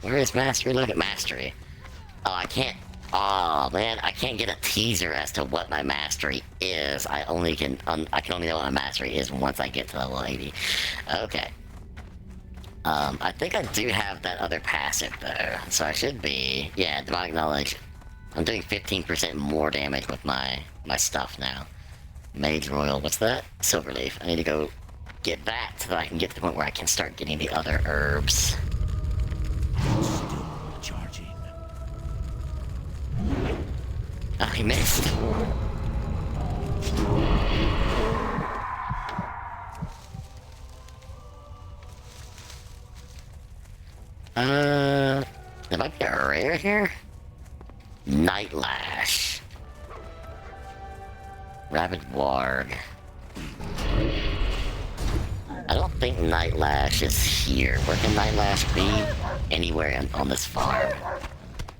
Where is mastery? Look at mastery. Oh, I can't. Oh man, I can't get a teaser as to what my mastery is. I can only know what my mastery is once I get to level 80. Okay. I think I do have that other passive though, so I should be. Yeah, demonic knowledge. I'm doing 15% more damage with my stuff now. Mage Royal, what's that? Silverleaf. I need to go get that so that I can get to the point where I can start getting the other herbs. Still charging. Oh, he missed. There might be a rare here? Night Lash. Rabid Warg. I don't think Night Lash is here. Where can Night Lash be? Anywhere on this farm.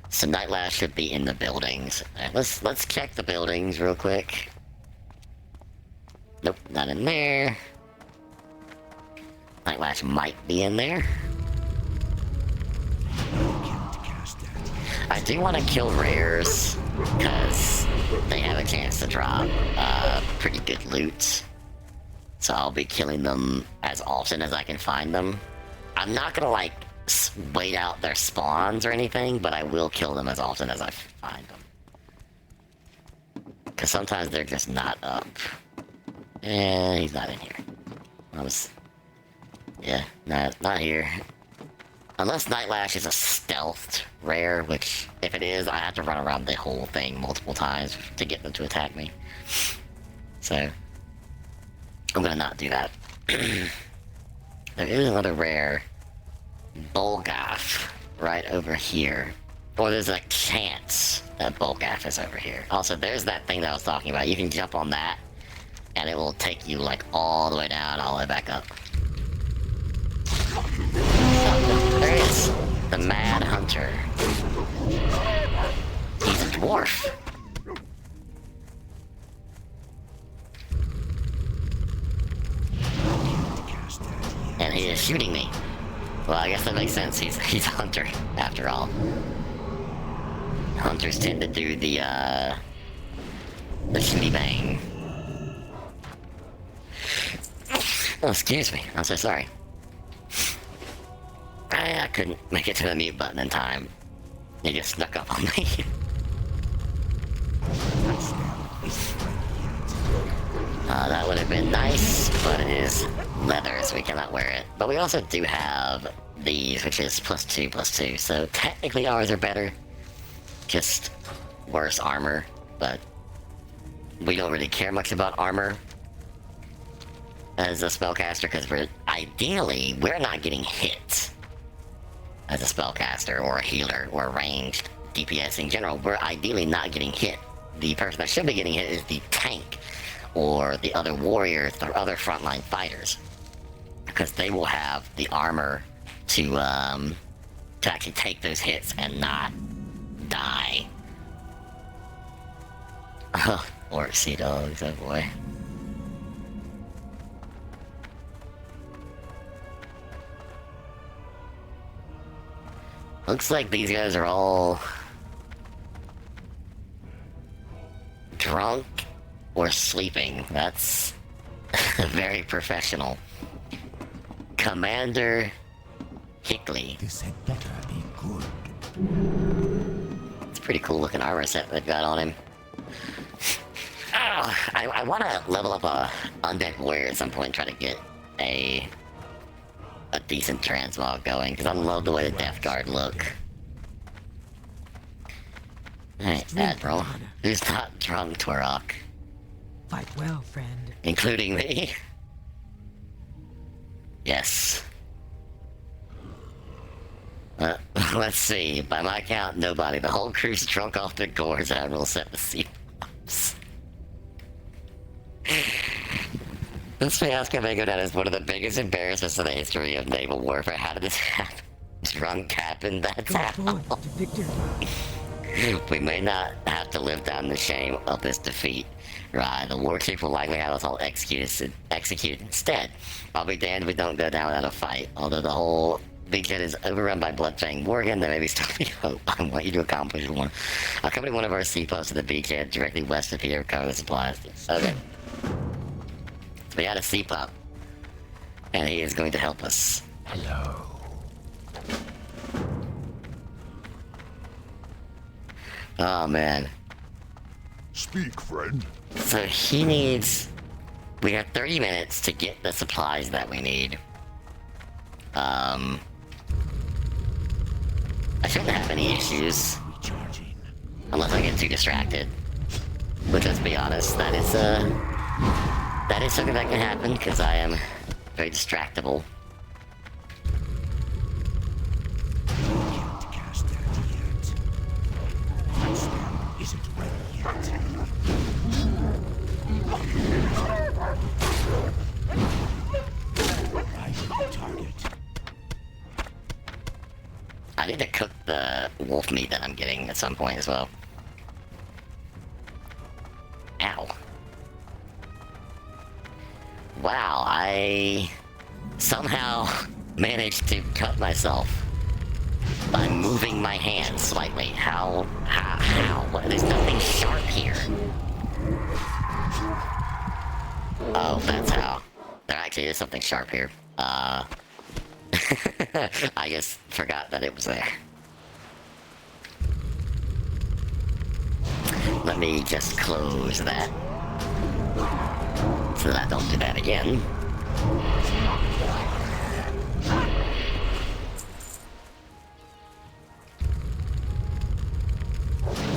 So Night Lash should be in the buildings. Right, let's check the buildings real quick. Nope, not in there. Night Lash might be in there. I do want to kill rares, because they have a chance to drop pretty good loot. So I'll be killing them as often as I can find them. I'm not gonna like wait out their spawns or anything, but I will kill them as often as I find them. Because sometimes they're just not up. And he's not in here. Yeah, not here. Unless Night Lash is a stealthed rare, which, if it is, I have to run around the whole thing multiple times to get them to attack me. So, I'm gonna not do that. There is another rare, Bolgath, right over here. Or there's a chance that Bolgath is over here. Also, there's that thing that I was talking about. You can jump on that, and it will take you, like, all the way down, all the way back up. Oh, there he is. The Mad Hunter. He's a dwarf. And he is shooting me. Well, I guess that makes sense. He's a hunter, after all. Hunters tend to do the shooty bang. Oh, excuse me. I'm so sorry. I couldn't make it to the mute button in time. He just snuck up on me. That would have been nice, but it is leather, so we cannot wear it. But we also do have these, which is +2/+2, so technically ours are better. Just worse armor, but we don't really care much about armor as a spellcaster, because we're not getting hit as a spellcaster or a healer or a ranged DPS in general. We're ideally not getting hit. The person that should be getting hit is the tank or the other warriors, the other frontline fighters, because they will have the armor to actually take those hits and not die. Orc sea dogs, oh boy. Looks like these guys are all drunk or sleeping. That's very professional. Commander Hickley. This had better be good. It's a pretty cool looking armor set they've got on him. Oh, I want to level up a undead warrior at some point and try to get a decent transmog going, because I love the way the Death Guard look. Alright, Admiral. Who's not drunk, Twarok? Fight well, friend. Including me? Yes. Let's see. By my count, nobody. The whole crew's drunk off their gourds. Admiral set the sea bombs. This fiasco may go down as one of the biggest embarrassments in the history of naval warfare. How did this happen? Drunk captain, that's Go how. forth to victory. We may not have to live down the shame of this defeat. Right, the war chief will likely have us all executed instead. I'll be damned if we don't go down without a fight. Although the whole beachhead is overrun by bloodfang Morgan, there may be still be hope. I want you to accomplish one. I'll come to one of our seaposts to the beachhead directly west of here, recover the supplies. Okay. We had a sea pup, and he is going to help us. Hello. Oh man. Speak, friend. So he needs. We have 30 minutes to get the supplies that we need. I shouldn't have any issues. Recharging. Unless I get too distracted. But let's be honest, that is something that can happen, because I am very distractible. Can't cast that yet. That spell isn't ready yet. Right target. I need to cook the wolf meat that I'm getting at some point as well. Ow. Wow, I somehow managed to cut myself by moving my hand slightly. How? What? There's nothing sharp here. Oh, that's how. There actually is something sharp here. I just forgot that it was there. Let me just close that. So that I don't do that again.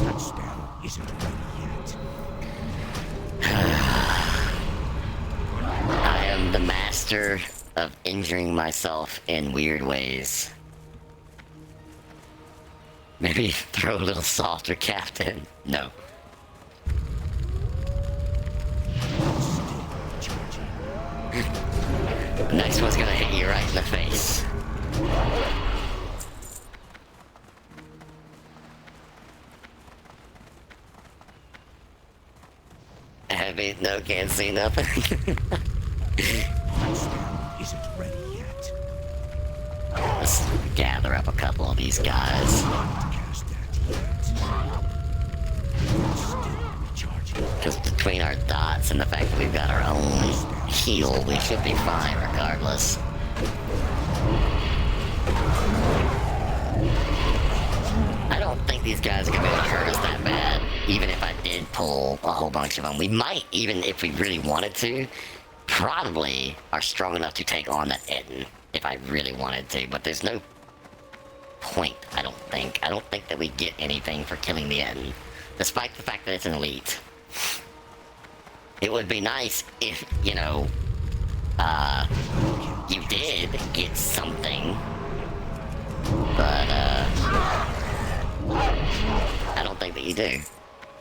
That spell isn't ready yet. I am the master of injuring myself in weird ways. Maybe throw a little softer, Captain. No. The next one's gonna hit you right in the face. Heavy, no, can't see nothing. That spell isn't ready yet. Let's gather up a couple of these guys. Can't cast that yet. Still recharging. Because between our dots and the fact that we've got our own heal, we should be fine regardless. I don't think these guys are gonna be able to hurt us that bad, even if I did pull a whole bunch of them. We might, even if we really wanted to, probably are strong enough to take on that Eden, if I really wanted to, but there's no point, I don't think. I don't think that we get anything for killing the Eden, despite the fact that it's an elite. It would be nice if, you know, you did get something, but, I don't think that you do.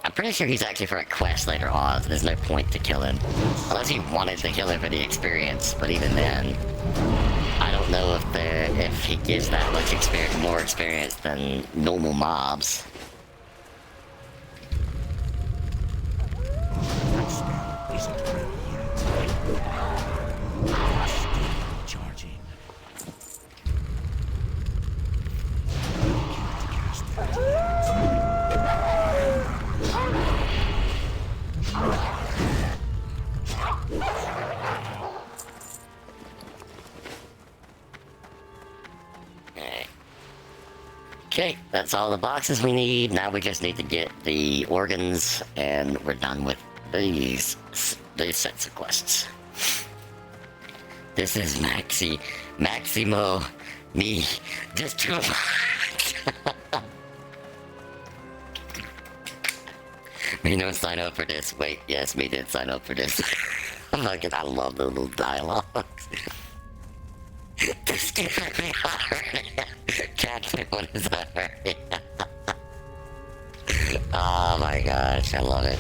I'm pretty sure he's actually for a quest later on, so there's no point to kill him. Unless he wanted to kill him for the experience, but even then, I don't know if he gives that much experience, more experience than normal mobs. That spell isn't ready yet. Still recharging. Can't cast that yet. Okay, that's all the boxes we need. Now we just need to get the organs, and we're done with these sets of quests. This is Maximo, me, just too much. Me don't sign up for this. Wait, yes, me did sign up for this. Fucking, I love the little dialogues. This gives me already. Catch me when it's already. Oh my gosh, I love it.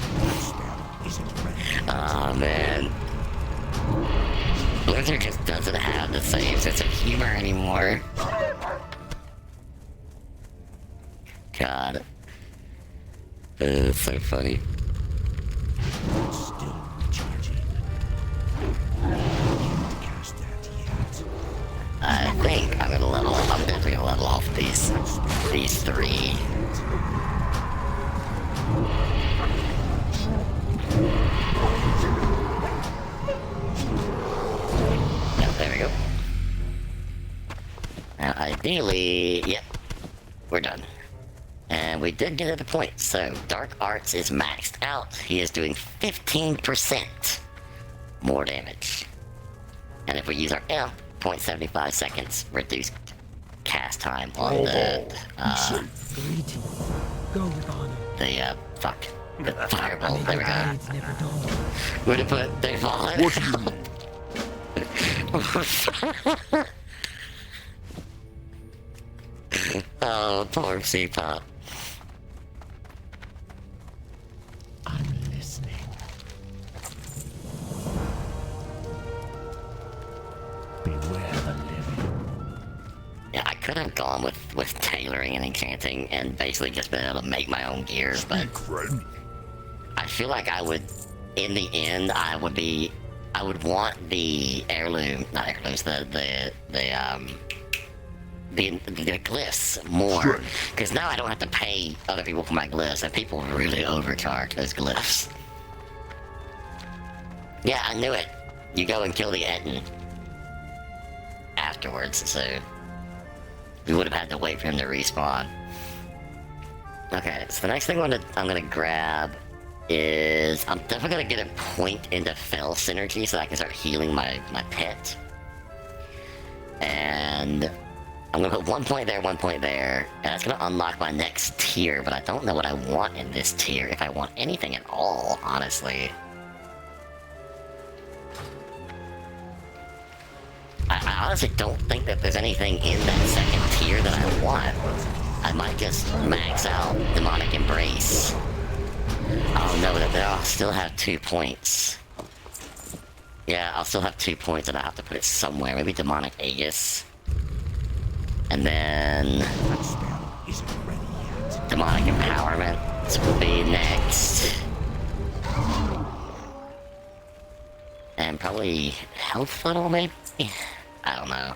Oh man. Blizzard just doesn't have the same sense of humor anymore. God. It's so funny. Still recharging. Can't cast that yet. I think I'm gonna level. I'm definitely gonna level off these three. Yep, there we go. Now, ideally, yep, we're done. And we did get at the point, so Dark Arts is maxed out. He is doing 15% more damage. And if we use our imp, 0.75 seconds reduced cast time on the Go with honor. The fireball. There we go. Blades never dawn. Where to put they fallen? What do you mean? Oh, poor C-Pop. I'm listening. Beware the living. Yeah, I could have gone with tailoring and enchanting and basically just been able to make my own gear, but Friend? I feel like I would, in the end, I would want the heirloom, not heirlooms, the glyphs more, Sure. because now I don't have to pay other people for my glyphs, and people really overcharge those glyphs. Yeah, I knew it. You go and kill the Etten afterwards, so we would have had to wait for him to respawn. Okay, so the next thing I'm gonna grab is I'm definitely gonna get a point into Fell synergy so that I can start healing my pet. And I'm gonna put 1 point there, 1 point there, and that's gonna unlock my next tier, but I don't know what I want in this tier, if I want anything at all, honestly. I honestly don't think that there's anything in that second tier that I want. I might just max out Demonic Embrace. Oh no, I'll still have 2 points. Yeah, I'll still have 2 points and I have to put it somewhere. Maybe Demonic Aegis. And then That spell isn't ready yet. Demonic Empowerment. This will be next. And probably Health Funnel, maybe? I don't know.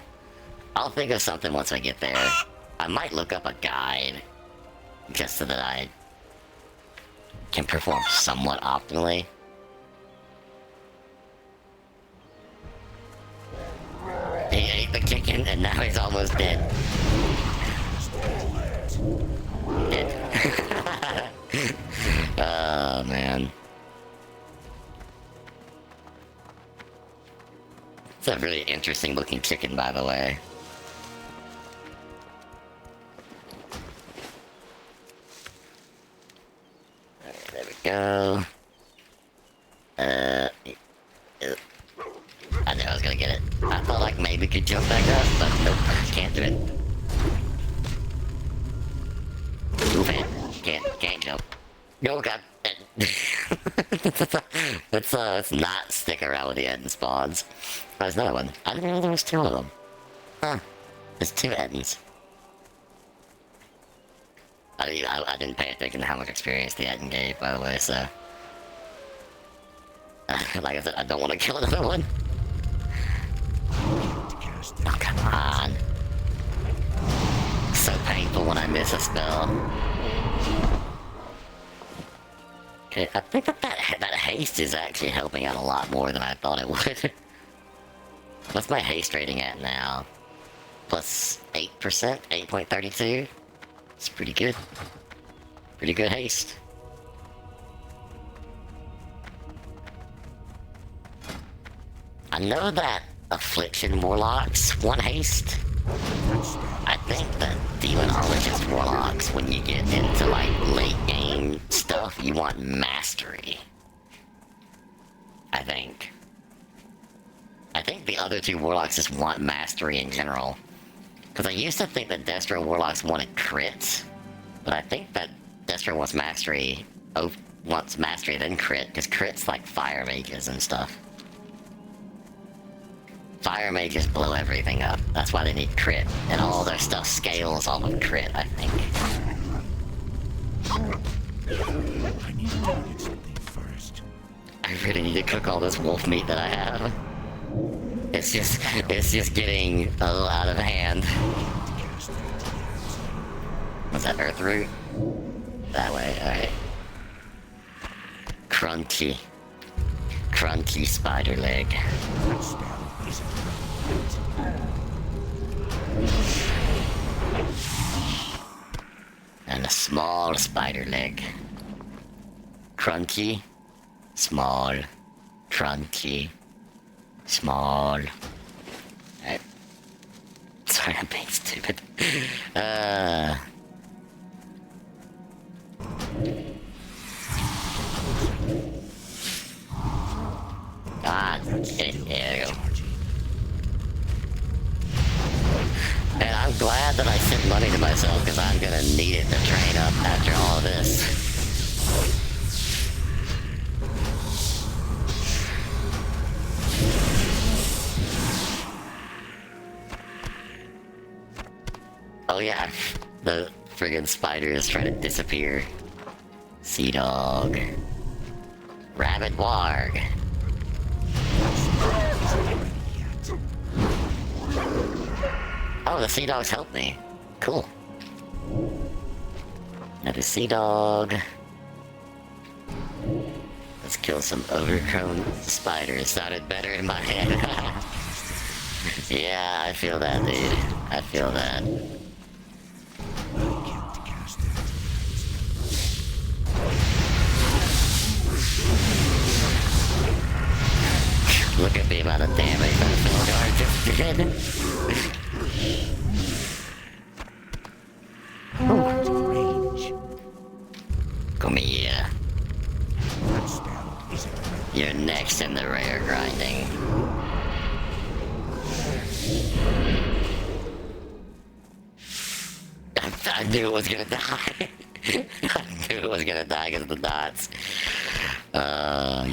I'll think of something once I get there. I might look up a guide. Just so that I can perform somewhat optimally. He ate the chicken and now he's almost dead. Dead. Oh man. It's a really interesting looking chicken, by the way. Alright, there we go. I knew I was gonna get it. I thought like maybe could jump back up, but nope, can't do it. Move it. Can't jump. No, God. Let's not stick around with the Eden spawns. Oh, there's another one. I didn't know there was 2 of them. Huh. There's 2 Edens. I didn't pay attention to how much experience the Eden gave, by the way, so... like I said, I don't want to kill another one. Oh, come on. So painful when I miss a spell. Okay, I think that haste is actually helping out a lot more than I thought it would. What's my haste rating at now? Plus 8%? 8.32? It's pretty good. Pretty good haste. I know that Affliction Warlocks want haste. I think that Demonologist Warlocks, when you get into like late game stuff, you want Mastery. I think the other two Warlocks just want Mastery in general. Because I used to think that Destro Warlocks wanted crits, but I think that Destro wants Mastery. Wants Mastery then crit, because crit's like Fire Mages and stuff. Fire Mages blow everything up. That's why they need crit, and all their stuff scales off of crit, I think. I need to get something first. I really need to cook all this wolf meat that I have. It's just getting a little out of hand. Was that Earth Root? That way, alright. Crunchy. Crunchy spider leg. That spell isn't ready yet. And a small spider leg. Crunchy. Small. Crunchy. Small. Alright. Sorry, I'm being stupid. God, ew. And I'm glad that I sent money to myself, because I'm gonna need it to train up after all of this. Oh yeah, the friggin' spider is trying to disappear. Sea dog. Rabbit warg. Oh, the sea dogs helped me. Cool. Another sea dog. Let's kill some overgrown spiders. Sounded better in my head. Yeah, I feel that, dude. I feel that. Look at the amount of damage that Felgar just did. Out of range. Come here. That spell isn't ready. You're next in the rare grinding. I knew it was gonna die. I knew it was gonna die because of the dots.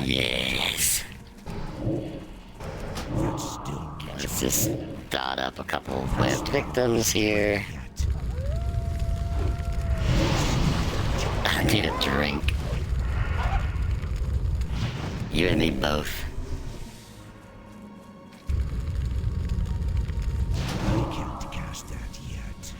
Yes. That's still Let's just dot up a couple of webbed victims here. yet. I need a drink. You and me both. I can't cast that yet.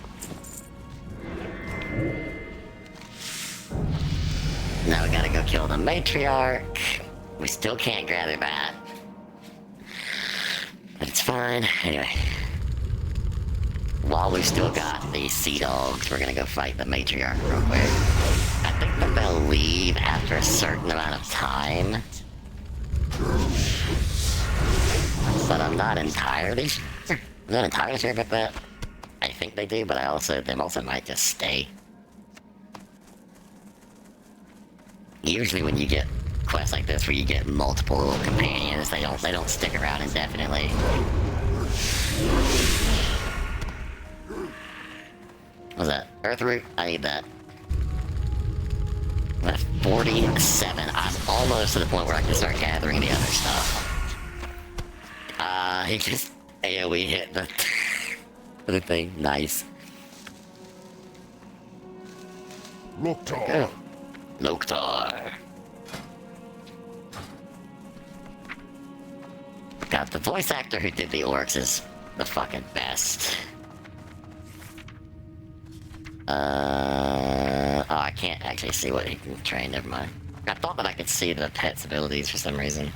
Now we gotta go kill the matriarch. We still can't gather that. But it's fine. Anyway. While we've still got these sea dogs, we're gonna go fight the matriarch real quick. I think that they'll leave after a certain amount of time. But I'm not entirely sure. I'm not entirely sure about that. I think they do, but they also might just stay. Usually when you get quests like this where you get multiple little companions, they don't stick around indefinitely. What's that? Earthroot? I need that. I'm at 47. I'm almost to the point where I can start gathering the other stuff. He just AoE hit the thing. Nice. Loktar. Loktar. God, the voice actor who did the orcs is the fucking best. Oh, I can't actually see what he can train, never mind. I thought that I could see the pet's abilities for some reason.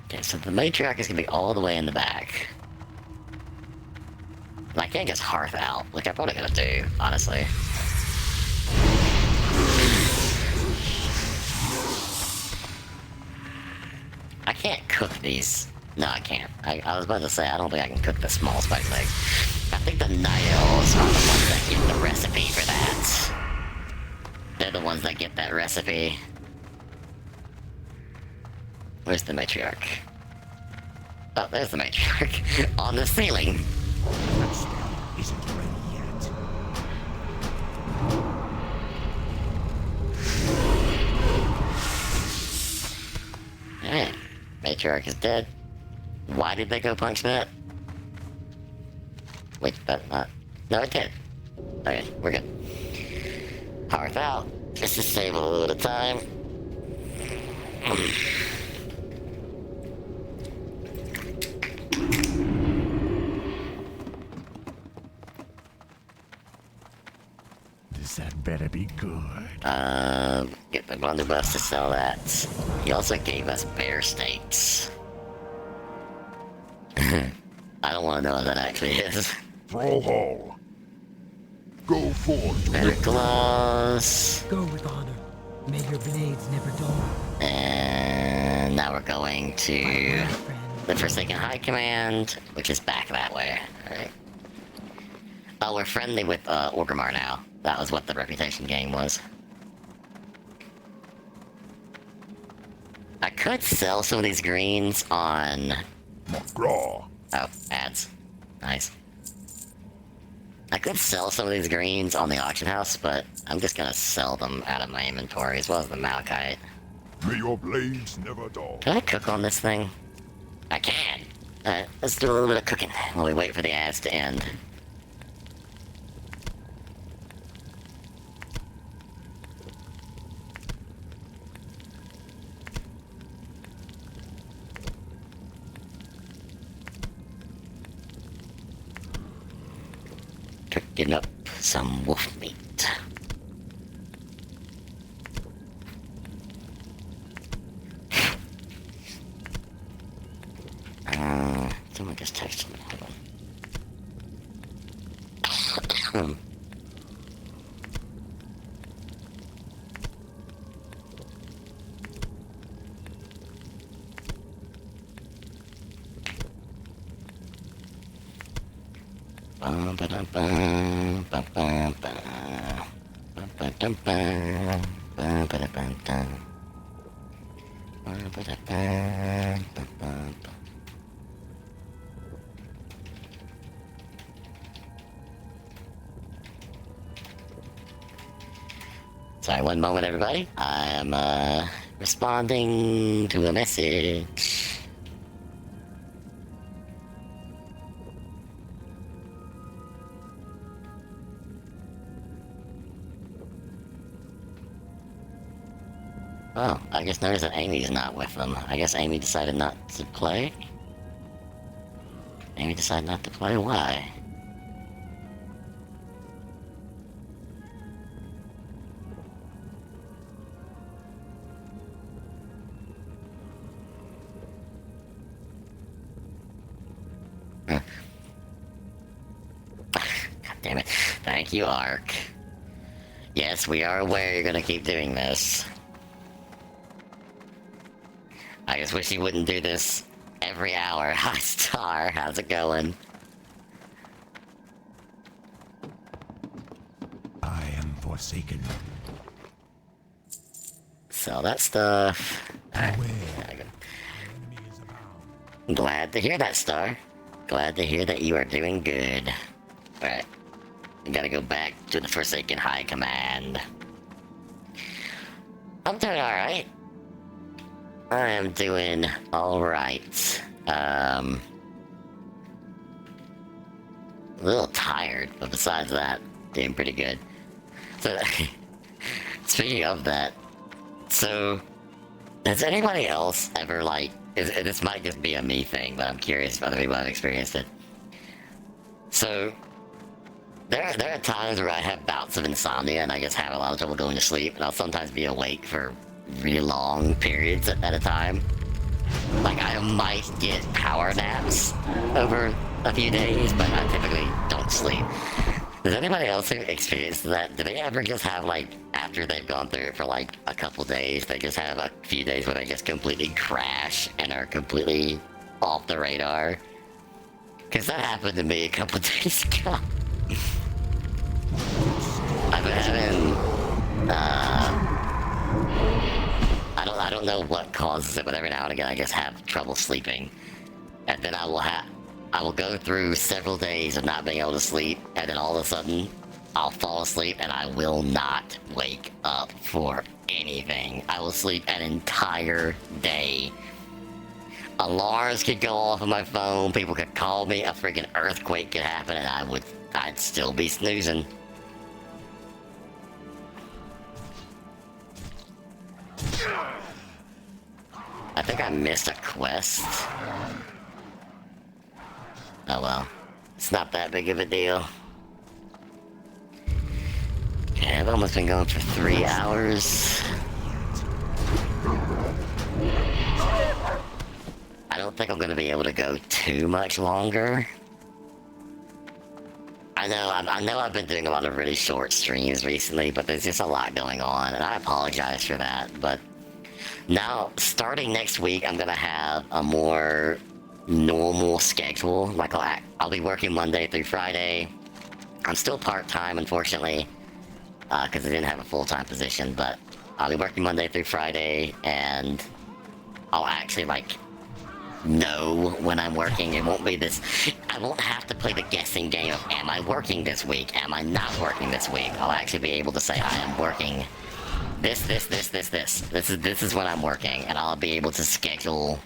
Okay, so the matriarch is gonna be all the way in the back. And I can't just hearth out, like I'm probably gonna do, honestly. can't cook these. No, I can't. I was about to say, I don't think I can cook the small spice eggs. I think the night elves are the ones that get the recipe for that. They're the ones that get that recipe. Where's the matriarch? Oh, there's the matriarch. On the ceiling. That spell isn't ready yet. Alright. Matriarch is dead. Why did they go punch that? Wait, but not. No, it did. Okay, we're good. Hearth out. Just to save a little bit of time. That better be good. Get the blunderbuss to sell that. He also gave us bear steaks. I don't want to know what that actually is. Thrallhall. Go forth. Better claws. Go with honor. May your blades never dull. And now we're going to Well, friend. the Forsaken High Command, which is back that way. Alright. Oh, we're friendly with Orgrimmar now. That was what the reputation game was. I could sell some of these greens on... McGraw. Oh, ads. Nice. I could sell some of these greens on the auction house, but I'm just gonna sell them out of my inventory, as well as the malachite. May your blades never dull. Can I cook on this thing? I can! Alright, let's do a little bit of cooking while we wait for the ads to end. Cooking up some wolf meat. Someone just texted me. Hold on. Sorry, one moment, everybody. I am responding to a message. Oh, I just noticed that Amy's not with them. I guess Amy decided not to play? Amy decided not to play? Why? Huh. God damn it. Thank you, Ark. Yes, we are aware you're gonna keep doing this. I just wish you wouldn't do this every hour. Hi, Star. How's it going? I am forsaken. Sell that stuff. Alright, Beware. there we go. Enemy is abound. I'm glad to hear that, Star. Glad to hear that you are doing good. Alright. We gotta go back to the Forsaken High Command. I'm doing alright. I am doing alright. A little tired, but besides that, doing pretty good. So, speaking of that, so, has anybody else ever, like, this might just be a me thing, but I'm curious if other people have experienced it. So, there are times where I have bouts of insomnia and I just have a lot of trouble going to sleep, and I'll sometimes be awake for really long periods at a time. Like, I might get power naps over a few days, but I typically don't sleep. Does anybody else experience that? Do they ever just have, like, after they've gone through it for, like, a couple days, they just have a few days where they just completely crash and are completely off the radar? Because that happened to me a couple days ago. I've been having, I don't know what causes it, but every now and again I just have trouble sleeping. And then I will go through several days of not being able to sleep, and then all of a sudden, I'll fall asleep and I will not wake up for anything. I will sleep an entire day. Alarms could go off on my phone, people could call me, a freaking earthquake could happen, and I'd still be snoozing. I think I missed a quest. Oh well, it's not that big of a deal. Okay, I've almost been going for 3 hours. I don't think I'm gonna be able to go too much longer. I know I've been doing a lot of really short streams recently, but there's just a lot going on, and I apologize for that, but now, starting next week, I'm gonna have a more normal schedule. Like, I'll be working Monday through Friday. I'm still part-time, unfortunately, because I didn't have a full-time position, but I'll be working Monday through Friday, and I'll actually, like, know when I'm working. It won't be this... I won't have to play the guessing game of, am I working this week? Am I not working this week? I'll actually be able to say, I am working this. This is when I'm working, and I'll be able to schedule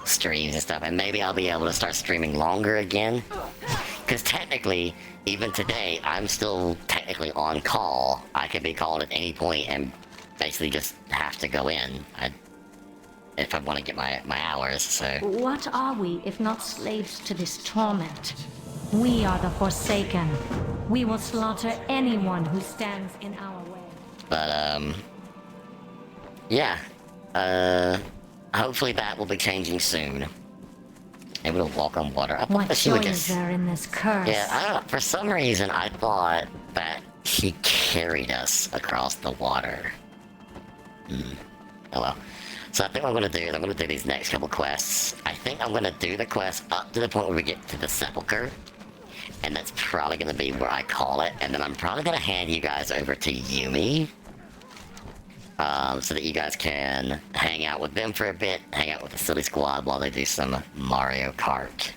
streams and stuff, and maybe I'll be able to start streaming longer again. Because technically, even today, I'm still technically on call. I could be called at any point and basically just have to go in if I want to get my hours, so... What are we if not slaves to this torment? We are the Forsaken. We will slaughter anyone who stands in our way. But, yeah. Hopefully that will be changing soon. Able to walk on water. I thought What that she would joy just... is there in this curse? Yeah, I don't know. For some reason, I thought that she carried us across the water. Oh well. So I think what I'm gonna do is I'm gonna do these next couple quests. I think I'm gonna do the quest up to the point where we get to the sepulcher. And that's probably gonna be where I call it. And then I'm probably gonna hand you guys over to Yumi. So that you guys can hang out with them for a bit, hang out with the silly squad while they do some Mario Kart.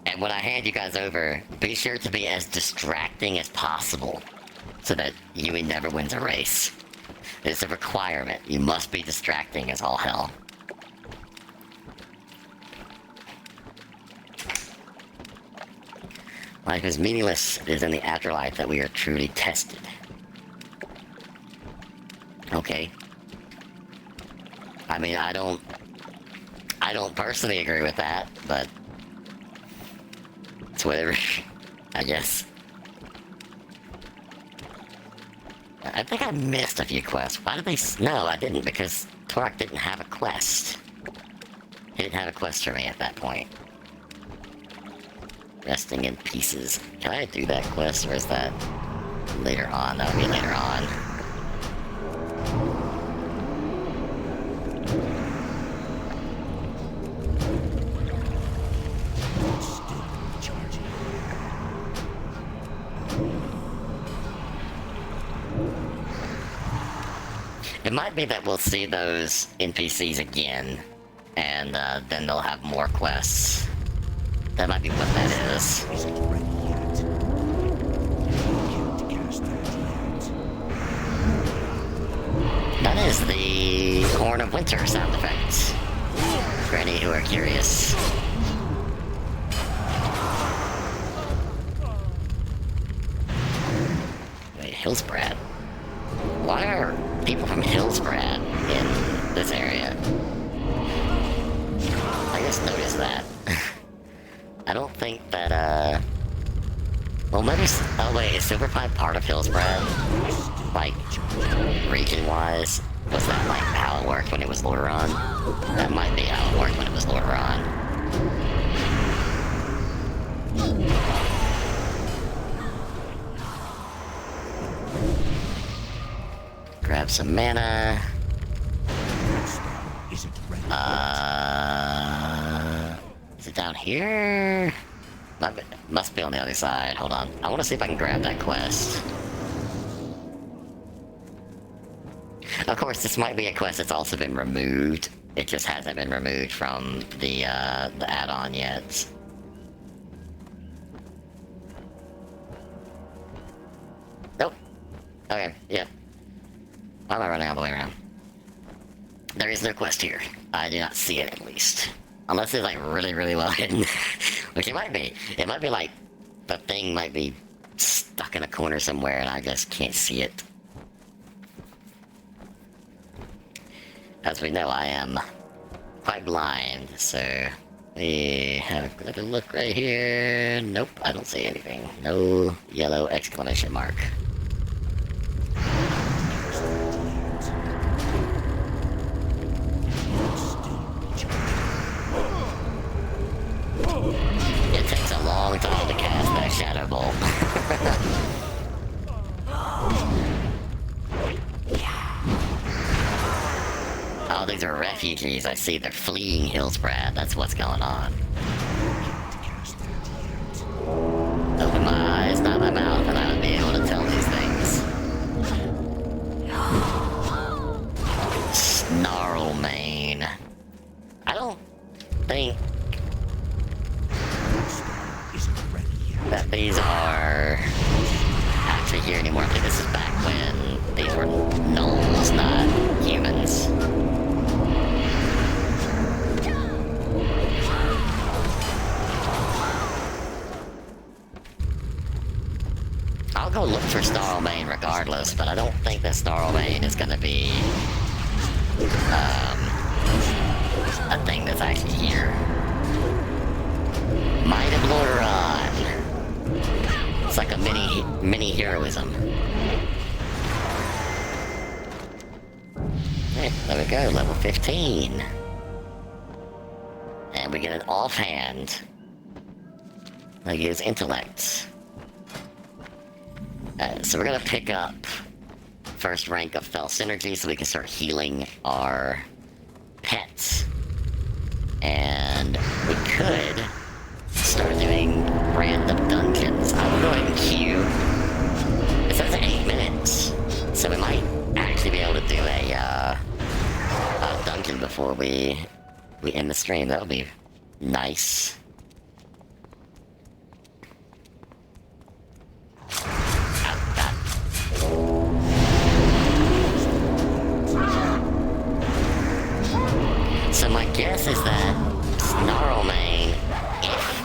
And when I hand you guys over, be sure to be as distracting as possible, so that Yumi never wins a race. It's a requirement. You must be distracting as all hell. Life is meaningless. It is in the afterlife that we are truly tested. Okay. I mean, I don't personally agree with that, but it's whatever, I guess. I think I missed a few quests. Why did they... No, I didn't, because Torok didn't have a quest. He didn't have a quest for me at that point. Resting in pieces. Can I do that quest, or is that later on? That'll be later on. It might be that we'll see those NPCs again, and then they'll have more quests. That might be what that is. Isn't ready yet. Can't cast that yet. That is the Horn of Winter sound effect, for any who are curious. Wait, Hillsbrad? Why are people from Hillsbrad in this area? I just noticed that. I don't think that, well, maybe... Oh, wait, is Silverpine part of Hillsbrad? Like, region-wise? Was that, like, how it worked when it was Lordaeron? That might be how it worked when it was Lordaeron. have some mana. That spell isn't ready Is it down here? Must be on the other side. Hold on. I want to see if I can grab that quest. Of course, this might be a quest that's also been removed. It just hasn't been removed from the add-on yet. Nope. Okay, yep. Why am I running all the way around? There is no quest here. I do not see it, at least. Unless it's like really, really well hidden. Which it might be. It might be like the thing might be stuck in a corner somewhere and I just can't see it. As we know, I am quite blind, so we have a little look right here. Nope, I don't see anything. No yellow exclamation mark. It takes a long time to cast that Shadow Bolt. Oh, these are refugees. I see they're fleeing Hillsbrad. That's what's going on. Open my eyes, not my mouth, and I would be able to tell these things. Snarlmane. I don't think that these are actually here anymore. I think this is back when these were gnolls, not humans. I'll go look for Snarlmane regardless, but I don't think that Snarlmane is gonna be a thing that's actually here. Might of Lordaeron. It's like a mini heroism. Right, there we go, level 15. And we get an offhand. That gives intellect. So we're gonna pick up first rank of Fell Synergy so we can start healing our pets. And we could start doing random dungeons. I will go ahead and queue. It says 8 minutes, so we might actually be able to do a dungeon before we end the stream. That'll be nice. So my guess is that Snarlmane, if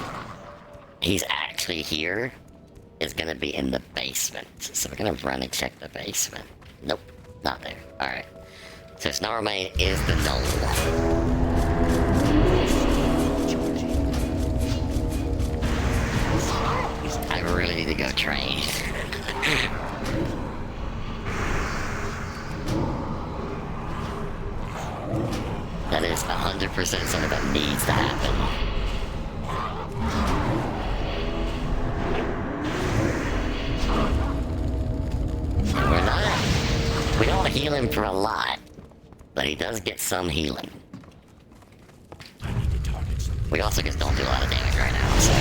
he's actually here, is gonna be in the basement. So we're gonna run and check the basement. Nope, not there. Alright. So Snarlmane is the gnoll. I really need to go train. That is 100% something that needs to happen. We don't heal him for a lot, but he does get some healing. We also just don't do a lot of damage right now, so.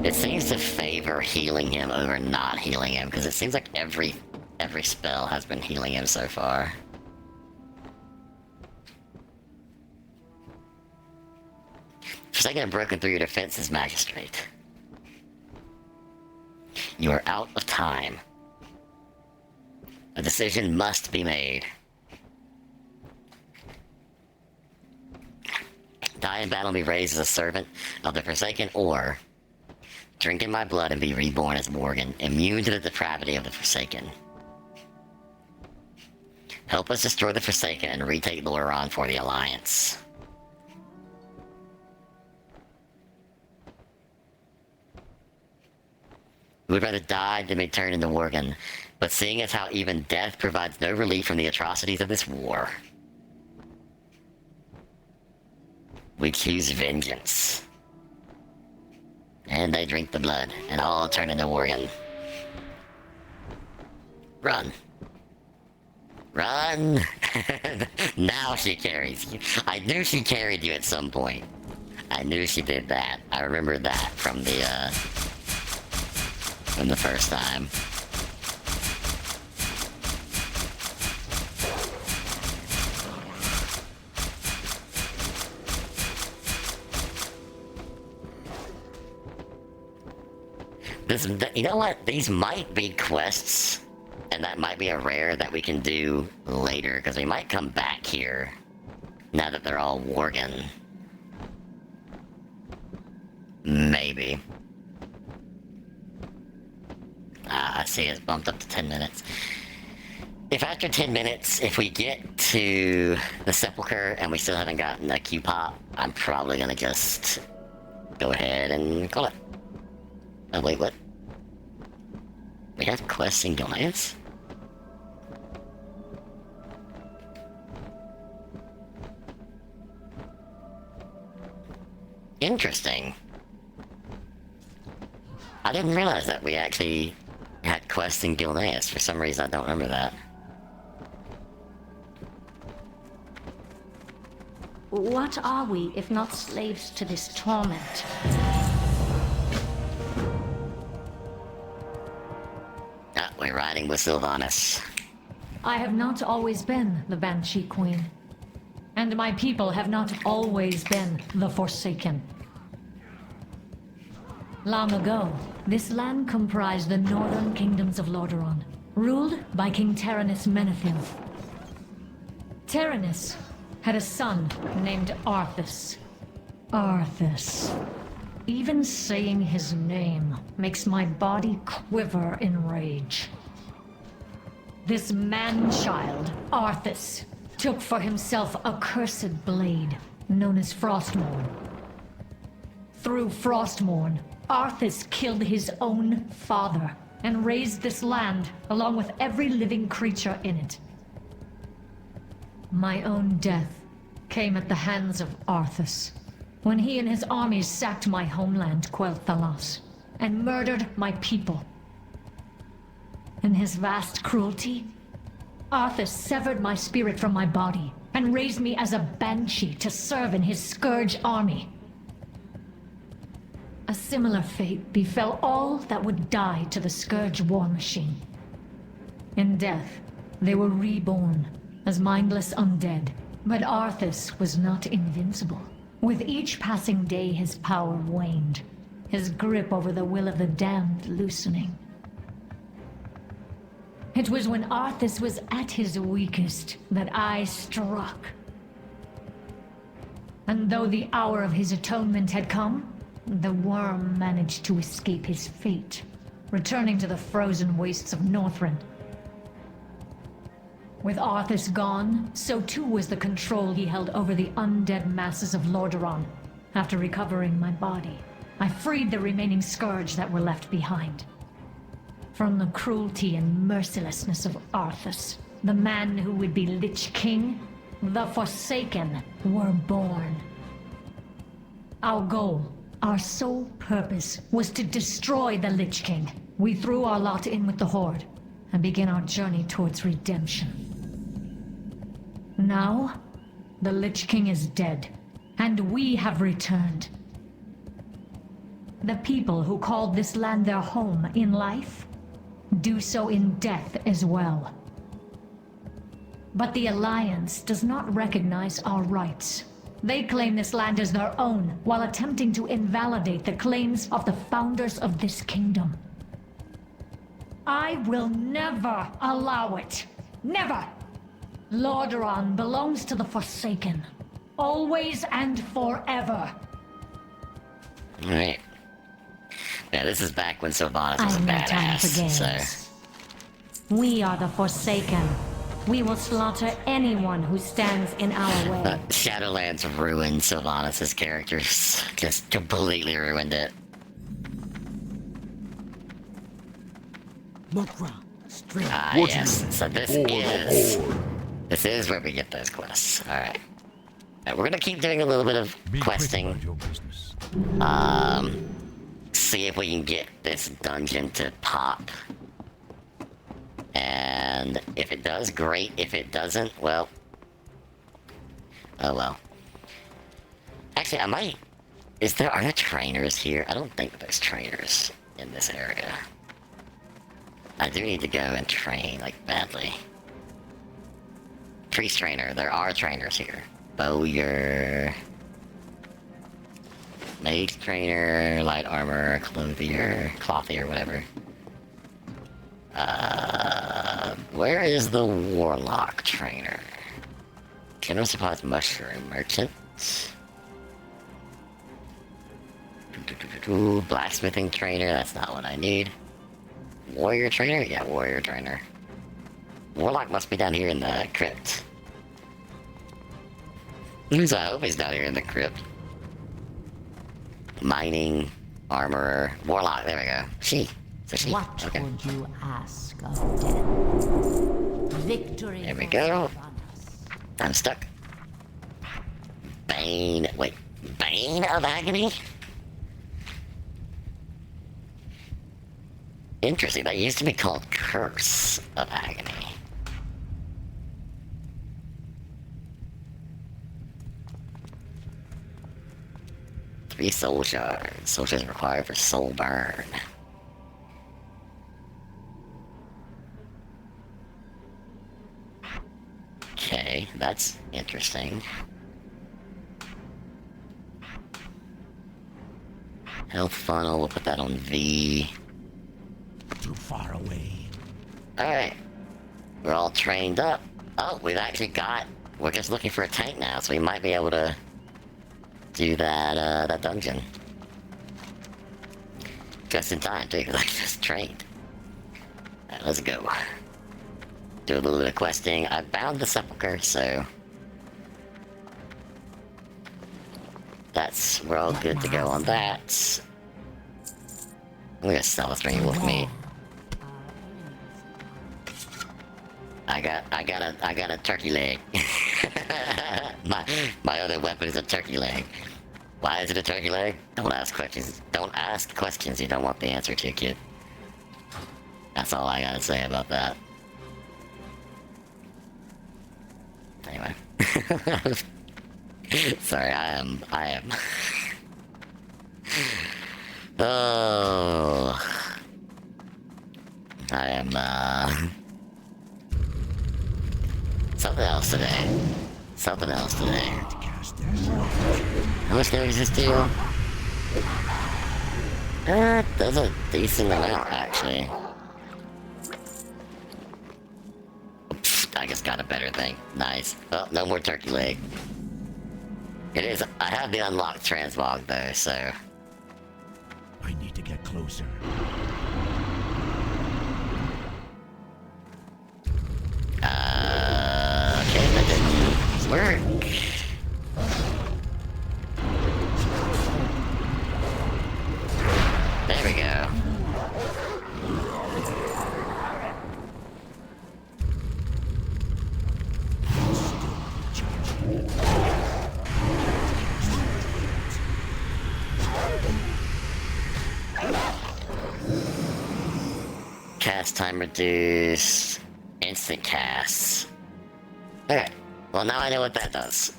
It seems to favor healing him over not healing him, because it seems like every spell has been healing him so far. Forsaken and broken through your defenses, Magistrate. You are out of time. A decision must be made. Die in battle and be raised as a servant of the Forsaken, or drink in my blood and be reborn as Morgan, immune to the depravity of the Forsaken. Help us destroy the Forsaken and retake Lordaeron for the Alliance. We would rather die than be turned into Worgen, but seeing as how even death provides no relief from the atrocities of this war, We choose vengeance. And they drink the blood, and all turn into Worgen. Run. Run! Now she carries you. I knew she carried you at some point. I knew she did that. I remember that from the first time. You know what? These might be quests, and that might be a rare that we can do later, because we might come back here now that they're all Worgen. Maybe. I see it's bumped up to 10 minutes. If after 10 minutes, if we get to the Sepulchre and we still haven't gotten a Q-pop, I'm probably gonna just go ahead and call it. Oh, wait, what? We have quests in Goliath? Interesting. I didn't realize that we actually had quests in Gilneas. For some reason, I don't remember that. What are we if not slaves to this torment? We're riding with Sylvanas. I have not always been the Banshee Queen. And my people have not always been the Forsaken. Long ago, this land comprised the northern kingdoms of Lordaeron, ruled by King Tyrannus Menethil. Tyrannus had a son named Arthas. Arthas. Even saying his name makes my body quiver in rage. This man-child, Arthas, took for himself a cursed blade known as Frostmourne. Through Frostmourne, Arthas killed his own father and raised this land along with every living creature in it. My own death came at the hands of Arthas when he and his armies sacked my homeland, Quel'Thalas, and murdered my people. In his vast cruelty, Arthas severed my spirit from my body and raised me as a banshee to serve in his Scourge army. A similar fate befell all that would die to the Scourge war machine. In death, they were reborn as mindless undead, but Arthas was not invincible. With each passing day, his power waned, his grip over the will of the damned loosening. It was when Arthas was at his weakest that I struck. And though the hour of his atonement had come, the worm managed to escape his fate, returning to the frozen wastes of Northrend. With Arthas gone, so too was the control he held over the undead masses of Lordaeron. After recovering my body, I freed the remaining Scourge that were left behind. From the cruelty and mercilessness of Arthas, the man who would be Lich King, the Forsaken were born. Our goal, our sole purpose, was to destroy the Lich King. We threw our lot in with the Horde and began our journey towards redemption. Now, the Lich King is dead, and we have returned. The people who called this land their home in life do so in death as well. But the Alliance does not recognize our rights. They claim this land as their own, while attempting to invalidate the claims of the founders of this kingdom. I will never allow it. Never! Lordaeron belongs to the Forsaken. Always and forever. Alright. Yeah, this is back when Sylvanas was a no time for badass, so... games. We are the Forsaken. We will slaughter anyone who stands in our way. Shadowlands ruined Sylvanas' characters. Just completely ruined it. Mokra, straight. Ah, yes. So this is where we get those quests. Alright. We're gonna keep doing a little bit of Be quick questing. about your business. See if we can get this dungeon to pop. And if it does, great. If it doesn't, well... Oh well. Actually, I might... Are there trainers here? I don't think there's trainers in this area. I do need to go and train, like, badly. Priest trainer. There are trainers here. Bowyer... Mage trainer, light armor, clothier, whatever. Where is the warlock trainer? General supplies mushroom merchant. Blacksmithing trainer, that's not what I need. Warrior trainer? Yeah, warrior trainer. Warlock must be down here in the crypt. So I hope he's down here in the crypt. Mining, armorer, warlock, there we go. She. So she. What Okay. would you ask of death? Victory. There we go. I'm stuck. Bane. Wait. Bane of Agony? Interesting. That used to be called Curse of Agony. Three soul shards. Soul shards required for soul burn. Okay, that's interesting. Health funnel, we'll put that on V. Too far away. Alright. We're all trained up. Oh, we've actually got... We're just looking for a tank now, so we might be able to do that dungeon. Just in time, too, because I just trained. Alright, let's go. Do a little bit of questing. I bound the sepulcher, so... We're all good to go on that. I'm gonna sell this ring with me. I got a turkey leg. my other weapon is a turkey leg. Why is it a turkey leg? Don't ask questions. Don't ask questions you don't want the answer to, kid. That's all I gotta say about that. Anyway. Sorry, I am... Oh... I am, something else today. Something else today. How much damage does this deal? Does a decent amount, actually. I just got a better thing. Nice. Oh, no more turkey leg. It is... I have the unlocked transmog, though, so... I need to get closer. Okay, that didn't work. There we go. Cast time reduced. Instant casts. Okay. Well, now I know what that does.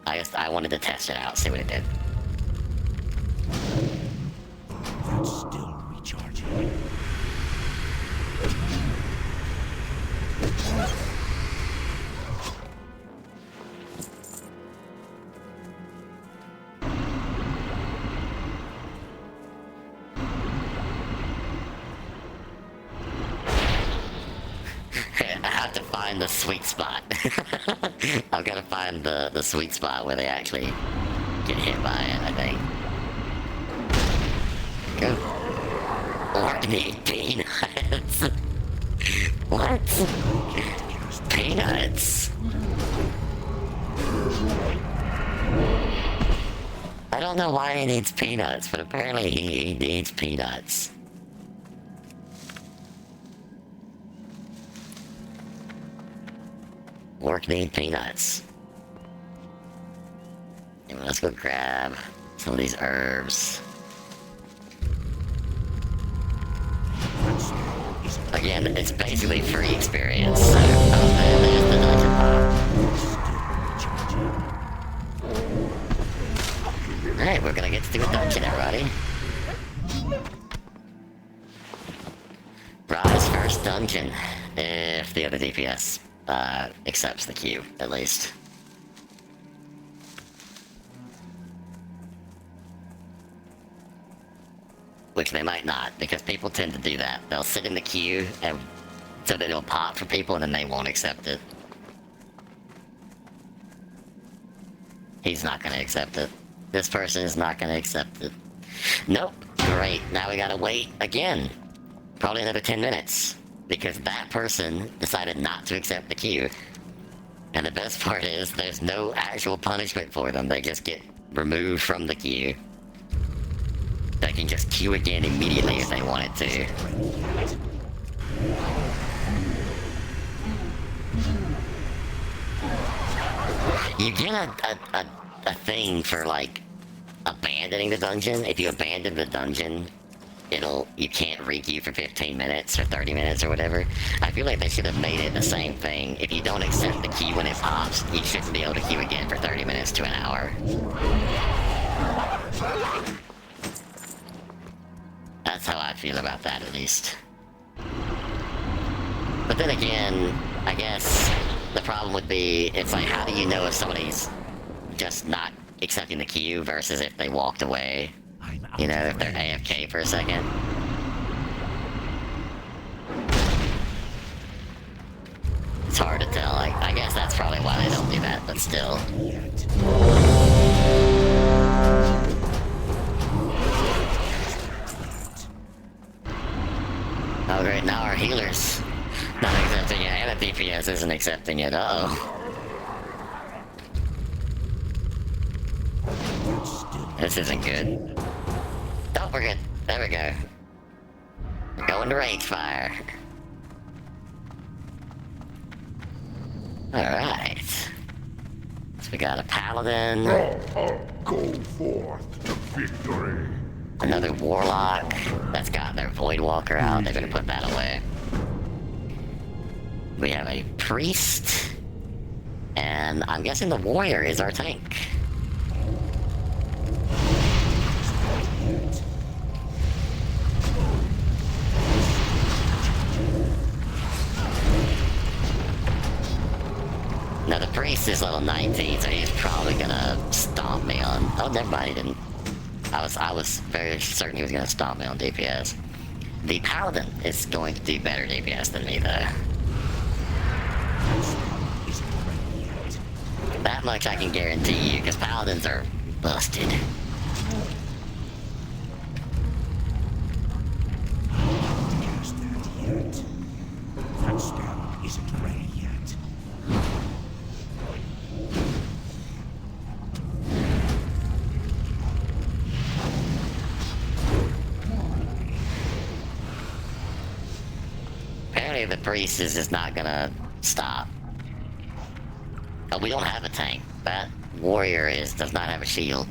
I wanted to test it out, see what it did. That's still recharging. I have to find the sweet spot. I've got to find the sweet spot where they actually get hit by it, I think. Go. Orc need peanuts. What? Peanuts? I don't know why he needs peanuts, but apparently he needs peanuts. Orc need peanuts. Let's go grab some of these herbs. Again, it's basically free experience, so there's the dungeon pop. Alright, we're gonna get to do a dungeon, everybody. Rise first dungeon, if the other DPS accepts the queue, at least. Which they might not, because people tend to do that. They'll sit in the queue and so that it'll pop for people and then they won't accept it. He's not gonna accept it. This person is not gonna accept it. Nope. Great. Now we gotta wait again. Probably another 10 minutes. Because that person decided not to accept the queue. And the best part is, there's no actual punishment for them. They just get removed from the queue. They can just queue again immediately if they wanted to. You get a thing for, like, abandoning the dungeon. If you abandon the dungeon, you can't re-queue for 15 minutes or 30 minutes or whatever. I feel like they should have made it the same thing. If you don't accept the queue when it pops, you shouldn't be able to queue again for 30 minutes to an hour. That's how I feel about that, at least. But then again, I guess the problem would be, it's like, how do you know if somebody's just not accepting the queue versus if they walked away? You know, if they're AFK for a second. It's hard to tell. I guess that's probably why they don't do that, but still. Oh great, now our healer's not accepting it, and the DPS isn't accepting it. Uh-oh. This isn't good. Oh, we're good. There we go. We're going to rage fire. Alright. So we got a paladin. Go forth to victory. Another warlock that's got their void walker out. They're gonna put that away. We have a priest. And I'm guessing the warrior is our tank. Now the priest is level 19, so he's probably gonna stomp me on... Oh, never mind, he didn't. I was very certain he was gonna stomp me on DPS. The paladin is going to do better DPS than me, though. That much I can guarantee you, because paladins are busted. That spell isn't ready yet. Apparently the priest is just not gonna stop. Oh, we don't have a tank. That warrior does not have a shield.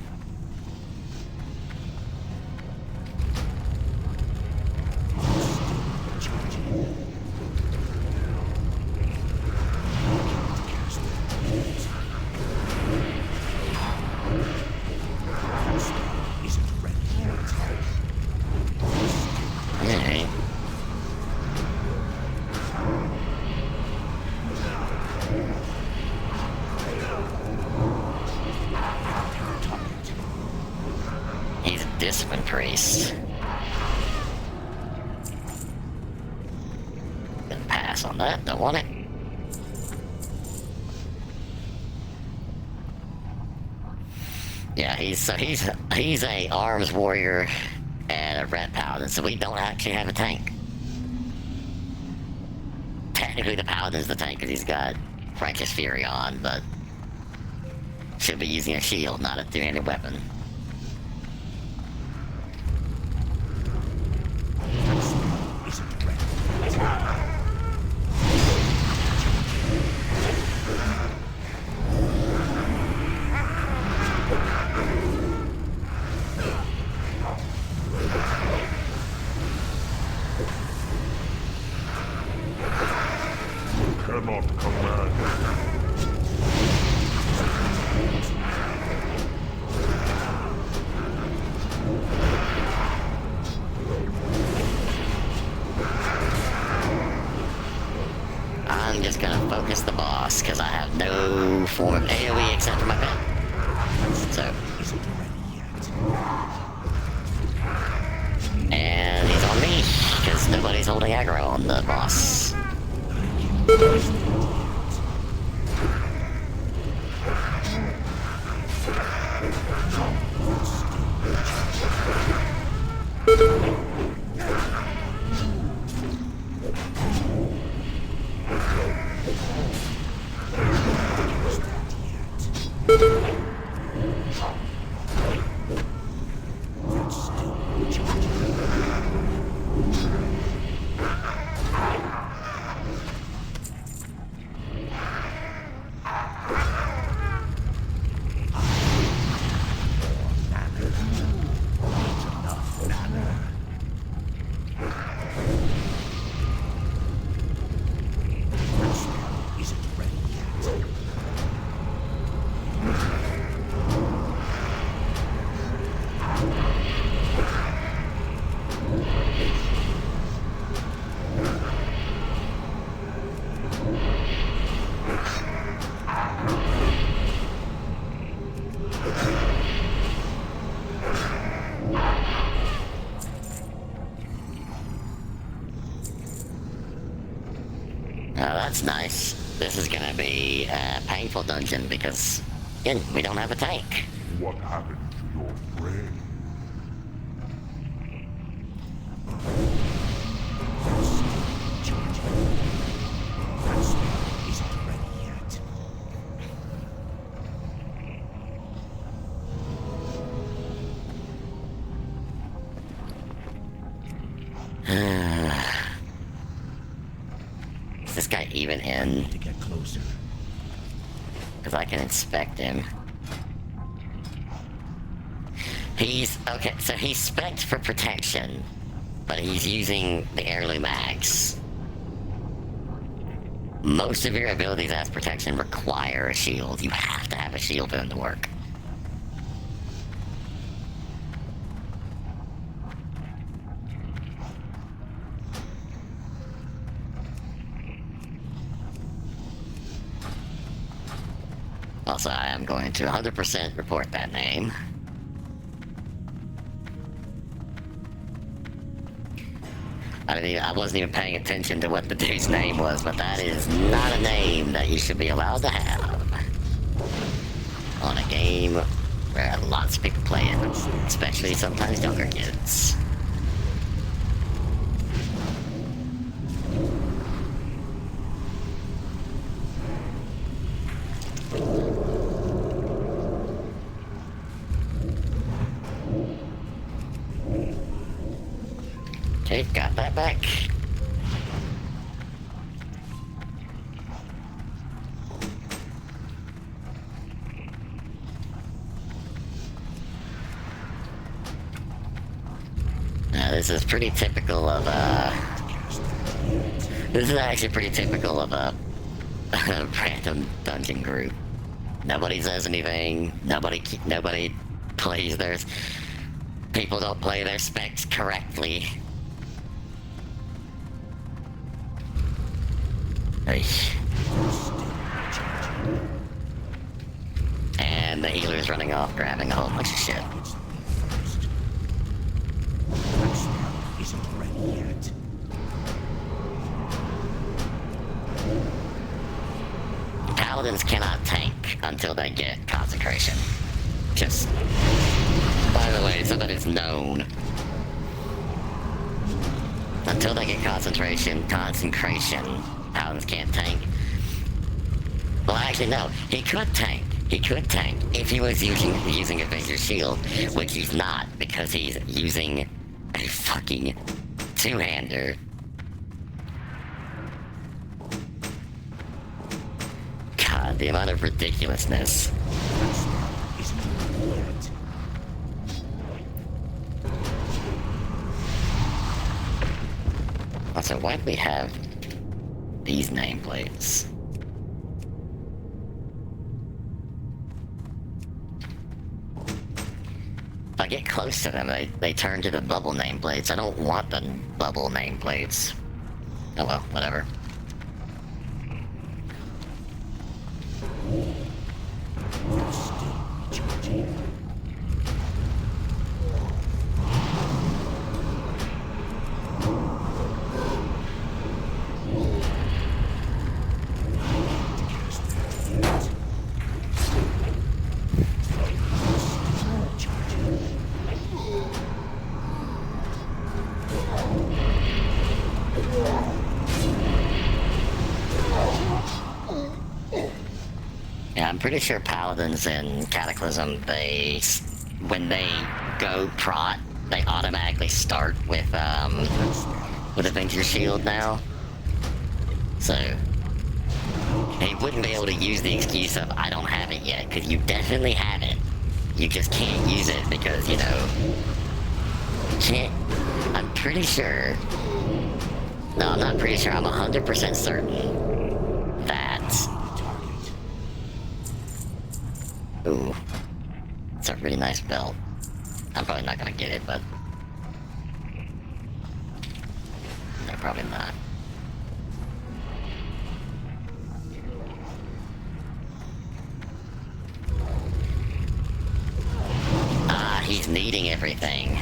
Alright. He's a discipline priest. Gonna pass on that, don't want it. Yeah, he's a arms warrior and a red paladin, so we don't actually have a tank. Technically the paladin's the tank because he's got Frankish Fury on, but should be using a shield, not a two-handed weapon. isn't ready yet. And he's on me, because nobody's holding aggro on the boss. That's nice. This is gonna be a painful dungeon because, again, we don't have a tank. What happened to your friend? That spell isn't ready yet. Is this guy even in? To get closer. Because I can inspect him. He's, okay, so he's spec'd for protection, but he's using the heirloom axe. Most of your abilities as protection require a shield. You have to have a shield for them to work. Also, I am going to 100% report that name. I wasn't even paying attention to what the dude's name was, but that is not a name that you should be allowed to have on a game where lots of people play it, especially sometimes younger kids. Okay, got that back. Now this is pretty typical of this is actually pretty typical of a random dungeon group. Nobody says anything. Nobody plays theirs. People don't play their specs correctly. And the healer's running off, grabbing a whole bunch of shit. That spell isn't ready yet. Paladins cannot tank until they get consecration. Just, by the way, so that it's known. Until they get consecration, Paladins can't tank. Well, actually, no. He could tank. He could tank if he was using Avenger Shield, which he's not, because he's using a fucking two-hander. God, the amount of ridiculousness. That spell isn't ready yet. Also, why do we have these nameplates? If I get close to them, they turn to the bubble nameplates. I don't want the bubble nameplates. Oh well, whatever. Still recharging. pretty sure paladins in Cataclysm, when they go prot, they automatically start with Avenger's Shield now. So he wouldn't be able to use the excuse of I don't have it yet, because you definitely have it. You just can't use it because, you know, can't. I'm pretty sure. No, I'm not pretty sure. I'm 100% certain that. Ooh, it's a really nice belt. I'm probably not gonna get it, but no, probably not. Ah, he's needing everything.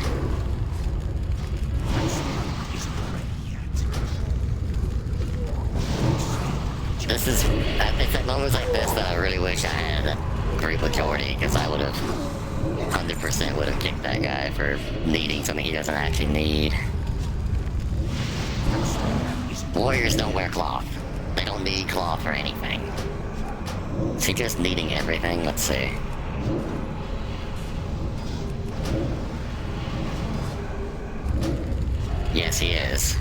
This is, it's at moments like this that I really wish I had a great majority, because I would have 100% would have kicked that guy for needing something he doesn't actually need. Warriors don't wear cloth. They don't need cloth or anything. Is he just needing everything? Let's see. Yes, he is.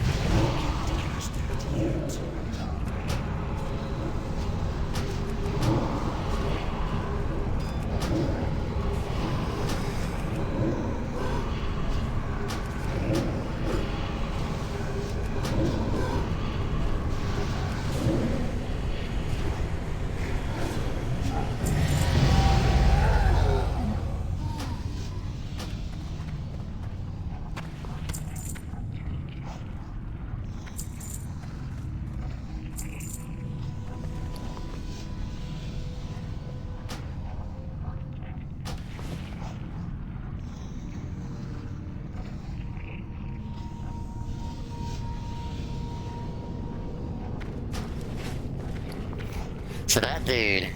So that dude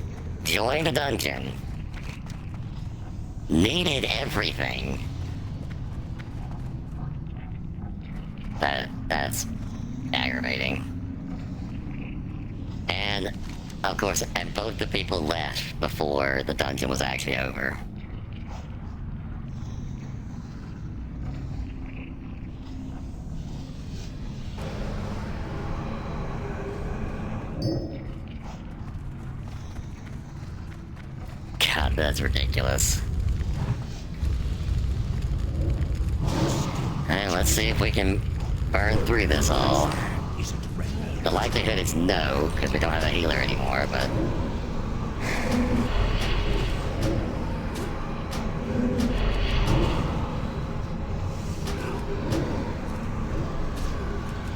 joined the dungeon, needed everything. That's aggravating. And of course, and both the people left before the dungeon was actually over. God, that's ridiculous. And let's see if we can burn through this all. The likelihood is no, because we don't have a healer anymore, but...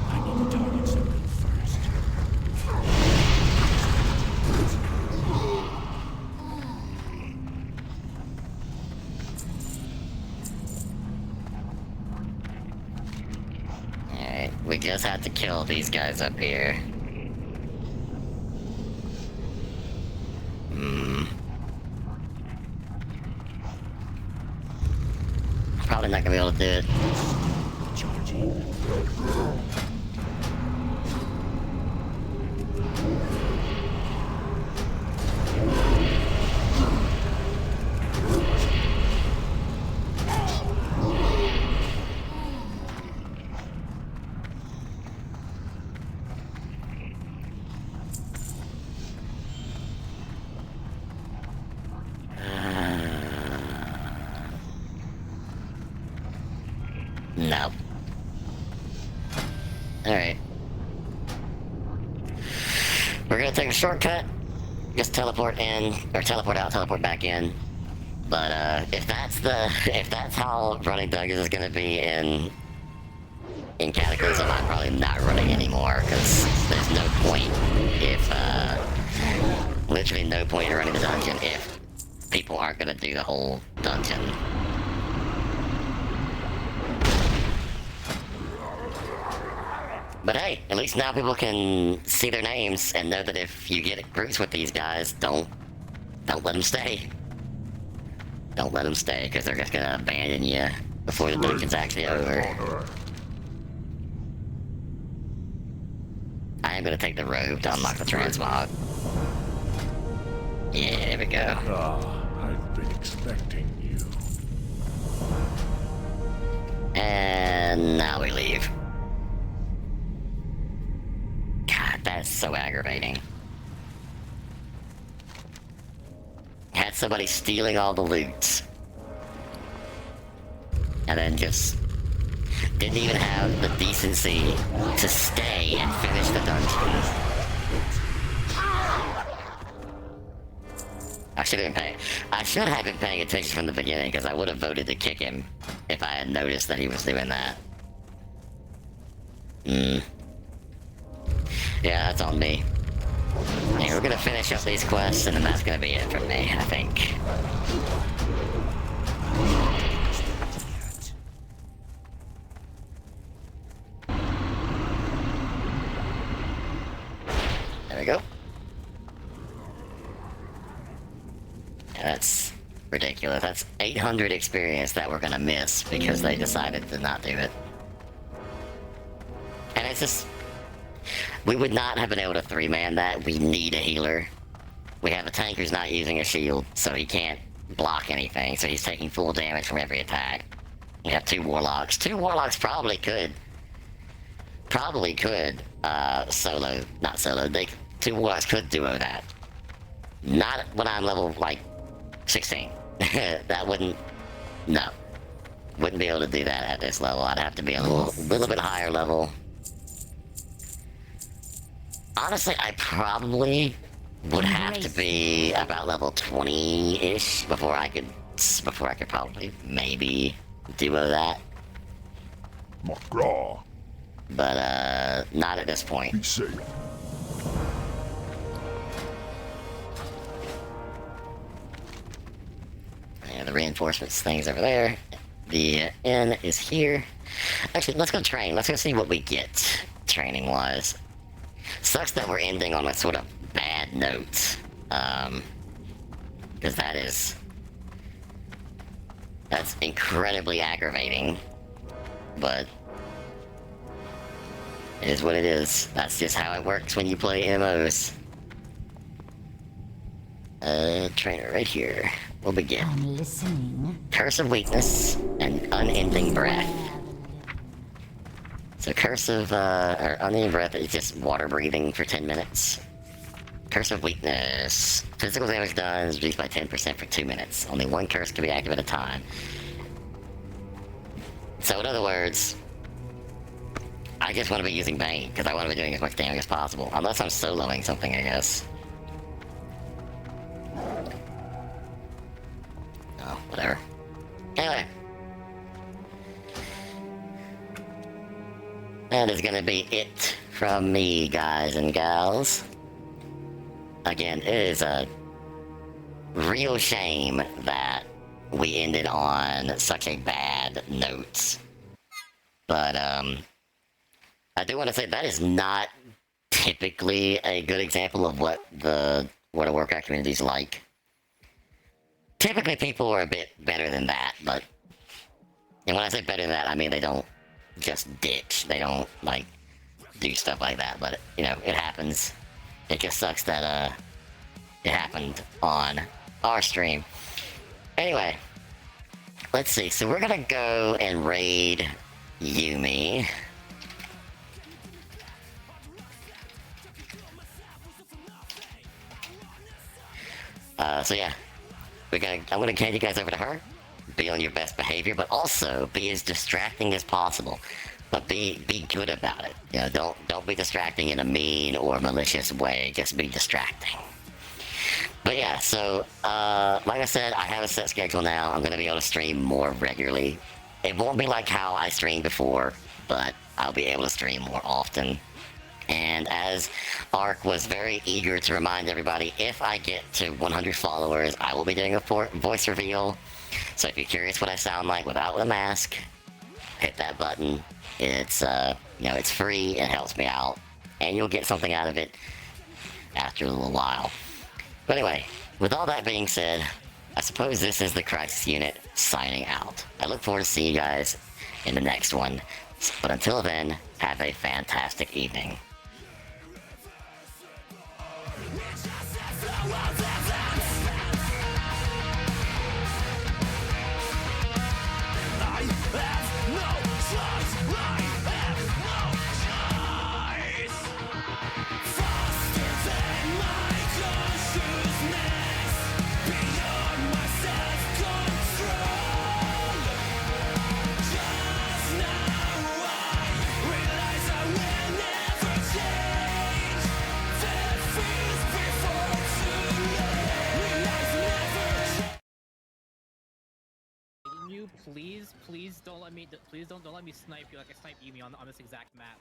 I need to target something first. Alright, we just have to kill these guys up here. Probably not gonna be able to do it. Charging. No. Alright. We're gonna take a shortcut. Just teleport in, or teleport out, teleport back in. But, if that's how running dungeons is gonna be in Cataclysm, I'm probably not running anymore, because there's no point if, literally no point in running the dungeon if people aren't gonna do the whole dungeon. But hey, at least now people can see their names and know that if you get groups with these guys, don't let them stay. Don't let them stay, because they're just gonna abandon you before the dungeon's actually over. I am gonna take the robe to unlock the transmog. Yeah, there we go. Ah, I've been expecting you. And now we leave. God, that's so aggravating. Had somebody stealing all the loot. And then just didn't even have the decency to stay and finish the dungeon. I should have been paying attention from the beginning, because I would have voted to kick him if I had noticed that he was doing that. Yeah, that's on me. Yeah, we're gonna finish up these quests, and then that's gonna be it from me, I think. There we go. Yeah, that's ridiculous. That's 800 experience that we're gonna miss because they decided to not do it. And it's just... we would not have been able to 3-man that. We need a healer. We have a tank who's not using a shield, so he can't block anything, so he's taking full damage from every attack. We have 2 warlocks. 2 warlocks probably could solo, not solo, 2 warlocks could duo that. Not when I'm level, like, 16. That wouldn't, no. Wouldn't be able to do that at this level. I'd have to be a little bit higher level. Honestly, I probably would have to be about level 20-ish before I could probably maybe duo that. Magraw, But, not at this point. be safe. Yeah, the reinforcements thing's over there. The inn is here. Actually, let's go train. Let's go see what we get, training-wise. Sucks that we're ending on a sort of bad note. Because that's incredibly aggravating. But it is what it is. That's just how it works when you play MMOs. Trainer right here. We'll begin. I'm listening. Curse of Weakness and Unending Breath. So Curse of, or Unending Breath is just water breathing for 10 minutes. Curse of Weakness. Physical damage done is reduced by 10% for 2 minutes. Only 1 curse can be active at a time. So in other words, I just want to be using Bane, because I want to be doing as much damage as possible. Unless I'm soloing something, I guess. Oh, whatever. Anyway. That is gonna be it from me, guys and gals. Again, it is a real shame that we ended on such a bad note. But, I do want to say that is not typically a good example of what a Warcraft community is like. Typically, people are a bit better than that, but... and when I say better than that, I mean they don't just ditch. They don't, like, do stuff like that, but, you know, it happens. It just sucks that, it happened on our stream. Anyway, let's see. So we're gonna go and raid Yumi. So yeah. I'm gonna hand you guys over to her. Be on your best behavior, but also be as distracting as possible. But be good about it. You know, don't be distracting in a mean or malicious way. Just be distracting. But yeah, so like I said, I have a set schedule now. I'm gonna be able to stream more regularly. It won't be like how I streamed before, but I'll be able to stream more often. And as Ark was very eager to remind everybody, if I get to 100 followers, I will be doing a voice reveal. So if you're curious what I sound like without the mask, hit that button. It's, you know, it's free, it helps me out, and you'll get something out of it after a little while. But anyway, with all that being said, I suppose this is the Crisis Unit signing out. I look forward to seeing you guys in the next one. But until then, have a fantastic evening. It's just as you, please don't let me snipe you like I sniped Yumi on this exact map.